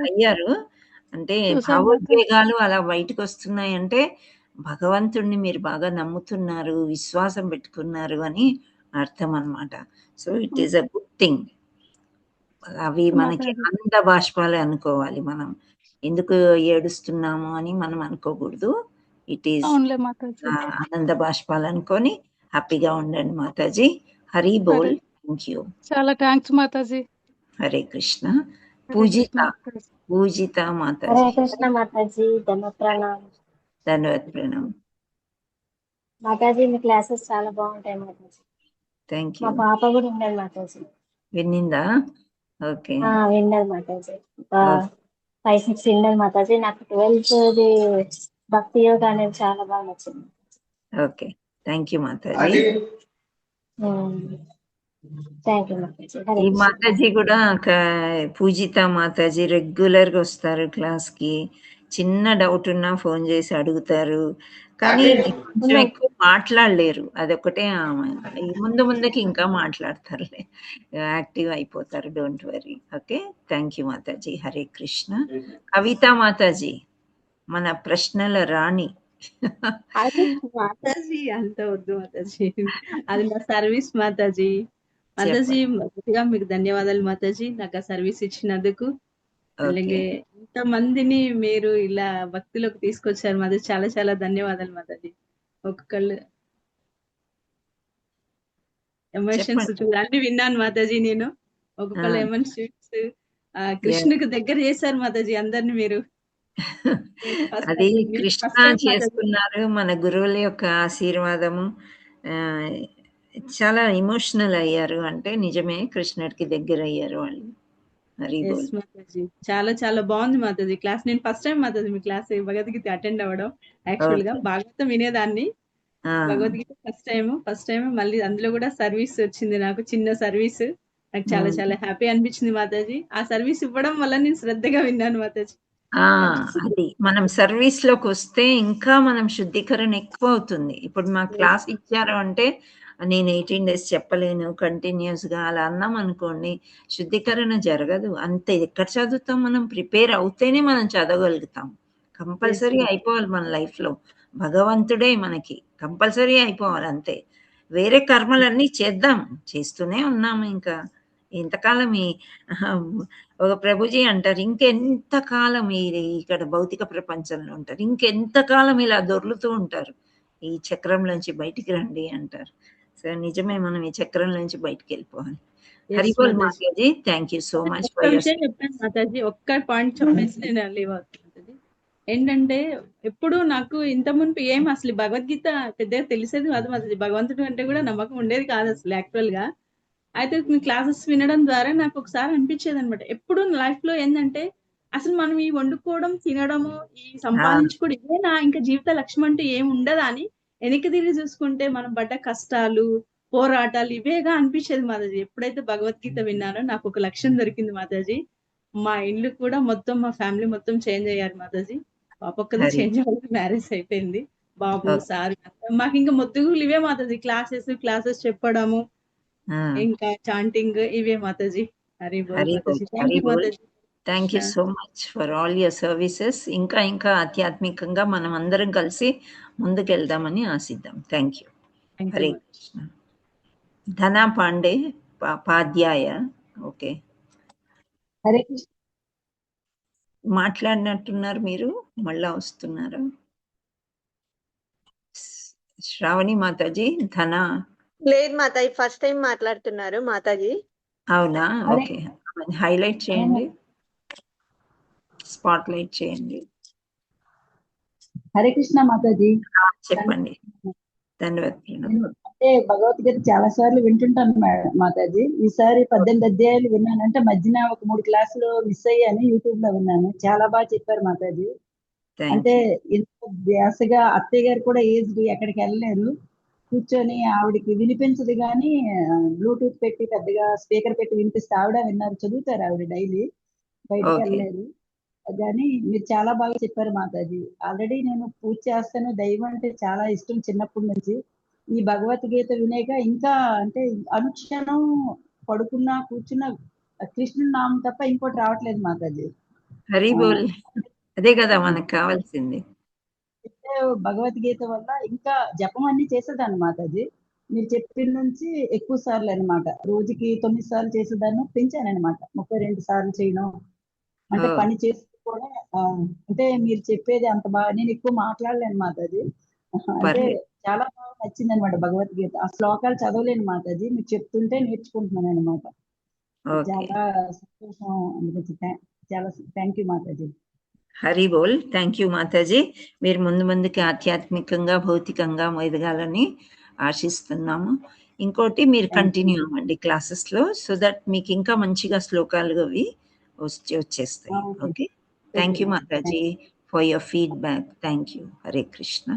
అయ్యారు అంటే భావోద్వేగాలు అలా బయటకు వస్తున్నాయి అంటే భగవంతుడిని మీరు బాగా నమ్ముతున్నారు, విశ్వాసం పెట్టుకున్నారు అని అర్థం అన్నమాట. So it is a good thing. అవి మనకి ఆనంద బాష్పాలే అనుకోవాలి. మనం ఎందుకు ఏడుస్తున్నాము అని మనం అనుకోకూడదు. ఇట్ ఈస్ ఆనంద బాష్పాలు అనుకొని హ్యాపీగా ఉండండి మాతాజీ. హరి బోల్. థ్యాంక్ యూ, చాలా థ్యాంక్స్ మాతాజీ. హరే కృష్ణ. పూజిత మాతాజీ. హరే కృష్ణ మాతాజీ. ధన్యవాద ప్రణాం మాతాజీ. మీ క్లాసెస్ చాలా బాగుంటాయి మాతాజీ. Thank you. మా పాప కూడా విన్నది మాతాజీ. విన్నిందా? ఓకే, విన్నది మాతాజీ. 5-6 విన్నది మాతాజీ. నాకు 12th భక్తి యోగ అనేది చాలా బాగా నచ్చింది. Okay, thank you Mataji. Thank you Mataji. ఈ మాతాజీ కూడా పూజిత మాతాజీ రెగ్యులర్ గా వస్తారు క్లాస్ కి. చిన్న డౌట్ ఉన్నా ఫోన్ చేసి అడుగుతారు, కానీ కొంచెం ఎక్కువ మాట్లాడలేరు. అదొకటే ముందుకి ఇంకా మాట్లాడతారులే, యాక్టివ్ అయిపోతారు. Don't worry. Okay, thank you Mataji. Hare Krishna. Kavitha Mataji మన ప్రశ్నల రాణి. మాతాజీ అంత వద్దు మాతాజీ, అది నా సర్వీస్ మాతాజీ. మాతాజీ మొదటిగా మీకు ధన్యవాదాలు మాతాజీ, నాకు ఆ సర్వీస్ ఇచ్చినందుకు. అలాగే ఇంతమందిని మీరు ఇలా భక్తిలోకి తీసుకొచ్చారు మాతాజీ, చాలా చాలా ధన్యవాదాలు మాతాజీ. ఒక్కొక్కళ్ళు ఎమోషన్స్ అన్ని విన్నాను మాతాజీ నేను. ఒక్కొక్కళ్ళ ఎమోషన్స్ కృష్ణుకి దగ్గర చేశారు మాతాజీ అందరిని మీరు. అది కృష్ణ చేసుకున్నారు, మన గురువుల యొక్క ఆశీర్వాదము. చాలా ఎమోషనల్ అయ్యారు అంటే నిజమే, కృష్ణుడికి దగ్గర అయ్యారు వాళ్ళు. హరి ఎస్ బోల్. మాతాజీ, చాలా చాలా బాగుంది మాతాజీ క్లాస్. నేను ఫస్ట్ టైం మాతాజీ మీ క్లాస్ భగవద్గీత అటెండ్ అవ్వడం. యాక్చువల్ గా ఓకే. భాగవతం వినేదాన్ని, ఆ, భగవద్గీత ఫస్ట్ టైం మళ్ళీ అందులో కూడా సర్వీస్ వచ్చింది నాకు, చిన్న సర్వీస్. నాకు చాలా చాలా హ్యాపీ అనిపించింది మాతాజీ. ఆ సర్వీస్ ఇవ్వడం వల్ల నేను శ్రద్ధగా విన్నాను మాతాజీ. ఆ, అది మనం సర్వీస్ లోకి వస్తే ఇంకా మనం శుద్ధీకరణ ఎక్కువ అవుతుంది. ఇప్పుడు మా క్లాస్ ఇచ్చారు అంటే నేను 18 days చెప్పలేను కంటిన్యూస్ గా అలా అన్నాం అనుకోండి, శుద్ధీకరణ జరగదు. అంతే, ఎక్కడ చదువుతాం మనం? ప్రిపేర్ అవుతేనే మనం చదవగలుగుతాం. కంపల్సరీ అయిపోవాలి మన లైఫ్ లో. భగవంతుడే మనకి కంపల్సరీ అయిపోవాలి అంతే. వేరే కర్మలన్నీ చేద్దాం, చేస్తూనే ఉన్నాము. ఇంకా ఎంతకాలం ఒక ప్రభుజీ అంటారు, ఇంకెంతకాలం ఇక్కడ భౌతిక ప్రపంచంలో ఉంటారు, ఇంకెంతకాలం ఇలా దొర్లుతూ ఉంటారు, ఈ చక్రంలోంచి బయటికి రండి అంటారు. సో నిజమే, మనం ఈ చక్రం నుంచి బయటికి వెళ్ళిపోవాలి. హరి బోల్ Mataji, thank you so much ఒక్క విషయం చెప్పాను మాతాజీ, ఒక్క పాయింట్ చెప్పేసి నేను లీవ్ అవుతాను మాతాజీ. ఏంటంటే ఎప్పుడు నాకు ఇంత మునుపు ఏం అసలు భగవద్గీత పెద్దగా తెలిసేది కాదు మాతాజీ. భగవంతుడు అంటే కూడా నమ్మకం ఉండేది కాదు అసలు యాక్చువల్ గా. అయితే మీ క్లాసెస్ వినడం ద్వారా నాకు ఒకసారి అనిపించేది అనమాట, ఎప్పుడు లైఫ్ లో ఏంటంటే అసలు మనం ఈ వండుకోవడం, తినడము, ఈ సంపాదించుకోవడం ఇదేనా ఇంకా జీవిత లక్ష్యం అంటే ఏం ఉండదా అని వెనక్కి తిరిగి చూసుకుంటే మనం పడ్డ కష్టాలు, పోరాటాలు ఇవేగా అనిపించేది మాతాజీ. ఎప్పుడైతే భగవద్గీత విన్నానో నాకు ఒక లక్ష్యం దొరికింది మాతాజీ. మా ఇల్లు కూడా మొత్తం, మా ఫ్యామిలీ మొత్తం చేంజ్ అయ్యారు మాతాజీ. పాపక్కదే చేంజ్ అవ్వదు, మ్యారేజ్ అయిపోయింది, బాబు సార్. మాకు ఇంకా మొత్తుగులు ఇవే మాతాజీ, క్లాసెస్ చెప్పడము, ఇంకా చాంటింగ్ ఇవే మాతాజీ. హరి బోల్ హరి బోల్, మాతాజీ. థ్యాంక్ హరి యూ బోల్. Mataji. Thank you so much for all your services. ఇంకా ఇంకా ఆధ్యాత్మికంగా మనం అందరం కలిసి ముందుకెళ్దామని ఆశిద్దాం. Thank you. Hare Krishna. Dhana Pande Padhyaya. Okay, Hare Krishna. మాట్లాడినట్టున్నారు మీరు, మళ్ళా వస్తున్నారా? శ్రావణి మాతాజీ, ధనా? లేదు మాతాజీ, ఫస్ట్ టైం మాట్లాడుతున్నారు మాతాజీ. అవునా? ఓకే, హైలైట్ చేయండి, స్పాట్ లైట్ చేయండి. హరే కృష్ణ మాతాజీ. చెప్పండి. ధన్యవాదాలు. అంటే భగవద్గీత చాలా సార్లు వింటుంటాను మాతాజీ. ఈసారి 18 అధ్యాయాలు విన్నాను. అంటే మధ్యన ఒక 3 క్లాసులు మిస్ అయ్యాను, యూట్యూబ్ లో విన్నాను. చాలా బాగా చెప్పారు మాతాజీ. అంటే ఇంత ధ్యాసగా అత్తయ్య గారు కూడా ఏజ్డ్, ఎక్కడికి వెళ్ళలేరు, కూర్చొని ఆవిడకి వినిపించదు కానీ బ్లూటూత్ పెట్టి పెద్దగా స్పీకర్ పెట్టి వినిపిస్తే ఆవిడ విన్నారు, చదువుతారు ఆవిడ డైలీ, బయటకు వెళ్ళలేరు. కానీ మీరు చాలా బాగా చెప్పారు మాతాజీ. ఆల్రెడీ నేను పూజ చేస్తాను, దైవం అంటే చాలా ఇష్టం చిన్నప్పటి నుంచి. ఈ భగవద్గీత వినేక ఇంకా అంటే అనుక్షణం పడుకున్నా కూర్చున్నా కృష్ణుడి నామం తప్ప ఇంకోటి రావట్లేదు మాతాజీ. హరి బోల్, అదే కదా మనకు కావాల్సింది. భగవద్గీత వల్ల ఇంకా జపం అన్ని చేసేదాన్ని మాతాజీ. మీరు చెప్పిన నుంచి ఎక్కువ సార్లు అనమాట, రోజుకి 9 సార్లు చేసేదాన్ని పెంచాను అనమాట, 32 సార్లు చేయడం. అంటే పని చేస్తూ కూడా అంటే మీరు చెప్పేది అంత బాగా, నేను ఎక్కువ మాట్లాడలేను మాతాజీ. అంటే చాలా బాగా నచ్చింది అనమాట భగవద్గీత. ఆ శ్లోకాలు చదవలేను మాతాజీ, మీరు చెప్తుంటే నేర్చుకుంటున్నాను అనమాట. చాలా సంతోషం అనిపించింది. చాలా thank you Mataji. Hari boll, thank you Mataji. మీరు ముందుకి ఆధ్యాత్మికంగా భౌతికంగా ఎదగాలని ఆశిస్తున్నాము. ఇంకోటి, మీరు కంటిన్యూ అవ్వండి క్లాసెస్ లో, సో దట్ మీకు ఇంకా మంచిగా శ్లోకాలు అవి వచ్చేస్తాయి. Okay, thank you Mataji for your feedback. Thank you. Hare Krishna.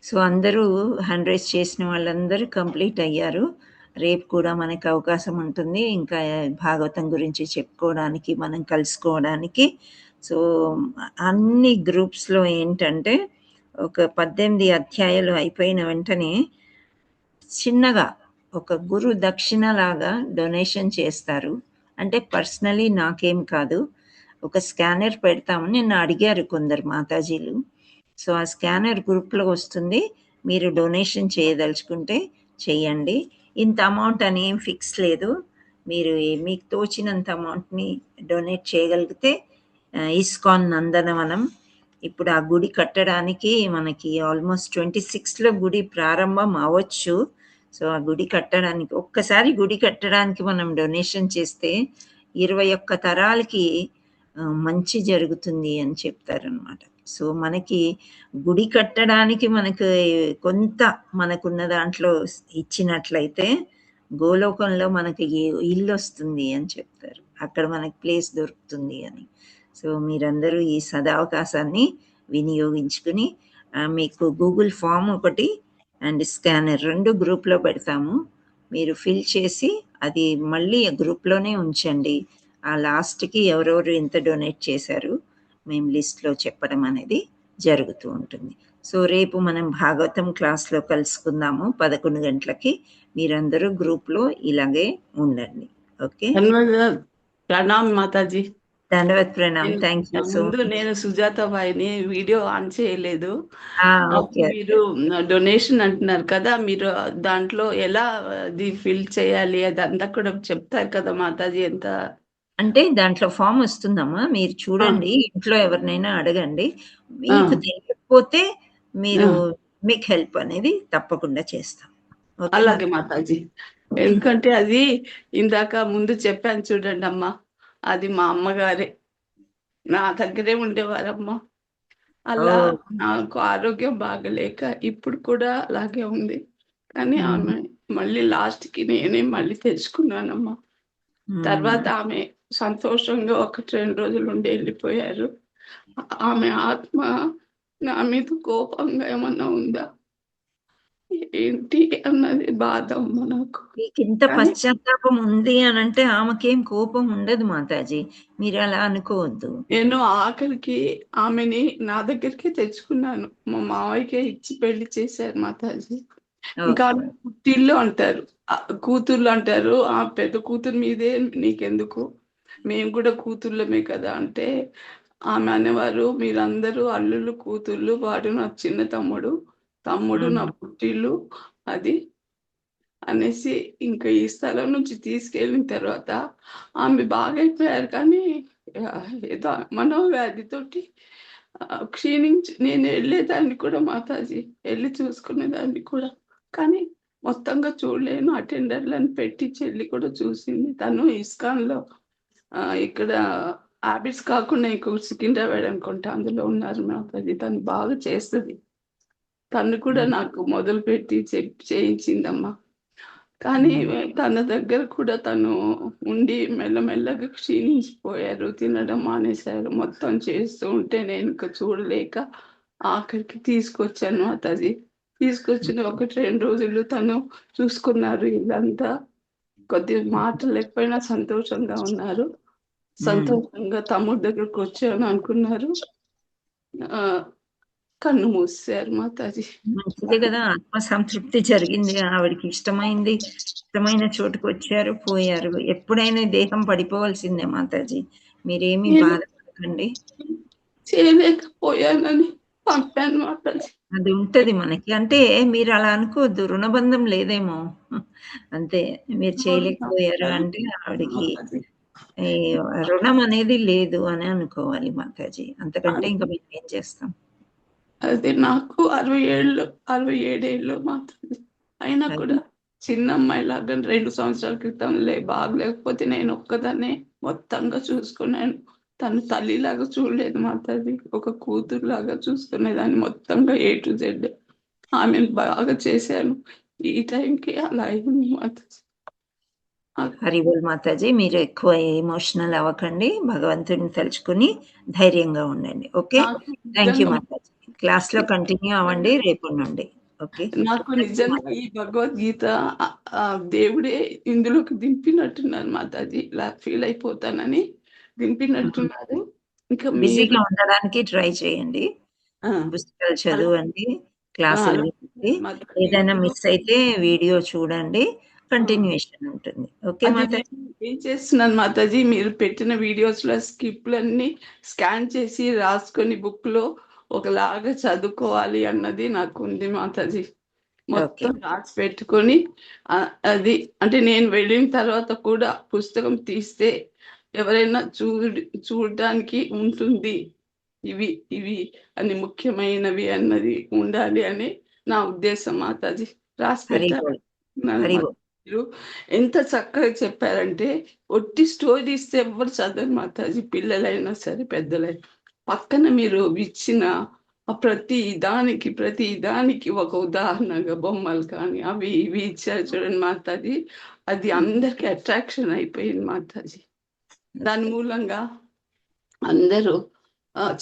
So అందరూ హ్యాండ్ రైజ్ చేసిన వాళ్ళందరూ కంప్లీట్ అయ్యారు. రేపు కూడా మనకి అవకాశం ఉంటుంది ఇంకా భాగవతం గురించి చెప్పుకోవడానికి, మనం కలుసుకోవడానికి. సో అన్ని గ్రూప్స్లో ఏంటంటే ఒక 18 అధ్యాయాలు అయిపోయిన వెంటనే చిన్నగా ఒక గురు దక్షిణ లాగా డొనేషన్ చేస్తారు. అంటే పర్సనలీ నాకేం కాదు, ఒక స్కానర్ పెడతామని నిన్న అడిగారు కొందరు మాతాజీలు. సో ఆ స్కానర్ గ్రూప్లో వస్తుంది, మీరు డొనేషన్ చేయదలుచుకుంటే చేయండి. ఇంత అమౌంట్ అని ఏం ఫిక్స్ లేదు, మీరు మీకు తోచినంత అమౌంట్ని డొనేట్ చేయగలిగితే ఇస్కాన్ నందనవనం ఇప్పుడు ఆ గుడి కట్టడానికి మనకి ఆల్మోస్ట్ 26లో గుడి ప్రారంభం అవ్వచ్చు. సో ఆ గుడి కట్టడానికి, ఒక్కసారి గుడి కట్టడానికి మనం డొనేషన్ చేస్తే 21 తరాలకి మంచి జరుగుతుంది అని చెప్తారనమాట. సో మనకి గుడి కట్టడానికి మనకు కొంత మనకున్న దాంట్లో ఇచ్చినట్లయితే గోలోకంలో మనకి ఇల్లు వస్తుంది అని చెప్తారు, అక్కడ మనకి ప్లేస్ దొరుకుతుంది అని. సో మీరందరూ ఈ సదావకాశాన్ని వినియోగించుకుని మీకు గూగుల్ ఫామ్ ఒకటి అండ్ స్కానర్ 2 గ్రూప్లో పెడతాము. మీరు ఫిల్ చేసి అది మళ్ళీ గ్రూప్లోనే ఉంచండి. ఆ లాస్ట్కి ఎవరెవరు ఎంత డొనేట్ చేశారు మేము లిస్ట్లో చెప్పడం అనేది జరుగుతూ ఉంటుంది. సో రేపు మనం భాగవతం క్లాస్లో కలుసుకుందాము 11 గంటలకి. మీరందరూ గ్రూప్లో ఇలాగే ఉండండి. ఓకే, ప్రణామ్ మాతాజీ. ధన్యవాద్ ప్రణామ్. థ్యాంక్ యూ సో ముందు మచ్. నేను సుజాత బాయిని వీడియో ఆన్ చేయలేదు. ఓకే, మీరు డొనేషన్ అంటున్నారు కదా, మీరు దాంట్లో ఎలా అది ఫిల్ చేయాలి అదంతా కూడా చెప్తారు కదా మాతాజీ? ఎంత అంటే దాంట్లో ఫామ్ వస్తుందమ్మా, మీరు చూడండి, ఇంట్లో ఎవరినైనా అడగండి. మీకు తెలియకపోతే మీరు మీకు హెల్ప్ అనేది తప్పకుండా చేస్తాం. అలాగే మాతాజీ. ఎందుకంటే అది ఇందాక ముందు చెప్పాను చూడండి అమ్మా, అది మా అమ్మగారే నా దగ్గరే ఉండేవారమ్మా. అలా నాకు ఆరోగ్యం బాగలేక ఇప్పుడు కూడా అలాగే ఉంది. కానీ ఆమె మళ్ళీ లాస్ట్కి నేనే మళ్ళీ తెచ్చుకున్నానమ్మా. తర్వాత ఆమె సంతోషంగా 1-2 రోజులు ఉండి వెళ్ళిపోయారు. ఆమె ఆత్మ నా మీద కోపంగా ఏమన్నా ఉందా ఏంటి అన్నది బాధ అమ్మ నాకు. మీకు ఇంత పశ్చాత్తాపం ఉంది అని అంటే ఆమెకేం కోపం ఉండదు మాతాజీ, మీరు అలా అనుకోవద్దు. నేను ఆఖరికి ఆమెని నా దగ్గరికి తెచ్చుకున్నాను. మా మావయ్యకే ఇచ్చి పెళ్లి చేశారు మాతాజీ. ఇంకా పుట్టిల్లు అంటారు, కూతుర్లు అంటారు. ఆ పెద్ద కూతురు మీదే నీకెందుకు, మేము కూడా కూతుర్లమే కదా అంటే ఆమె అనేవారు, మీరందరూ అల్లుళ్ళు కూతుర్లు, వాడు నా చిన్న తమ్ముడు నా పుట్టిల్లు అది అనేసి ఇంకా ఈ స్థలం నుంచి తీసుకెళ్ళిన తర్వాత ఆమె బాగైపోయారు. కానీ ఏదో మనోవ్యాధితోటి క్షీణించి నేను వెళ్ళేదాన్ని కూడా మాతాజీ, వెళ్ళి చూసుకునేదాన్ని కూడా. కానీ మొత్తంగా చూడలేను. అటెండర్లను పెట్టి చెల్లి కూడా చూసింది. తను ఇస్కాన్లో ఇక్కడ హ్యాబిట్స్ కాకుండా ఇంకొక సికింద్రాబాద్ అనుకుంటా అందులో ఉన్నారు మాతాజీ. తను బాగా చేస్తుంది. తను కూడా నాకు మొదలు పెట్టి చేయించిందమ్మా. కానీ తన దగ్గర కూడా తను ఉండి మెల్లమెల్లగా క్షీణించిపోయారు, తినడం మానేశారు. మొత్తం చేస్తూ ఉంటే నేను ఇంకా చూడలేక ఆఖరికి తీసుకొచ్చాను మాతాజీ. తీసుకొచ్చిన 1-2 రోజులు తను చూసుకున్నారు. ఇల్లంతా కొద్దిగా మాటలు లేకపోయినా సంతోషంగా ఉన్నారు. సంతోషంగా తమ్ముడు దగ్గరకు వచ్చాను అనుకున్నారు, కన్ను మూసారు మాతాజీ. మంచిదే కదా, ఆత్మ సంతృప్తి జరిగింది. ఆవిడకి ఇష్టమైన చోటుకు వచ్చారు, పోయారు. ఎప్పుడైనా దేహం పడిపోవాల్సిందే మాతాజీ, మీరేమీ బాధపడకండి. చేయలేకపోయానని పంపాను మాతాజీ. అది ఉంటది మనకి. అంటే మీరు అలా అనుకోవద్దు, రుణబంధం లేదేమో అంతే. మీరు చేయలేకపోయారు అంటే ఆవిడకి రుణం అనేది లేదు అని అనుకోవాలి మాతాజీ. అంతకంటే ఇంకా మేము ఏం చేస్తాం. అది నాకు 67 ఏళ్ళు మాత్రమే అయినా కూడా చిన్న అమ్మాయి లాగా 2 సంవత్సరాల క్రితం బాగలేకపోతే నేను ఒక్కదాన్నే మొత్తంగా చూసుకున్నాను. తను తల్లిలాగా చూడలేదు మాతాజీ, ఒక కూతురు లాగా చూసుకునేదాన్ని మొత్తంగా A to Z. ఆమెను బాగా చేశాను. ఈ టైంకి అలా అయింది మాతాజీ. హరిబోల్ మాతాజీ, మీరు ఎక్కువ ఎమోషనల్ అవ్వకండి, భగవంతుడిని తలుచుకుని ధైర్యంగా ఉండండి. Okay, thank you Mataji. Class లో కంటిన్యూ అవ్వండి రేపు నుండి. ఓకే, నాకు నిజంగా ఈ భగవద్గీత దేవుడే ఇందులోకి దింపినట్టున్నాను మాతాజీ. ఇలా ఫీల్ అయిపోతానని దింపినట్టున్నారు. ఇంకా బిజీగా ఉండడానికి ట్రై చేయండి, పుస్తకాలు చదవండి, క్లాసులు వినండి. ఏదైనా మిస్ అయితే వీడియో చూడండి, కంటిన్యూషన్ ఉంటుంది. ఓకే మాతాజీ, ఏం చేస్తున్నాను మాతాజీ, మీరు పెట్టిన వీడియోస్ లో స్కిప్లన్నీ స్కాన్ చేసి రాసుకొని బుక్ లో ఒకలాగా చదువుకోవాలి అన్నది నాకు ఉంది మాతాజీ. మొత్తం రాసి పెట్టుకొని అది అంటే నేను వెళ్ళిన తర్వాత కూడా పుస్తకం తీస్తే ఎవరైనా చూడడానికి ఉంటుంది, ఇవి అని ముఖ్యమైనవి అన్నది ఉండాలి అని నా ఉద్దేశం మాతాజీ. రాసి పెట్టారు. మీరు ఎంత చక్కగా చెప్పారంటే, ఒట్టి స్టోరీ ఇస్తే ఎవ్వరు చదవరు మాతాజీ, పిల్లలైనా సరే పెద్దలైనా. పక్కన మీరు ఇచ్చిన ప్రతి దానికి ఒక ఉదాహరణగా బొమ్మలు కానీ అవి ఇవి ఇచ్చారు చూడండి మాతాజీ. అది అందరికి అట్రాక్షన్ అయిపోయింది మాతాజీ. దాని మూలంగా అందరూ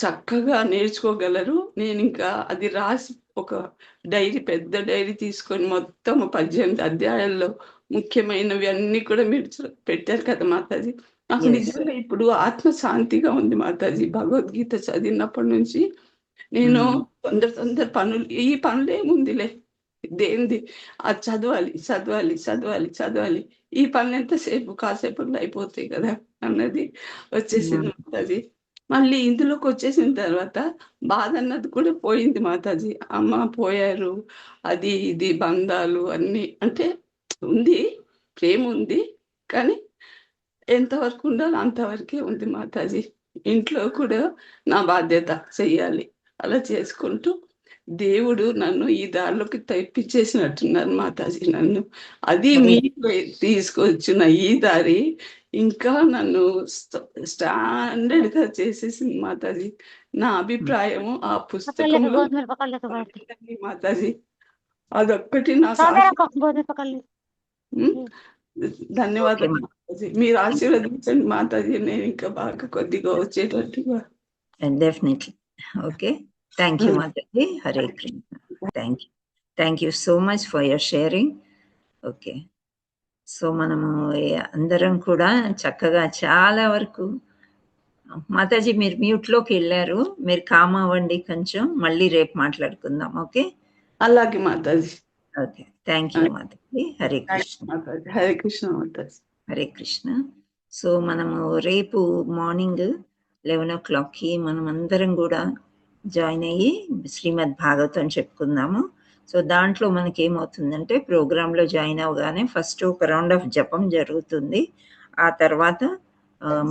చక్కగా నేర్చుకోగలరు. నేను ఇంకా అది రాసి ఒక పెద్ద డైరీ తీసుకొని మొత్తం 18 అధ్యాయాల్లో ముఖ్యమైనవి అన్ని కూడా మీరు పెట్టారు కదా మాతాజీ. నాకు నిజంగా ఇప్పుడు ఆత్మశాంతిగా ఉంది మాతాజీ. భగవద్గీత చదివినప్పటి నుంచి నేను తొందర పనులు ఈ పనులేముందిలే దేంది చదవాలి ఈ పనులు ఎంతసేపు కాసేపు అయిపోతాయి కదా అన్నది వచ్చేసింది మాతాజీ. మళ్ళీ ఇందులోకి వచ్చేసిన తర్వాత బాధ అన్నది కూడా పోయింది మాతాజీ. అమ్మ పోయారు, అది ఇది బంధాలు అన్ని అంటే ఉంది, ప్రేమ ఉంది, కానీ ఎంతవరకు ఉండాలో అంతవరకే ఉంది మాతాజీ. ఇంట్లో కూడా నా బాధ్యత చెయ్యాలి. అలా చేసుకుంటూ దేవుడు నన్ను ఈ దారిలోకి తెప్పించేసినట్టున్నారు మాతాజీ. నన్ను అది మీకు తీసుకొచ్చిన ఈ దారి ఇంకా నన్ను స్టాండర్డ్ గా చేసేసింది మాతాజీ. నా అభిప్రాయము ఆ పుస్తకంలో మాతాజీ అదొక్కటి నా ధన్యవాదాలు మాతాజీ. మీరు ఆశీర్వదించండి మాతాజీ, నేను ఇంకా బాగా కొద్దిగా వచ్చేటట్టుగా. Definitely. Okay, thank you Mataji. Hare Krishna. Thank you so much for your sharing. Okay, so మనము అందరం కూడా చక్కగా చాలా వరకు మాతాజీ మీరు మ్యూట్లోకి వెళ్ళారు, మీరు కామ్ అవ్వండి కొంచెం, మళ్ళీ రేపు మాట్లాడుకుందాం. ఓకే, అలాగే Mataji. Okay, thank you Mataji. Hare Krishna. Hare Krishna Mataji. Hare Krishna. So మనము రేపు మార్నింగ్ 11 o'clockకి మనం అందరం కూడా జాయిన్ అయ్యి శ్రీమద్ భాగవతం చెప్పుకుందాము. సో దాంట్లో మనకి ఏమవుతుందంటే ప్రోగ్రాంలో జాయిన్ అవగానే ఫస్ట్ ఒక రౌండ్ ఆఫ్ జపం జరుగుతుంది. ఆ తర్వాత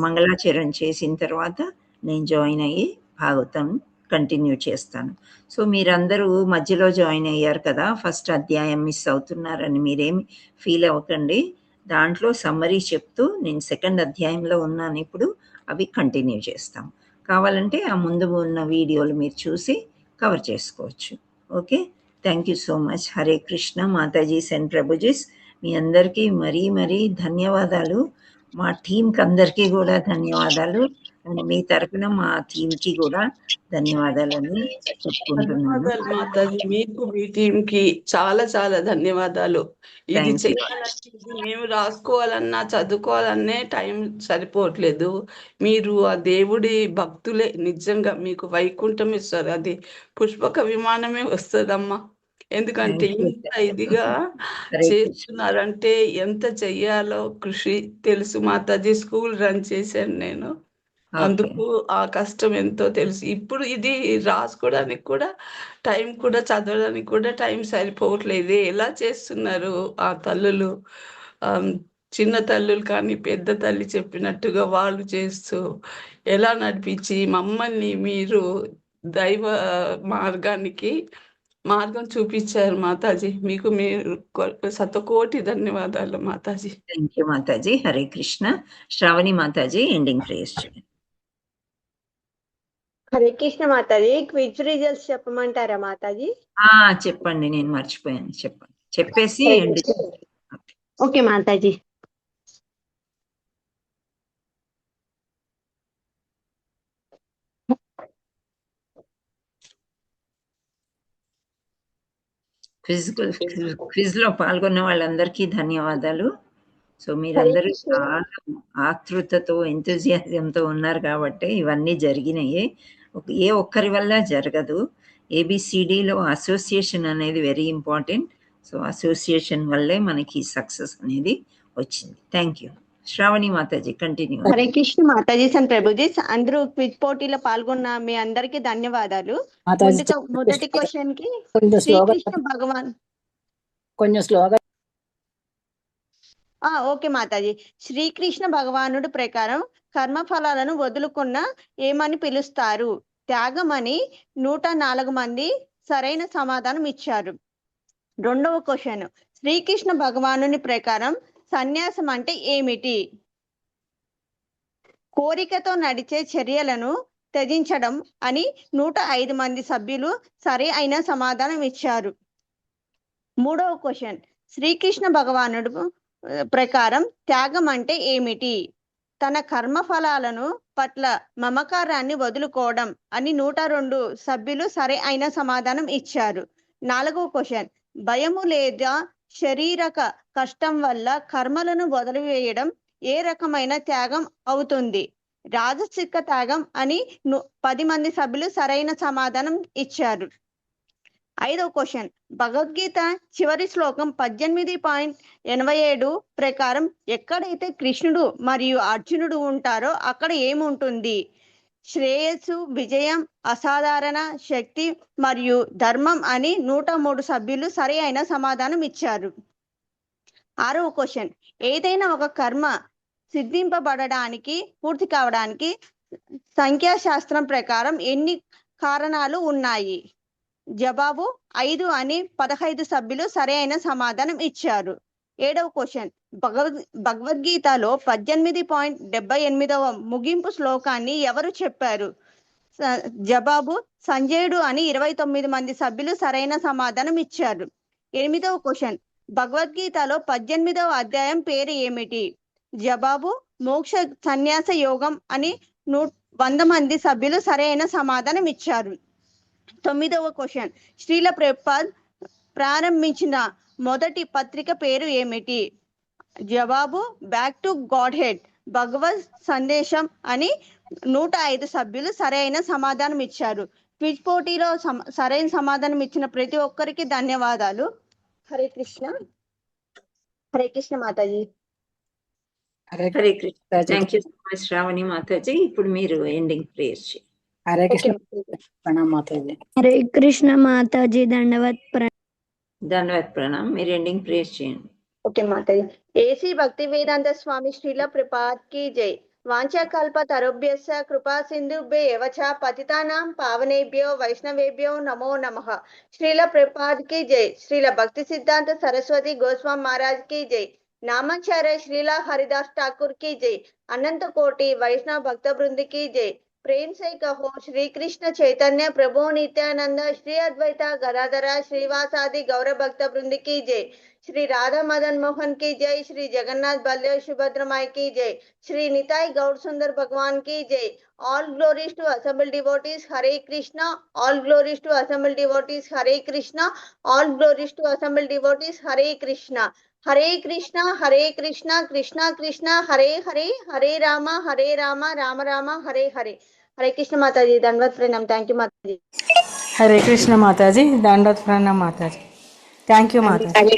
మంగళాచరణ చేసిన తర్వాత నేను జాయిన్ అయ్యి భాగవతం కంటిన్యూ చేస్తాను. సో మీరందరూ మధ్యలో జాయిన్ అయ్యారు కదా, ఫస్ట్ అధ్యాయం మిస్ అవుతున్నారని మీరేమి ఫీల్ అవ్వకండి. దాంట్లో సమ్మరీ చెప్తూ నేను సెకండ్ అధ్యాయంలో ఉన్నాను ఇప్పుడు, అవి కంటిన్యూ చేస్తాం. కావాలంటే ఆ ముందు ఉన్న వీడియోలు మీరు చూసి కవర్ చేసుకోవచ్చు. Okay, thank you so much. Hare Krishna Matajis and ప్రభుజీస్, మీ అందరికీ మరీ ధన్యవాదాలు. మా టీంకి అందరికీ కూడా ధన్యవాదాలు, అండ్ మీ తరఫున మా టీంకి కూడా ధన్యవాదాలని చెప్పుకుంటున్నాను. మాతాజీ, మీకు మీ టీంకి చాలా ధన్యవాదాలు. ఇది చేయాలంటే మేము రాసుకోవాలన్నా చదువుకోవాలనే టైం సరిపోవట్లేదు. మీరు ఆ దేవుడి భక్తులే, నిజంగా మీకు వైకుంఠం ఇస్తారు. అది పుష్పక విమానమే వస్తుందమ్మా. ఎందుకంటే ఇంత ఇదిగా చేస్తున్నారంటే ఎంత చెయ్యాలో కృషి తెలుసు మాతాజీ. స్కూల్ రన్ చేశాను నేను, అందుకు ఆ కష్టం ఎంతో తెలుసు. ఇప్పుడు ఇది రాసుకోవడానికి కూడా టైం, కూడా చదవడానికి కూడా టైం సరిపోవట్లేదు. ఎలా చేస్తున్నారు ఆ తల్లులు, చిన్న తల్లులు కానీ పెద్ద తల్లి చెప్పినట్టుగా వాళ్ళు చేస్తూ ఎలా నడిపించి మమ్మల్ని మీరు దైవ మార్గం చూపించారు మాతాజీ. మీకు మీరు శతకోటి ధన్యవాదాలు Mataji. Thank you Mataji. Hare Krishna. Shravani Mataji ending prayers చేయండి. హరే కృష్ణ మాతాజీ, క్విజ్ రిజల్ట్స్ చెప్పమంటారా మాతాజీ? చెప్పండి, నేను మర్చిపోయాను. చెప్పేసి ఓకే మాతాజీ. క్విజ్ లో పాల్గొన్న వాళ్ళందరికీ ధన్యవాదాలు. సో మీరందరూ చాలా ఆతృతతో ఎంతూజియాజంతో ఉన్నారు కాబట్టి ఇవన్నీ జరిగినాయి. ఏ ఒక్కరి వల్ల జరగదు. ఏబిసిడిలో అసోసియేషన్ అనేది వెరీ ఇంపార్టెంట్. సో అసోసియేషన్ వల్లే మనకి సక్సెస్ అనేది వచ్చింది. Thank you. Shravani Mataji continue. Hare Krishna Matajis and Prabhujis, అందరూ క్విజ్ పోటీలో పాల్గొన్న మీ అందరికీ ధన్యవాదాలు. మొదటి క్వశ్చన్ కి శ్రీకృష్ణ భగవాన్ కొంచెం స్లోగా. ఓకే మాతాజీ. శ్రీకృష్ణ భగవానుడు ప్రకారం కర్మఫలాలను వదులుకున్న ఏమని పిలుస్తారు? త్యాగమని 104 మంది సరైన సమాధానం ఇచ్చారు. రెండవ క్వశ్చన్, శ్రీకృష్ణ భగవానుని ప్రకారం సన్యాసం అంటే ఏమిటి? కోరికతో నడిచే చర్యలను త్యజించడం అని 105 మంది సభ్యులు సరి అయిన సమాధానం ఇచ్చారు. 3వ క్వశ్చన్, శ్రీకృష్ణ భగవానుడు ప్రకారం త్యాగం అంటే ఏమిటి? తన కర్మఫలాలను పట్ల మమకారాన్ని వదులుకోవడం అని 102 సభ్యులు సరి అయిన సమాధానం ఇచ్చారు. 4వ క్వశ్చన్, భయము లేదా శారీరక కష్టం వల్ల కర్మలను వదిలివేయడం ఏ రకమైన త్యాగం అవుతుంది? రాజసిక త్యాగం అని 10 మంది సభ్యులు సరైన సమాధానం ఇచ్చారు. 5వ క్వశ్చన్, భగవద్గీత చివరి శ్లోకం 18.87 ప్రకారం ఎక్కడైతే కృష్ణుడు మరియు అర్జునుడు ఉంటారో అక్కడ ఏముంటుంది? శ్రేయస్సు, విజయం, అసాధారణ శక్తి మరియు ధర్మం అని 103 సభ్యులు సరి అయిన సమాధానం ఇచ్చారు. 6వ క్వశ్చన్, ఏదైనా ఒక కర్మ సిద్ధింపబడడానికి పూర్తి కావడానికి సంఖ్యాశాస్త్రం ప్రకారం ఎన్ని కారణాలు ఉన్నాయి? జవాబు 5 అని 15 సభ్యులు సరైన సమాధానం ఇచ్చారు. 7వ క్వశ్చన్, భగవద్గీతలో 18.78వ ముగింపు శ్లోకాన్ని ఎవరు చెప్పారు? జవాబు సంజయుడు అని 29 మంది సభ్యులు సరైన సమాధానం ఇచ్చారు. 8వ క్వశ్చన్, భగవద్గీతలో 18వ అధ్యాయం పేరు ఏమిటి? జవాబు మోక్ష సన్యాస యోగం అని 100 మంది సభ్యులు సరైన సమాధానం ఇచ్చారు. 9వ క్వశ్చన్, శ్రీల ప్రభుపాద్ ప్రారంభించిన మొదటి పత్రిక పేరు ఏమిటి? జవాబు బ్యాక్ టు గాడ్ హెడ్ భగవత్ సందేశం అని 105 సభ్యులు సరైన సమాధానం ఇచ్చారు. క్విజ్ పోటీలో సరైన సమాధానం ఇచ్చిన ప్రతి ఒక్కరికి ధన్యవాదాలు. Hare Krishna. Hare Krishna Mataji. Hare Krishna. Thank you so much Shravani Mataji. ఇప్పుడు మీరు ఎండింగ్ ప్రేయర్ చేయండి. హరే కృష్ణ. ప్రణామ్ మాతాజీ. హరే కృష్ణ మాతాజీ. దండవత్ ప్రణామ్. మీరు ఎండింగ్ ప్రేయర్ చేయండి. ఓకే మాతాజీ. ఏసీ భక్తి వేదాంత స్వామి శ్రీల ప్రభుపాద్ కి జై. వాంఛాకల్ప తరుభ్యస్య కృపా సింధుభ్య ఏవ చ పతితానాం పావనేభ్యో వైష్ణవేభ్యో నమో నమః. శ్రీల ప్రభుపాద్ కి జై. శ్రీల భక్తి సిద్ధాంత సరస్వతి గోస్వామి మహారాజ్ కి జై. नामाचार्य श्रीला हरिदास ठाकुर की जय. अनंत कोटि वैष्णव भक्त वृंद की जय. प्रेम से कहो श्री कृष्ण चैतन्य प्रभु नित्यानंद श्री अद्वैत गदाधर श्रीवासादि गौर भक्त वृंद की जय. श्री राधा मदन मोहन की जय. श्री जगन्नाथ बलदेव सुभद्र माई की जय. श्री निताई गौर सुंदर भगवान की जय. All glories to assembled devotees. Hare Krishna. All glories to assembled devotees. Hare Krishna. All glories to assembled devotees. Hare Krishna. हरे कृष्णा कृष्णा कृष्णा हरे हरे, हरे रामा राम राम हरे हरे. हरे कृष्ण माताजी. दंडवत प्रणाम. थैंक यू माताजी. हरे कृष्ण माताजी. दंडवत प्रणाम माताजी. थैंक यू माताजी.